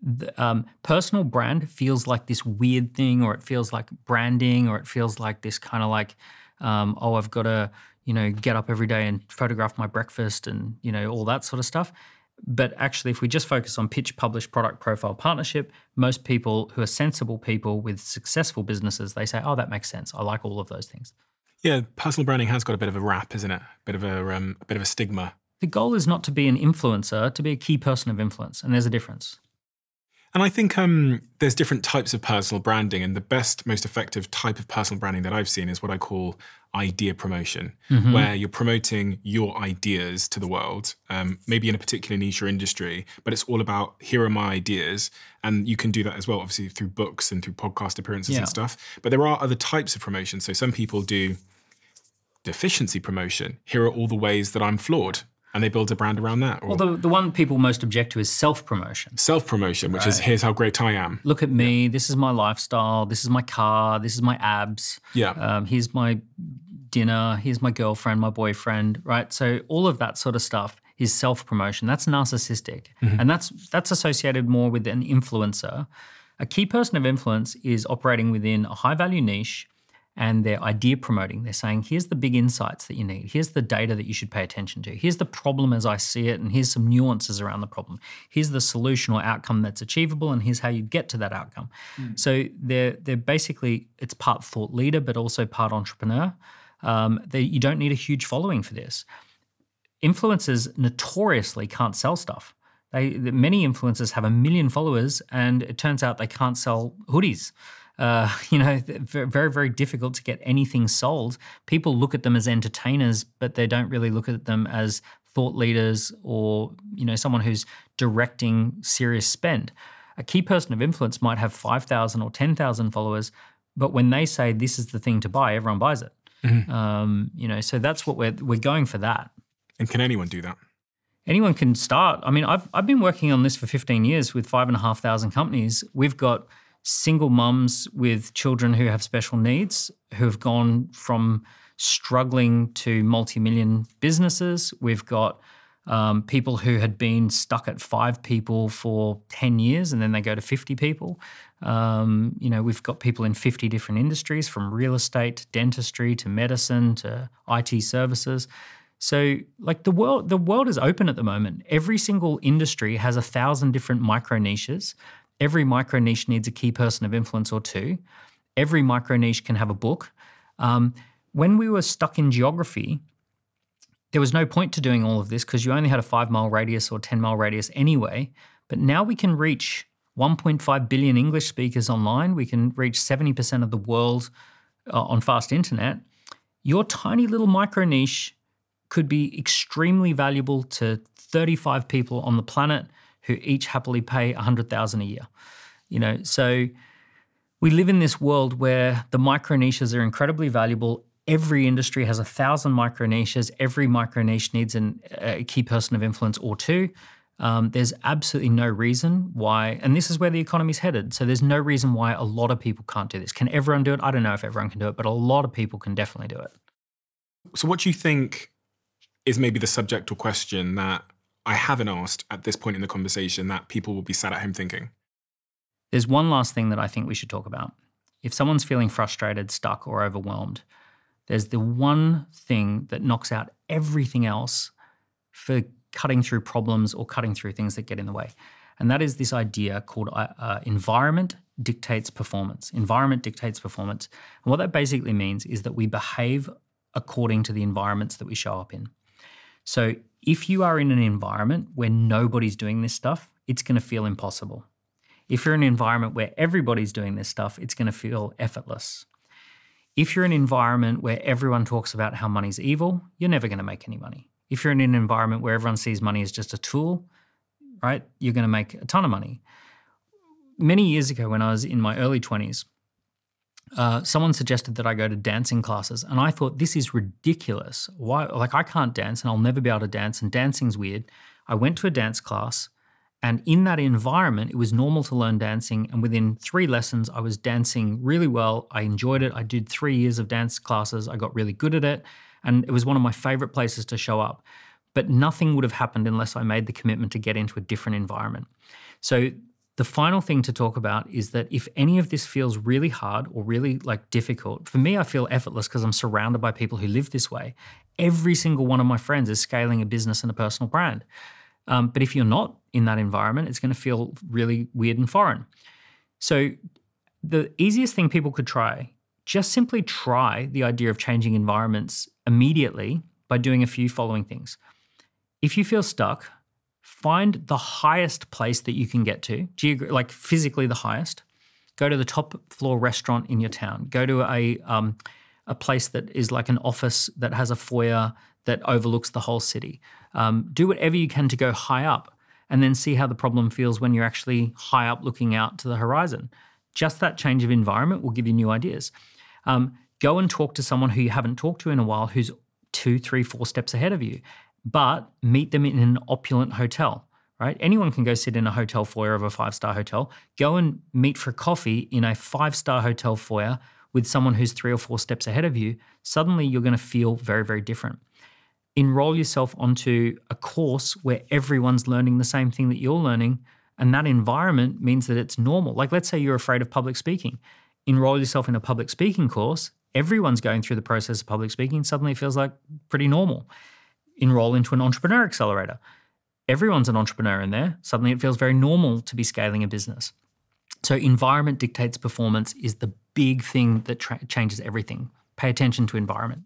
The, personal brand feels like this weird thing, or it feels like branding, or it feels like this kind of like, I've got to, get up every day and photograph my breakfast and, all that sort of stuff. But actually, if we just focus on pitch, publish, product profile, partnership, most people who are sensible people with successful businesses, they say, oh, that makes sense. I like all of those things. Yeah, personal branding has got a bit of a rap, isn't it? A bit of a stigma. The goal is not to be an influencer, to be a key person of influence, and there's a difference. And I think there's different types of personal branding, and the best, most effective type of personal branding that I've seen is what I call idea promotion, mm-hmm. where you're promoting your ideas to the world, maybe in a particular niche or industry, but it's all about, here are my ideas. And you can do that as well, obviously, through books and through podcast appearances and stuff. But there are other types of promotion. So some people do deficiency promotion. Here are all the ways that I'm flawed. And they build a brand around that. Or, well, the one people most object to is self-promotion. Self-promotion, which is, here's how great I am. Look at me. This is my lifestyle. This is my car. This is my abs. Yeah. Here's my dinner. Here's my girlfriend, my boyfriend, right? So all of that sort of stuff is self-promotion. That's narcissistic. Mm-hmm. And that's associated more with an influencer. A key person of influence is operating within a high-value niche, and they're idea promoting. They're saying, here's the big insights that you need. Here's the data that you should pay attention to. Here's the problem as I see it, and here's some nuances around the problem. Here's the solution or outcome that's achievable, and here's how you get to that outcome. Mm. So they're basically, it's part thought leader, but also part entrepreneur. You don't need a huge following for this. Influencers notoriously can't sell stuff. Many influencers have 1 million followers, and it turns out they can't sell hoodies. Very, very difficult to get anything sold. People look at them as entertainers, but they don't really look at them as thought leaders or, someone who's directing serious spend. A key person of influence might have 5,000 or 10,000 followers, but when they say this is the thing to buy, everyone buys it. So that's what we're going for that. And can anyone do that? Anyone can start. I mean, I've been working on this for 15 years with 5,500 companies. We've got single mums with children who have special needs who have gone from struggling to multi-million businesses. We've got people who had been stuck at 5 people for 10 years and then they go to 50 people. We've got people in 50 different industries, from real estate to dentistry to medicine to IT services. So the world is open at the moment. Every single industry has 1,000 different micro niches. Every micro niche needs a key person of influence or 2. Every micro niche can have a book. When we were stuck in geography, there was no point to doing all of this because you only had a 5-mile radius or 10-mile radius anyway. But now we can reach 1.5 billion English speakers online. We can reach 70% of the world on fast internet. Your tiny little micro niche could be extremely valuable to 35 people on the planet who each happily pay $100,000 a year. So we live in this world where the micro niches are incredibly valuable. Every industry has 1,000 micro niches. Every micro niche needs a key person of influence or 2. There's absolutely no reason why, and this is where the economy's headed. So there's no reason why a lot of people can't do this. Can everyone do it? I don't know if everyone can do it, but a lot of people can definitely do it. So what do you think is maybe the subject or question that I haven't asked at this point in the conversation that people will be sat at home thinking? There's one last thing that I think we should talk about. If someone's feeling frustrated, stuck, or overwhelmed, there's the one thing that knocks out everything else for cutting through problems or cutting through things that get in the way. And that is this idea called environment dictates performance. Environment dictates performance. And what that basically means is that we behave according to the environments that we show up in. So if you are in an environment where nobody's doing this stuff, it's going to feel impossible. If you're in an environment where everybody's doing this stuff, it's going to feel effortless. If you're in an environment where everyone talks about how money's evil, you're never going to make any money. If you're in an environment where everyone sees money as just a tool, right, you're going to make a ton of money. Many years ago when I was in my early 20s, someone suggested that I go to dancing classes, and I thought, this is ridiculous. Why? I can't dance and I'll never be able to dance, and dancing's weird. I went to a dance class, and in that environment, it was normal to learn dancing, and within 3 lessons, I was dancing really well. I enjoyed it. I did 3 years of dance classes. I got really good at it, and it was one of my favorite places to show up. But nothing would have happened unless I made the commitment to get into a different environment. So the final thing to talk about is that if any of this feels really hard or really difficult, for me, I feel effortless because I'm surrounded by people who live this way. Every single one of my friends is scaling a business and a personal brand. But if you're not in that environment, it's going to feel really weird and foreign. So the easiest thing people could try, just simply try the idea of changing environments immediately by doing a few following things. If you feel stuck, find the highest place that you can get to, physically the highest. Go to the top floor restaurant in your town. Go to a place that is like an office that has a foyer that overlooks the whole city. Do whatever you can to go high up, and then see how the problem feels when you're actually high up looking out to the horizon. Just that change of environment will give you new ideas. Go and talk to someone who you haven't talked to in a while who's 2, 3, 4 steps ahead of you. But meet them in an opulent hotel, right? Anyone can go sit in a hotel foyer of a 5-star hotel. Go and meet for coffee in a 5-star hotel foyer with someone who's 3 or 4 steps ahead of you. Suddenly you're going to feel very, very different. Enroll yourself onto a course where everyone's learning the same thing that you're learning, and that environment means that it's normal. Let's say you're afraid of public speaking. Enroll yourself in a public speaking course. Everyone's going through the process of public speaking. Suddenly it feels like pretty normal. Enroll into an entrepreneur accelerator. Everyone's an entrepreneur in there. Suddenly it feels very normal to be scaling a business. So environment dictates performance is the big thing that changes everything. Pay attention to environment.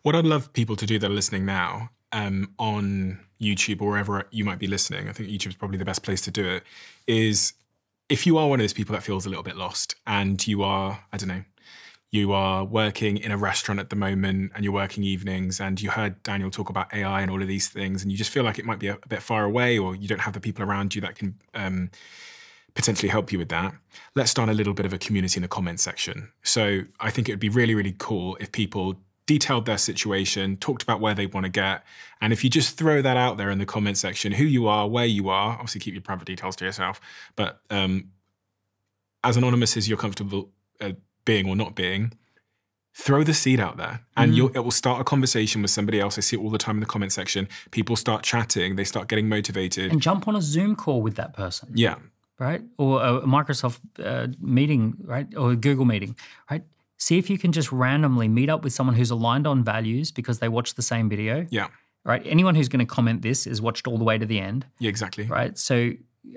What I'd love people to do that are listening now on YouTube or wherever you might be listening, I think YouTube is probably the best place to do it, is if you are one of those people that feels a little bit lost and you are, you are working in a restaurant at the moment and you're working evenings, and you heard Daniel talk about AI and all of these things, and you just feel like it might be a bit far away, or you don't have the people around you that can potentially help you with that, let's start a little bit of a community in the comment section. So I think it would be really, really cool if people detailed their situation, talked about where they want to get. And if you just throw that out there in the comment section, who you are, where you are, obviously keep your private details to yourself, but as anonymous as you're comfortable being or not being, throw the seed out there, and it will start a conversation with somebody else. I see it all the time in the comment section. People start chatting, they start getting motivated. And jump on a Zoom call with that person. Yeah. Right? Or a Microsoft meeting, right? Or a Google meeting, right? See if you can just randomly meet up with someone who's aligned on values because they watched the same video. Yeah. Right? Anyone who's going to comment this is watched all the way to the end. Yeah, exactly. Right? So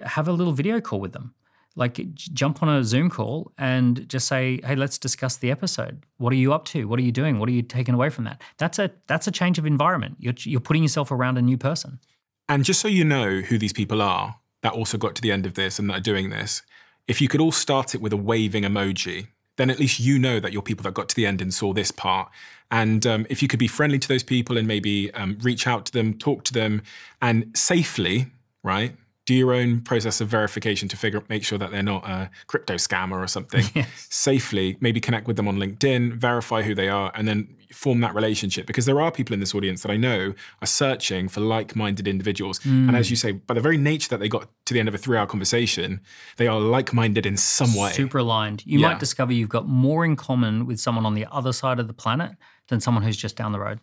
have a little video call with them. Like jump on a Zoom call and just say, hey, let's discuss the episode. What are you up to? What are you doing? What are you taking away from that? That's a change of environment. You're putting yourself around a new person. And just so you know who these people are that also got to the end of this and that are doing this, if you could all start it with a waving emoji, then at least you know that you're people that got to the end and saw this part. And if you could be friendly to those people and maybe reach out to them, talk to them, and safely, right, do your own process of verification to make sure that they're not a crypto scammer or something. Yes. Safely, maybe connect with them on LinkedIn, verify who they are, and then form that relationship. Because there are people in this audience that I know are searching for like-minded individuals. And as you say, by the very nature that they got to the end of a 3-hour conversation, they are like-minded in some way. Super aligned. You might discover you've got more in common with someone on the other side of the planet than someone who's just down the road.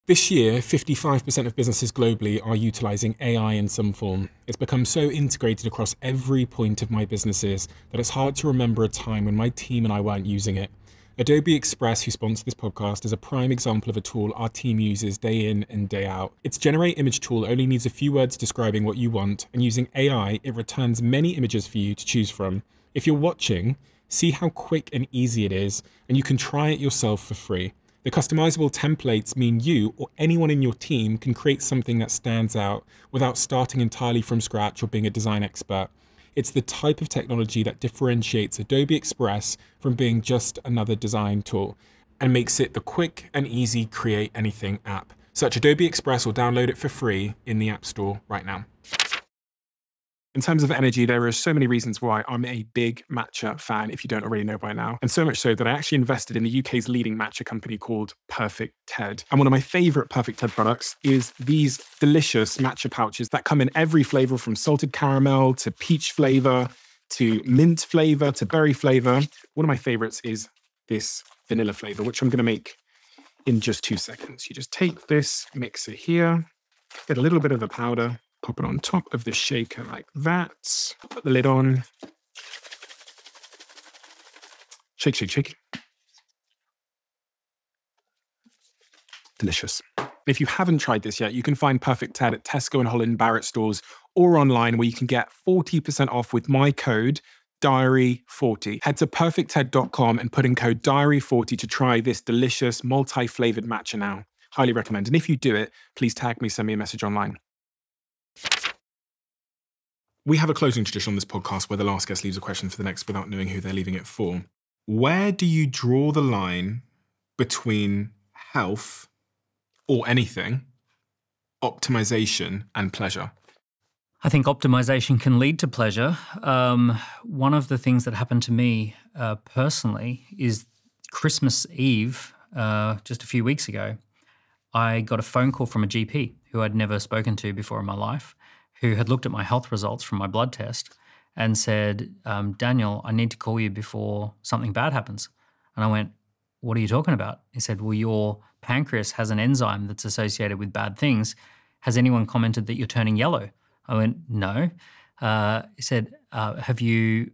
This year, 55% of businesses globally are utilizing AI in some form. It's become so integrated across every point of my businesses that it's hard to remember a time when my team and I weren't using it. Adobe Express, who sponsor this podcast, is a prime example of a tool our team uses day in and day out. Its Generate Image tool only needs a few words describing what you want, and using AI, it returns many images for you to choose from. If you're watching, see how quick and easy it is, and you can try it yourself for free. The customizable templates mean you or anyone in your team can create something that stands out without starting entirely from scratch or being a design expert. It's the type of technology that differentiates Adobe Express from being just another design tool and makes it the quick and easy create anything app. Search Adobe Express or download it for free in the App Store right now. In terms of energy, there are so many reasons why I'm a big matcha fan, if you don't already know by now. And so much so that I actually invested in the UK's leading matcha company called Perfect Ted. And one of my favorite Perfect Ted products is these delicious matcha pouches that come in every flavor, from salted caramel to peach flavor to mint flavor to berry flavor. One of my favorites is this vanilla flavor, which I'm going to make in just 2 seconds. You just take this mixer here, get a little bit of the powder, pop it on top of the shaker like that. Put the lid on. Shake, shake, shake. Delicious. If you haven't tried this yet, you can find Perfect Ted at Tesco and Holland Barrett stores or online, where you can get 40% off with my code Diary40. Head to perfectted.com and put in code Diary40 to try this delicious multi-flavored matcha now. Highly recommend. And if you do it, please tag me, send me a message online. We have a closing tradition on this podcast where the last guest leaves a question for the next without knowing who they're leaving it for. Where do you draw the line between health or anything, optimization, and pleasure? I think optimization can lead to pleasure. One of the things that happened to me personally is Christmas Eve, just a few weeks ago, I got a phone call from a GP who I'd never spoken to before in my life, who had looked at my health results from my blood test and said, Daniel, I need to call you before something bad happens. And I went, what are you talking about? He said, well, your pancreas has an enzyme that's associated with bad things. Has anyone commented that you're turning yellow? I went, no. He said, have you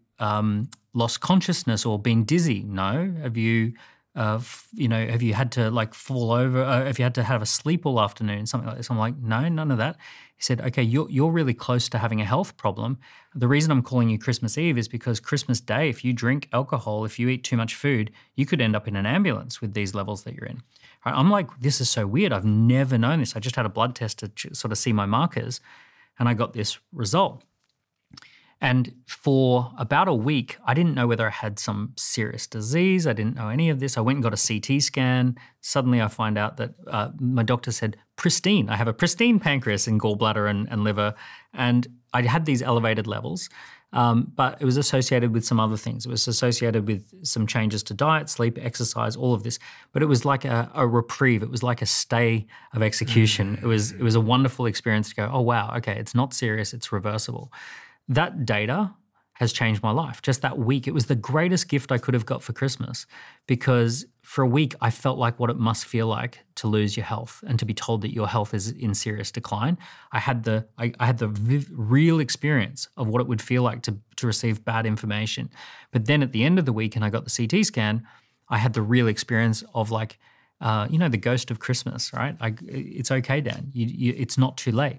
lost consciousness or been dizzy? No. Have you, have you had to like fall over? Have you had to have a sleep all afternoon? Something like this. I'm like, no, none of that. He said, okay, you're really close to having a health problem. The reason I'm calling you Christmas Eve is because Christmas Day, if you drink alcohol, if you eat too much food, you could end up in an ambulance with these levels that you're in. Right? I'm like, this is so weird. I've never known this. I just had a blood test to sort of see my markers, and I got this result. And for about a week, I didn't know whether I had some serious disease. I didn't know any of this. I went and got a CT scan. Suddenly I find out that my doctor said, pristine. I have a pristine pancreas and gallbladder and liver. And I had these elevated levels, but it was associated with some other things. It was associated with some changes to diet, sleep, exercise, all of this. But it was like a reprieve. It was like a stay of execution. It was a wonderful experience to go, oh, wow, okay, it's not serious, it's reversible. That data has changed my life. Just that week, it was the greatest gift I could have got for Christmas, because for a week I felt like what it must feel like to lose your health and to be told that your health is in serious decline. I had the real experience of what it would feel like to receive bad information. But then at the end of the week, and I got the CT scan, I had the real experience of like, the ghost of Christmas, right? It's okay, Dan. It's not too late.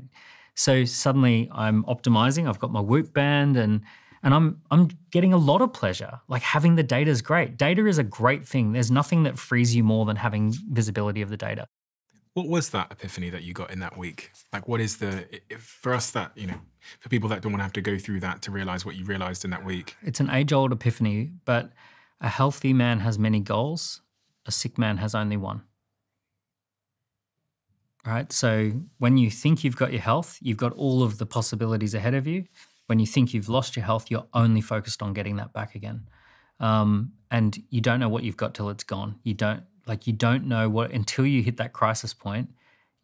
So suddenly I'm optimizing. I've got my Whoop band and I'm getting a lot of pleasure. Like having the data is great. Data is a great thing. There's nothing that frees you more than having visibility of the data. What was that epiphany that you got in that week? Like what is for us that, for people that don't want to have to go through that to realize what you realized in that week? It's an age-old epiphany, but a healthy man has many goals. A sick man has only one. Right? So when you think you've got your health, you've got all of the possibilities ahead of you. When you think you've lost your health, you're only focused on getting that back again. And you don't know what you've got till it's gone. You don't know what, until you hit that crisis point,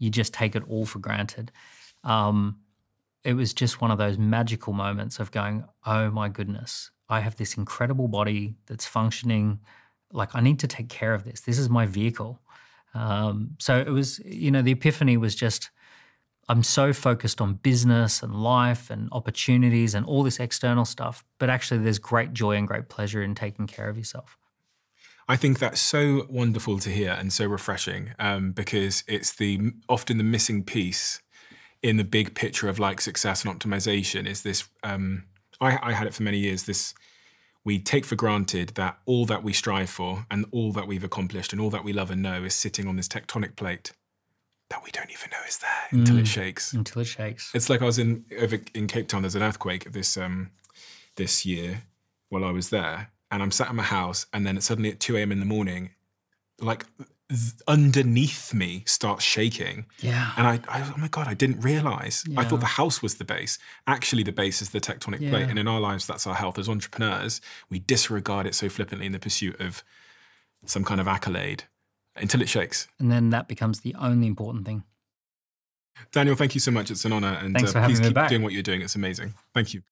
you just take it all for granted. It was just one of those magical moments of going, oh my goodness, I have this incredible body that's functioning. Like I need to take care of this. This is my vehicle. So it was, the epiphany was just, I'm so focused on business and life and opportunities and all this external stuff, but actually there's great joy and great pleasure in taking care of yourself. I think that's so wonderful to hear and so refreshing, because it's often the missing piece in the big picture of like success and optimization is this, I had it for many years, we take for granted that all that we strive for and all that we've accomplished and all that we love and know is sitting on this tectonic plate that we don't even know is there until it shakes. Until it shakes. It's like I was over in Cape Town, there's an earthquake this year while I was there, and I'm sat in my house, and then suddenly at 2 a.m. in the morning, like underneath me starts shaking. Yeah. And I oh my God, I didn't realize. Yeah. I thought the house was the base. Actually, the base is the tectonic plate. And in our lives, that's our health. As entrepreneurs, we disregard it so flippantly in the pursuit of some kind of accolade until it shakes. And then that becomes the only important thing. Daniel, thank you so much. It's an honor. And Thanks for having please me keep back. doing what you're doing. It's amazing. Thank you.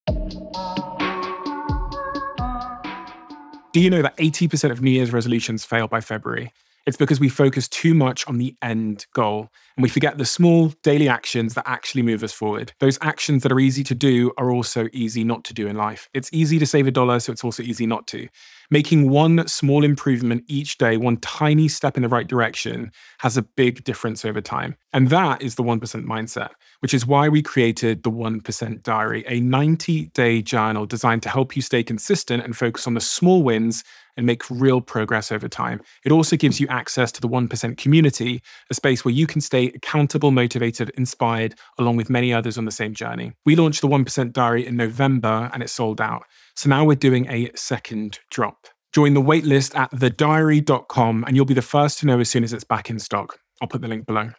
Do you know that 80% of New Year's resolutions fail by February? It's because we focus too much on the end goal and we forget the small daily actions that actually move us forward. Those actions that are easy to do are also easy not to do in life. It's easy to save $1, so it's also easy not to. Making one small improvement each day, one tiny step in the right direction, has a big difference over time. And that is the 1% mindset, which is why we created the 1% Diary, a 90-day journal designed to help you stay consistent and focus on the small wins and make real progress over time. It also gives you access to the 1% community, a space where you can stay accountable, motivated, inspired, along with many others on the same journey. We launched the 1% Diary in November and it sold out. So now we're doing a second drop. Join the waitlist at thediary.com and you'll be the first to know as soon as it's back in stock. I'll put the link below.